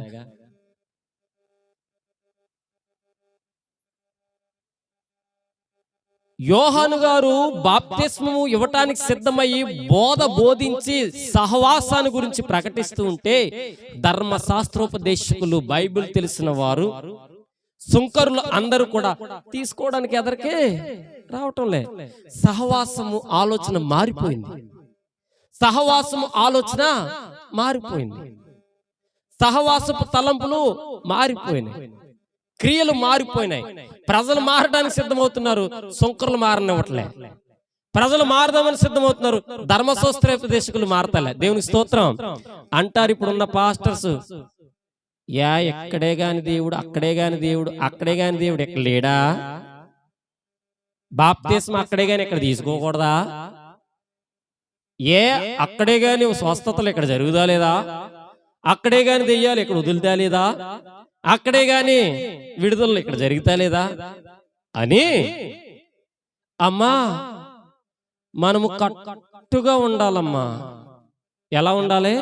యోహాను గారు బాప్తిస్మము ఇవ్వటానికి సిద్ధమయ్యి బోధించి సహవాసాన్ని గురించి ప్రకటిస్తూ ఉంటే ధర్మశాస్త్రోపదేశకులు, బైబిల్ తెలిసిన వారు, సుంకరులు అందరూ కూడా తీసుకోవడానికి ఎదరికే రావటంలే. సహవాసము ఆలోచన మారిపోయింది. సహవాసము ఆలోచన మారిపోయింది. సహవాసపు తలంపులు మారిపోయినాయి. క్రియలు మారిపోయినాయి. ప్రజలు మారడానికి సిద్ధమవుతున్నారు, సుంకరులు మారనివ్వట్లే. ప్రజలు మారదామని సిద్ధమవుతున్నారు, ధర్మశాస్త్రోపదేశకులు మారతలే. దేవునికి స్తోత్రం. అంటారు ఇప్పుడున్న పాస్టర్స్, ఎక్కడే గాని దేవుడు, అక్కడే గాని దేవుడు, అక్కడే గాని దేవుడు ఎక్కడ లేడా? బాప్తిస్మ అక్కడే గాని ఇక్కడ తీసుకోకూడదా? అక్కడే గాని స్వస్థతలు ఇక్కడ జరుగుదా లేదా? అక్కడే గాని దెయ్యాలు ఇక్కడ వదులుతా లేదా? అక్కడే గాని విడుదల ఇక్కడ జరుగుతా లేదా అని, అమ్మా మనము కట్టుగా ఉండాలమ్మా. ఎలా ఉండాలి?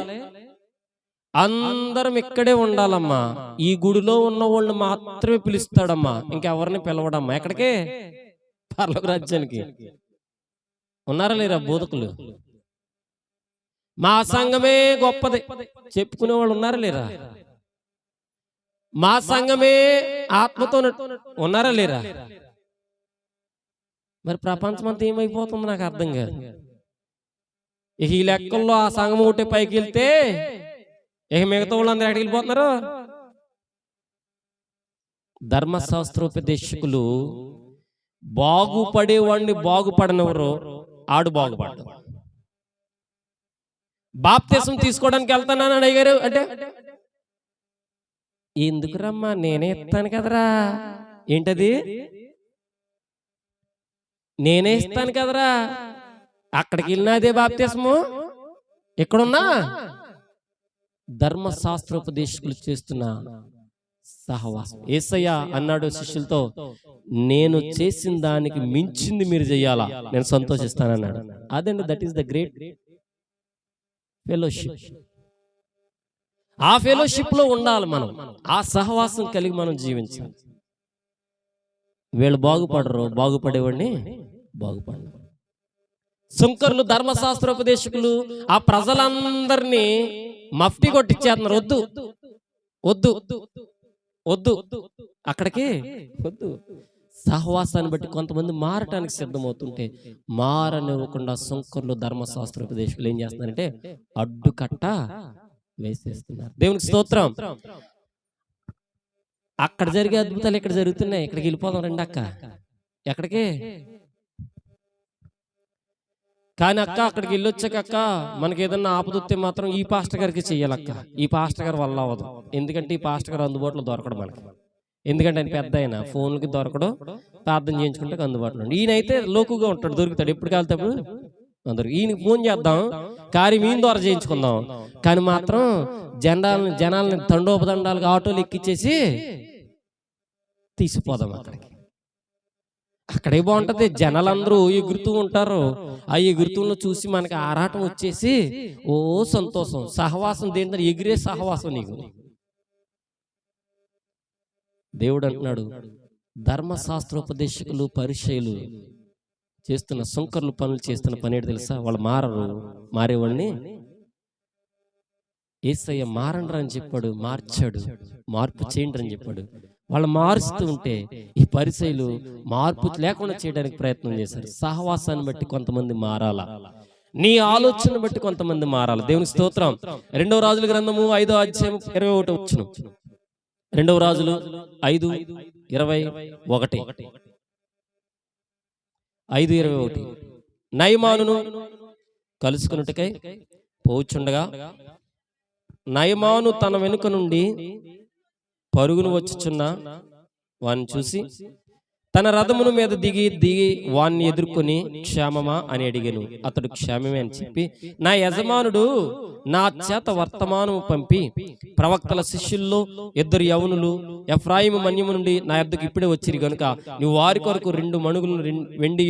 అందరం ఇక్కడే ఉండాలమ్మా. ఈ గుడిలో ఉన్న వాళ్ళని మాత్రమే పిలుస్తాడమ్మా, ఇంకెవరిని పిలవడమ్మా. ఎక్కడికి? పరలోక రాజ్యానికి. ఉన్నారా లేరా బోధకులు? మా సంఘమే గొప్పది చెప్పుకునే వాళ్ళు ఉన్నారా లేరా? మా సంఘమే ఆత్మతో ఉన్నారా లేరా? మరి ప్రపంచం అంతా ఏమైపోతుంది నాకు అర్థం కాదు. ఇక ఈ లెక్కల్లో ఆ సంఘం ఒకటే పైకి వెళ్తే ఇక మిగతా వాళ్ళందరూ ఎక్కడికి వెళ్ళిపోతున్నారు? ధర్మశాస్త్రోపదేశకులు బాగుపడేవాడిని బాగుపడనివ్వరు, ఆడు బాగుపడ్డ. బాప్తిసం తీసుకోవడానికి వెళ్తానని అడిగారు అంటే, ఎందుకు రమ్మా నేనే ఇస్తాను కదరా. ఏంటది? నేనే ఇస్తాను కదరా. అక్కడికి వెళ్ళినా అదే బాప్తిస్ము, ఎక్కడున్నా ధర్మశాస్త్రోపదేశకులు చేస్తున్న సహవాసం. యేసయ్య అన్నాడు శిష్యులతో, నేను చేసిన దానికి మించింది మీరు చెయ్యాలా, నేను సంతోషిస్తానన్నాడు. అదండి, that is the great fellowship. ఆ ఫెలోషిప్ లో ఉండాలి మనం. ఆ సహవాసం కలిగి మనం జీవించాలి. వీళ్ళు బాగుపడరు, బాగుపడేవాడిని బాగుపడరు. సుంకరులు, ధర్మశాస్త్రోపదేశకులు ఆ ప్రజలందరినీ మఫ్టీ కొట్టించేస్తున్నారు. వద్దు వద్దు వద్దు, అక్కడికి వద్దు. సహవాసాన్ని బట్టి కొంతమంది మారటానికి సిద్ధమవుతుంటే మారనివ్వకుండా సుంకరులు, ధర్మశాస్త్రోపదేశకులు ఏం చేస్తున్నారంటే అడ్డుకట్ట వేసేస్తున్నారు. దేవునికి స్తోత్రం. అక్కడ జరిగే అద్భుతాలు ఇక్కడ జరుగుతున్నాయి. ఇక్కడికి వెళ్ళిపోదాం రండి అక్క. ఎక్కడికి? కానీ అక్క అక్కడికి వెళ్ళొచ్చాక అక్క మనకి ఏదన్నా ఆపదొస్తే మాత్రం ఈ పాస్టర్ గారికి చెయ్యాలక్క, ఈ పాస్టర్ గారు వల్ల అవ్వదు. ఎందుకంటే ఈ పాస్టర్ గారు అందుబాటులో దొరకడం మనకి. ఎందుకంటే ఆయన పెద్ద అయినా ఫోన్కి దొరకడం, ప్రార్థన చేయించుకుంటే అందుబాటులో ఉండి. ఈయనైతే లోకుగా ఉంటాడు, దొరుకుతాడు ఎప్పుడు కాలితేప్పుడు అందరు. ఈయనకి ఫోన్ చేద్దాం, కార్యం ఈయన ద్వారా చేయించుకుందాం. కానీ మాత్రం జనాల్ని తండోపదండాలుగా ఆటోలు ఎక్కిచ్చేసి తీసిపోదాం అక్కడికి. అక్కడే బాగుంటది. జనాలందరూ ఎగురుతూ ఉంటారు. ఆ ఎగురుతున్న చూసి మనకి ఆరాటం వచ్చేసి ఓ సంతోషం. సహవాసం దేంట్లో? ఎగిరే సహవాసం నీకు. దేవుడు అంటున్నాడు, ధర్మశాస్త్రోపదేశకులు, పరిచయులు చేస్తున్న సుంకర్లు పనులు చేస్తున్న పని ఏంటి తెలుసా? వాళ్ళు మారరు. మారేవాళ్ళని యేసయ్య మారండ్రా అని చెప్పాడు, మార్చాడు. మార్పు చేయండి అని చెప్పాడు. వాళ్ళు మారుస్తూ ఉంటే ఈ పరిచయులు మార్పు లేకుండా చేయడానికి ప్రయత్నం చేశారు. సహవాసాన్ని బట్టి కొంతమంది మారాలా. నీ ఆలోచన బట్టి కొంతమంది మారాలి. దేవుని స్తోత్రం. 2వ రాజుల గ్రంథము 5వ అధ్యాయం 21 వచనం. 2వ రాజులు 5:21. 5:21. నయమానును కలుసుకున్నట్టుకై పోచుండగా నయమాను తన వెనుక నుండి పరుగును వచ్చుచున్న వాణ్ణి చూసి తన రథమును మీద దిగి వాణ్ణి ఎదుర్కొని క్షేమమా అని అడిగాను. అతడు క్షేమమే అని చెప్పి, నా యజమానుడు నా చేత వర్తమానము పంపి ప్రవక్తల శిష్యుల్లో 2 యవనులు ఎఫ్రాయిము మన్యము నుండి నా యొద్దకు ఇప్పుడే వచ్చిరి గనుక నువ్వు వారి కొరకు 2 మణుగులను వెండి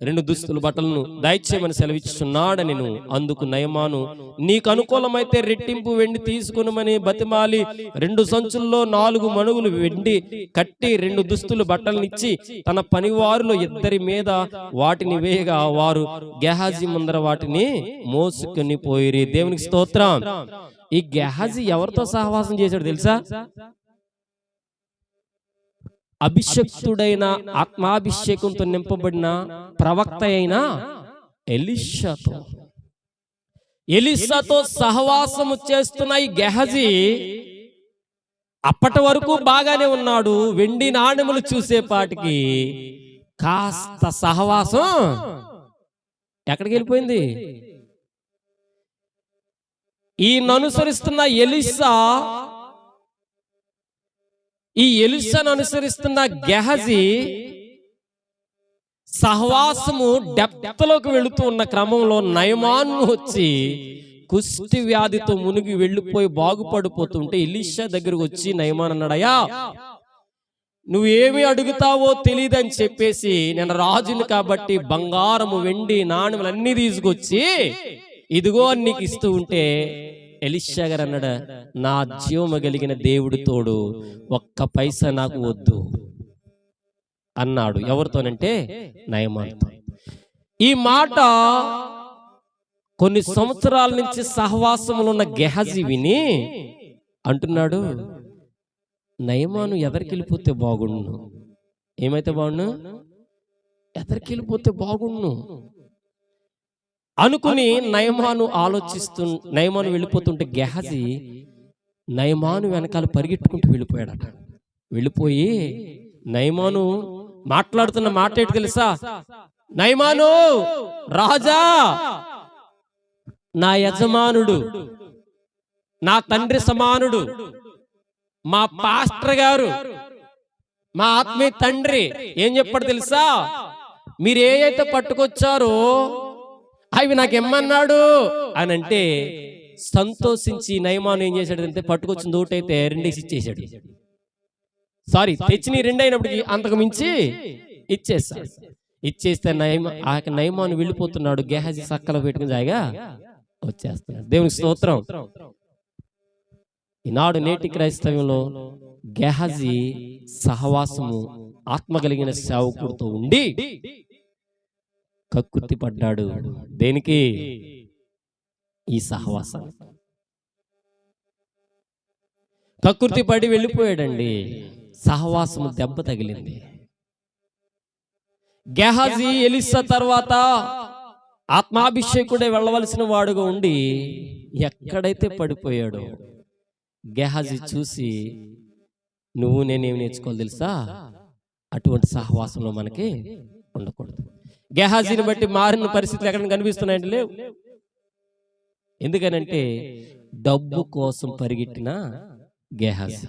2 దుస్తులు బట్టలను దయచేయమని సెలవిచ్చుచున్నాడనెను. అందుకు నయమాను, నీకు అనుకూలమైతే రెట్టింపు వెండి తీసుకునమని బతిమాలి 2 సంచుల్లో 4 మణుగులు వెండి కట్టి 2 దుస్తులు బట్టలనిచ్చి తన పనివారులో 2 మీద వాటిని వేయగా వారు గెహాజీ ముందర వాటిని మోసుకొని పోయిరి. దేవునికి స్తోత్రం. ఈ గెహాజీ ఎవరితో సహవాసం చేశాడు తెలుసా? అభిషక్తుడైన ఆత్మాభిషేకంతో నింపబడిన ప్రవక్త అయిన ఎలీషాతో సహవాసము చేస్తున్న ఈ గెహాజీ అప్పటి వరకు బాగానే ఉన్నాడు. వెండి నాణెములు చూసేపాటికి కాస్త సహవాసం ఎక్కడికి వెళ్ళిపోయింది? ఈయన అనుసరిస్తున్న ఎలీషాను అనుసరిస్తున్న గెహాజీ సహవాసము డెప్త్ లోకి వెళుతూ ఉన్న క్రమంలో నయమాను వచ్చి కుష్టి వ్యాధితో మునిగి వెళ్ళిపోయి బాగుపడిపోతుంటే ఎలీషా దగ్గరకు వచ్చి నయమాన్ అన్నాడయ్యా, నువ్వేమి అడుగుతావో తెలియదని చెప్పేసి నేను రాజుని కాబట్టి బంగారము వెండి నాణ్యములు అన్ని తీసుకొచ్చి ఇదిగో నీకు ఇస్తూ ఉంటే ఎలీషా గారు అన్నాడు, నా జీవము కలిగిన దేవుడి తోడు 1 పైసా నాకు వద్దు అన్నాడు. ఎవరితోనంటే నయమానుతో. ఈ మాట కొన్ని సంవత్సరాల నుంచి సహవాసములో ఉన్న గెహాజీ విని అంటున్నాడు, నయమాను ఎదరికెళ్ళిపోతే బాగుండు. ఏమైతే బాగుండు? ఎదరికెళ్ళిపోతే బాగుండు అనుకుని నయమాను వెళ్ళిపోతుంటే గెహాజీ నయమాను వెనకాల పరిగెట్టుకుంటూ వెళ్ళిపోయాడట. వెళ్ళిపోయి నయమాను మాట్లాడుతున్న మాట ఏంటి తెలుసా? నయమాను, రాజా, నా యజమానుడు, నా తండ్రి సమానుడు, మా పాస్టర్ గారు, మా ఆత్మీయ తండ్రి ఏం చెప్పాడు తెలుసా? మీరు ఏ అయితే పట్టుకొచ్చారో అవి నాకేమన్నాడు అని అంటే సంతోషించి నయమాను ఏం చేశాడంటే పట్టుకొచ్చిన ఒకటైతే 2 ఇచ్చేసాడు. సారీ, తెచ్చిన 2 అయినప్పటికీ అంతకు మించి ఇచ్చేస్తే నయమాను వెళ్ళిపోతున్నాడు. గెహాజీ సక్కలో పెట్టుకుని జాయిగా వచ్చేస్తున్నాడు. దేవునికి స్తోత్రం. ఈనాడు నేటి క్రైస్తవ్యంలో గెహాజీ సహవాసము ఆత్మ కలిగిన సేవకుడితో ఉండి కక్కుర్తి పడ్డాడు. దేనికి? ఈ సహవాసం. కక్కుర్తి పడి వెళ్ళిపోయాడండి. సహవాసము దెబ్బ తగిలింది. గెహాజీ ఎలీషా తర్వాత ఆత్మాభిషేకుడే వెళ్ళవలసిన వాడుగా ఉండి ఎక్కడైతే పడిపోయాడో గెహాజీ చూసి, నువ్వు నేనేమి నేర్చుకోవాలి తెలుసా? అటువంటి సహవాసంలో మనకి ఉండకూడదు. గెహాజీని బట్టి మారిన పరిస్థితులు ఎక్కడ కనిపిస్తున్నాయంటే లేవు. ఎందుకనంటే డబ్బు కోసం పరిగెట్టిన గెహాజీ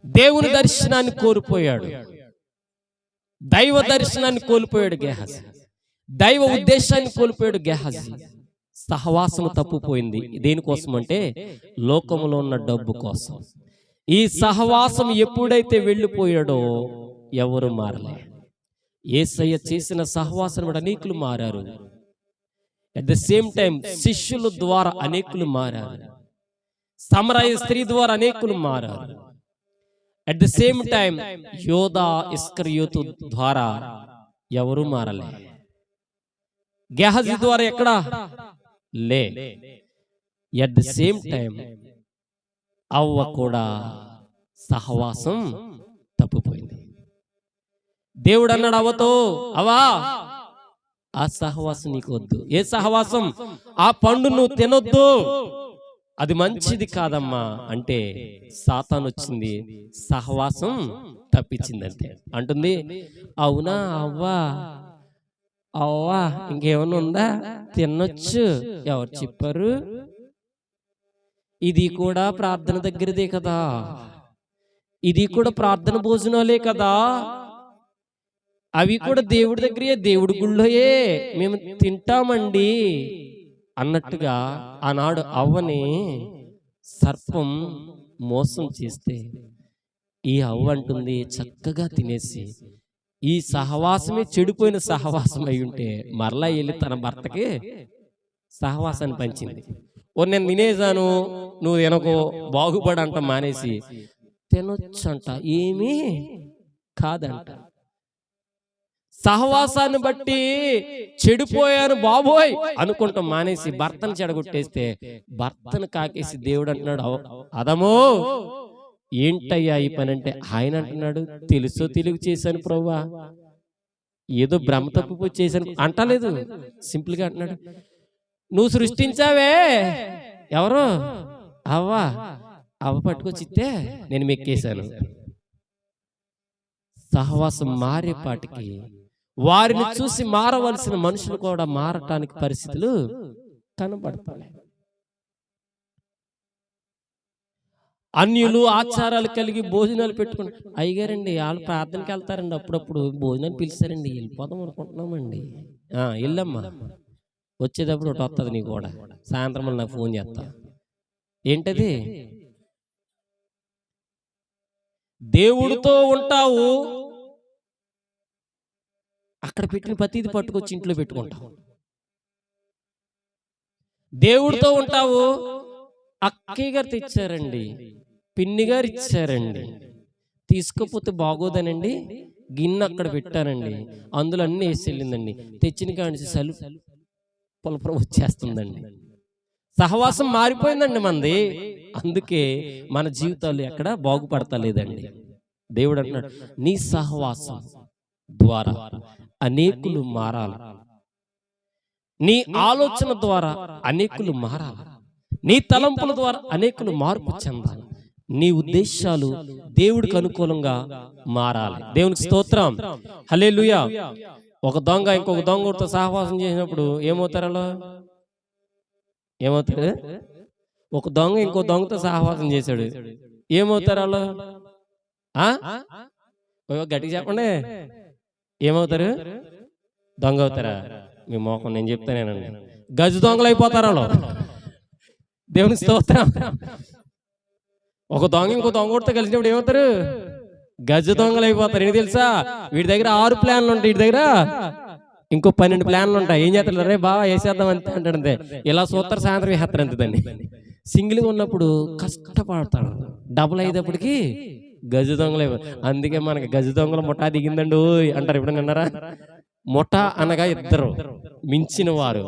దేవుని దర్శనాన్ని కోల్పోయాడు. దైవ దర్శనాన్ని కోల్పోయాడు గెహాజీ. దైవ ఉద్దేశాన్ని కోల్పోయాడు గెహాజీ. సహవాసము తప్పుపోయింది. దేనికోసం అంటే లోకములో ఉన్న డబ్బు కోసం. ఈ సహవాసం ఎప్పుడైతే వెళ్ళిపోయాడో ఎవరు మారలే. యేసయ్య చేసిన సహవాసం బట్టి అనేకులు మారారు. అట్ ద సేమ్ టైం శిష్యుల ద్వారా అనేకులు మారారు. సమరయ స్త్రీ ద్వారా అనేకులు మారారు. అట్ ద సేమ్ టైం యోధా ఇస్కరియోతు ద్వారా ఎవరు మారలే. గెహాజీ ద్వారా ఎక్కడా లే. ఎట్ ద సేమ్ టైం అవ్వ కూడా సహవాసం తప్పిపోయింది. దేవుడు అన్నాడు అవ్వతో, అవ్వా ఆ సహవాసం నీకు వద్దు. ఏ సహవాసం? ఆ పండు నువ్వు తినొద్దు, అది మంచిది కాదమ్మా అంటే సాతాను వచ్చింది, సహవాసం తప్పించిందంటే అంటుంది. అవునా అవ్వా, అవ్వా ఇంకేమన్నా ఉందా? తినొచ్చు. ఎవరు చెప్పారు? ఇది కూడా ప్రార్థన దగ్గరదే కదా, ఇది కూడా ప్రార్థన భోజనాలే కదా, అవి కూడా దేవుడి దగ్గరే, దేవుడి గుళ్ళోయే మేము తింటామండి అన్నట్టుగా ఆనాడు అవ్వని సర్పం మోసం చేస్తే ఈ అవ్వ అంటుంది చక్కగా తినేసి, ఈ సహవాసమే చెడిపోయిన సహవాసం అయి ఉంటే మరలా వెళ్ళి తన భర్తకి సహవాసాన్ని పంచింది. ఓ నేను తినేసాను, నువ్వు తినకో, బాగుపడంట మానేసి తినొచ్చంట, ఏమీ కాదంట. సహవాసాన్ని బట్టి చెడిపోయాను బాబోయ్ అనుకుంటాం మానేసి భర్తను చెడగొట్టేస్తే భర్తను కాకేసి దేవుడు అంటున్నాడు, అదమో ఏంటయ్యా ఈ పని అంటే ఆయన అంటున్నాడు, తెలుసో తెలివి చేశాను ప్రభువా, ఏదో భ్రమ తప్పిపోయి చేశాను అంటలేదు, సింపుల్ గా అంటున్నాడు, నువ్వు సృష్టించావే ఎవరు? అవ్వ పట్టుకొచ్చి ఇస్తే నేను మెక్కేశాను. సహవాసం మారేపాటికి వారిని చూసి మారవలసిన మనుషులు కూడా మారటానికి పరిస్థితులు కనబడతాయి. అన్యులు ఆచారాలు కలిగి భోజనాలు పెట్టుకుని, అయ్యగారండి వాళ్ళు ప్రార్థనకి వెళ్తారండి, అప్పుడప్పుడు భోజనాలు పిలిచారండి, వెళ్ళిపోదాం అనుకుంటున్నామండి. వెళ్ళమ్మా, వచ్చేటప్పుడు ఒకటి వస్తుంది నీకు కూడా, సాయంత్రం నాకు ఫోన్ చేస్తా. ఏంటది? దేవుడితో ఉంటావు, అక్కడ పెట్టిన ప్రతిది పట్టుకొచ్చి ఇంట్లో పెట్టుకుంటావు. దేవుడితో ఉంటావు, అక్కయ్య గారు తెచ్చారండి, పిన్ని గారు ఇచ్చారండి, తీసుకపోతే బాగోదనండి, గిన్నె అక్కడ పెట్టానండి, అందులో అన్ని వేసి వెళ్ళిందండి, తెచ్చిన కాడి సలు పొలపురం వచ్చేస్తుందండి. సహవాసం మారిపోయిందండి మనది. అందుకే మన జీవితాలు ఎక్కడ బాగుపడతలేదండి. దేవుడు అంటున్నాడు, నీ సహవాసం ద్వారా అనేకులు మారాలి, నీ ఆలోచన ద్వారా అనేకులు మారాలి, నీ తలంపుల ద్వారా అనేకులు మార్పు చెందాలి, నీ ఉద్దేశాలు దేవుడికి అనుకూలంగా మారాలి. దేవునికి స్తోత్రం, హల్లెలూయా. ఒక దొంగ ఇంకొక దొంగతో సహవాసం చేసినప్పుడు ఏమవుతారో? ఏమవుతాడు? ఒక దొంగ ఇంకో దొంగతో సహవాసం చేశాడు, ఏమవుతారు వాళ్ళు? గట్టిగా చెప్పండి, ఏమవుతారు? దొంగ అవుతారా? మీ మోకం నేను చెప్తానేనండి, గజ దొంగలు అయిపోతారు వాళ్ళు. దేవుని స్తోత్రం. ఒక దొంగ ఇంకో దొంగతో కలిసినప్పుడు ఏమవుతారు? గజ దొంగలు అయిపోతారు. ఏంటి తెలుసా? వీడి దగ్గర 6 ప్లాన్లు ఉంటాయి, వీడి దగ్గర ఇంకో 12 ప్లాన్లు ఉంటాయి. ఏం చేస్తారు? రే బాగా వేసేద్దాం అంతే అంటాడంతే, ఇలా సూత్రం సాయంత్రం వేస్తారు అంతే. దాన్ని సింగిల్గా ఉన్నప్పుడు కష్టపడతాడు, డబుల్ అయ్యేటప్పటికి గజ దొంగలు అయిపోతారు. అందుకే మనకి గజ దొంగల ముఠా దిగిందండి అంటారు. ఇప్పుడు విన్నారా? ముఠా అనగా ఇద్దరు మించిన వారు,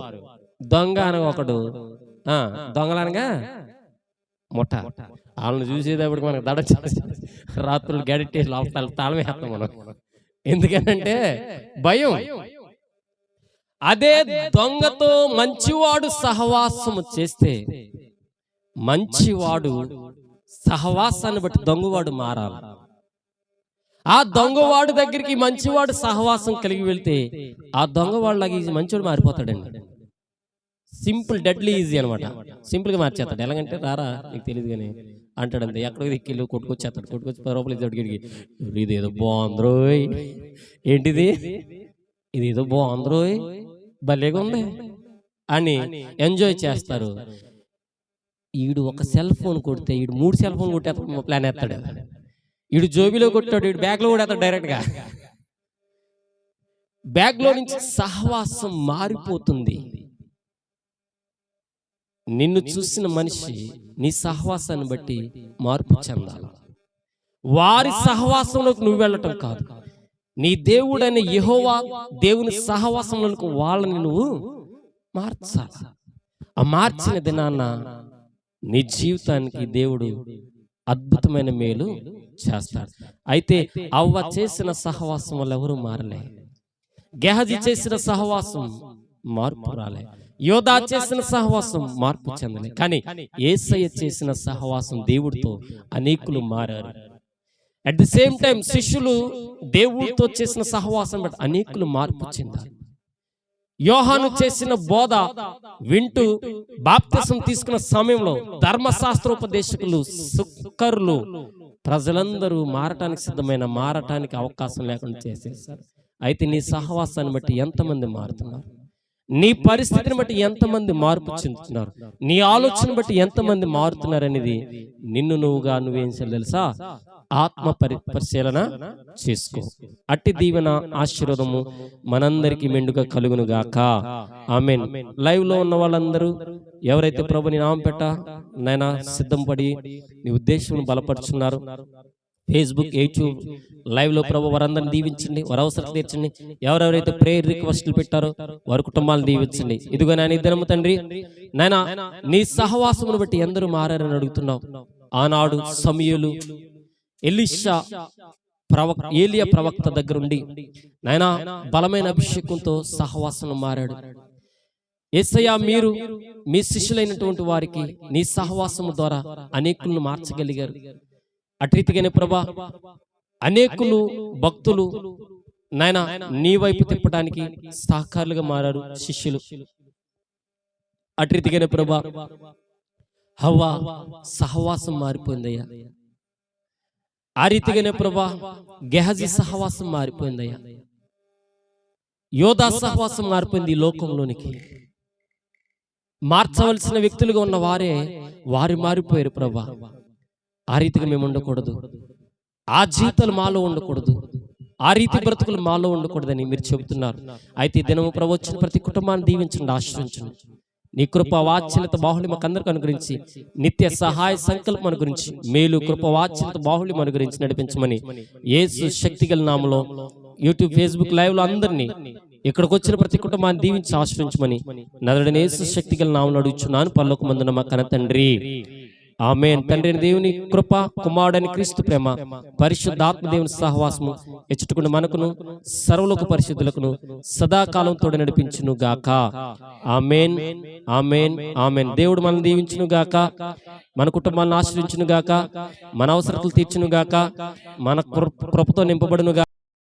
దొంగ అనగా ఒకడు, దొంగలనగా ముఠా. వాళ్ళని చూసేటప్పటికి మనకు దడ రాత్రులు గడిటేసి లోపల తాళం వేస్తాం మనం. ఎందుకనంటే భయం. అదే దొంగతో మంచివాడు సహవాసము చేస్తే మంచివాడు సహవాసాన్ని బట్టి దొంగవాడు మారాలి. ఆ దొంగవాడు దగ్గరికి మంచివాడు సహవాసం కలిగి వెళ్తే ఆ దొంగవాడులాగా మంచివాడు మారిపోతాడండి. సింపుల్, డెడ్లీ ఈజీ అనమాట. సింపుల్ గా మార్చేస్తాడు. ఎలాగంటే రారా నీకు తెలియదు కానీ అంటాడు అంతే. ఎక్కడికి దిక్కిళ్ళు కొట్టుకొచ్చేస్తాడు. కొట్టుకొచ్చి 10 రూపాయలు ఇచ్చాడు గిడికి. ఇది ఏదో బాగుందిరోయ్, ఏంటిది ఇది ఏదో బాగుందిరోయ్, భలేగా ఉంది అని ఎంజాయ్ చేస్తారు. ఈడు ఒక సెల్ ఫోన్ కొడితే ఈడు 3 సెల్ ఫోన్ కొట్టే ప్లాన్ వేస్తాడు. ఈడు జోబీలో కొట్టాడు, ఈడు బ్యాగ్ లో కొడేస్తాడు డైరెక్ట్ గా. బ్యాగ్ లో నుంచి సహవాసం మారిపోతుంది. నిన్ను చూసిన మనిషి నీ సహవాసాన్ని బట్టి మార్పు చెందాలి. వారి సహవాసంలోకి నువ్వు వెళ్ళటం కాదు, నీ దేవుడైన యెహోవా దేవుని సహవాసంలోకి వాళ్ళని నువ్వు మార్చాలి. ఆ మార్చిన దినాన్న నీ జీవితానికి దేవుడు అద్భుతమైన మేలు చేస్తాడు. అయితే అవ్వ చేసిన సహవాసం వల్ల ఎవరు మారలే. గెహజీ చేసిన సహవాసం మార్పు రాలే, యోధా చేసిన సహవాసం మార్పు చెందలే. కానీ యేసయ్య చేసిన సహవాసం దేవుడితో అనేకులు మారారు. అట్ ది సేమ్ టైం శిష్యులు దేవుడితో చేసిన సహవాసం బట్టి అనేకులు మార్పు చెందారు. యోహాను చేసిన బోధ వింటూ బాప్తిసం తీసుకున్న సమయంలో ధర్మశాస్త్రోపదేశకులు, సుక్కరులు, ప్రజలందరూ మారటానికి అవకాశం లేకుండా చేసేసారు. అయితే నీ సహవాసాన్ని బట్టి ఎంతమంది మారుతున్నారు? నీ పరిస్థితిని బట్టి ఎంతమంది మార్పు చెందుతున్నారు? నీ ఆలోచన బట్టి ఎంతమంది మారుతున్నారు అనేది నిన్ను నువ్వేం చేయాలి తెలుసా? ఆత్మ పరిశీలన చేసుకో. అట్టి దీవెన ఆశీర్వాదము మనందరికీ మెండుగా కలుగును గాక. ఆమేన్. లైవ్ లో ఉన్న వాళ్ళందరూ ఎవరైతే ప్రభుని నామం పెట్ట నైనా సిద్ధం పడి నీ ఉద్దేశం బలపరుచున్నారు, ఫేస్బుక్, యూట్యూబ్ లైవ్ లో ప్రభు వారందరిని దీవించండి, వారి అవసరం తీర్చండి. ఎవరెవరైతే ప్రేయర్ రిక్వెస్ట్లు పెట్టారో వారి కుటుంబాలను దీవించండి. ఇదిగో నాయన ఇద్దరము తండ్రి, నాయన నీ సహవాసమును బట్టి ఎందరూ మారారని అడుగుతున్నావు. ఆనాడు సమూయేలు, ఎలీషా ఏలియా ప్రవక్త దగ్గరుండి నాయన బలమైన అభిషేకంతో సహవాసంలో మారాడు. యేసయ్యా మీరు మీ శిష్యులైనటువంటి వారికి నీ సహవాసము ద్వారా అనేకులను మార్చగలిగారు. అట్రీతిగానే ప్రభా అనేకులు భక్తులు నాయన నీ వైపు తిప్పడానికి సహకారులుగా మారారు శిష్యులు. అట్రీతిగానే ప్రభా హవ్వ సహవాసం మారిపోయిందయ్యా. ఆ రీతిగానే ప్రభా గెహజీ సహవాసం మారిపోయిందయ్యా. యోధా సహవాసం మారిపోయింది. ఈ లోకంలోనికి మార్చవలసిన వ్యక్తులుగా ఉన్న వారు మారిపోయారు ప్రభా. ఆ రీతిగా మేము ఉండకూడదు, ఆ జీవితాలు మాలో ఉండకూడదు, ఆ రీతి బ్రతుకులు మాలో ఉండకూడదని మీరు చెబుతున్నారు. అయితే దినము ప్రభు వచ్చిన ప్రతి కుటుంబాన్ని దీవించండి, ఆశ్రయించండి. నీ కృప వాత్సల్యత బాహుళ్యం మాకు అందరికి అనుగ్రహించి నిత్య సహాయ సంకల్పం అనుగ్రహించి మేలు కృప వాత్సల్యత బాహుళ్యం అనుగ్రహించి నడిపించమని యేసు శక్తిగల నామములో యూట్యూబ్, ఫేస్బుక్ లైవ్ లో అందరినీ ఇక్కడికి వచ్చిన ప్రతి కుటుంబాన్ని దీవించి ఆశ్రయించమని నదుడైన యేసు శక్తిగల నామములో అడుగుచున్నాను పరలోకమందున్న మా కన్న తండ్రి. ఆమేన్. తండ్రి దేవుని కృప, కుమారుడైన క్రీస్తు ప్రేమ, పరిశుద్ధాత్మ దేవుని సహవాసము ఎచ్చుటకుని మనకును సర్వలోక పరిశుద్ధులకును సదాకాలం తోడు నడిపించును గాక. ఆమేన్, ఆమేన్, ఆమేన్. దేవుడు మనల్ని దీవించును గాక, మన కుటుంబాలను ఆశ్రయించును గాక, మన అవసరతలు తీర్చును గాక, మన కృపతో నింపబడును గాక.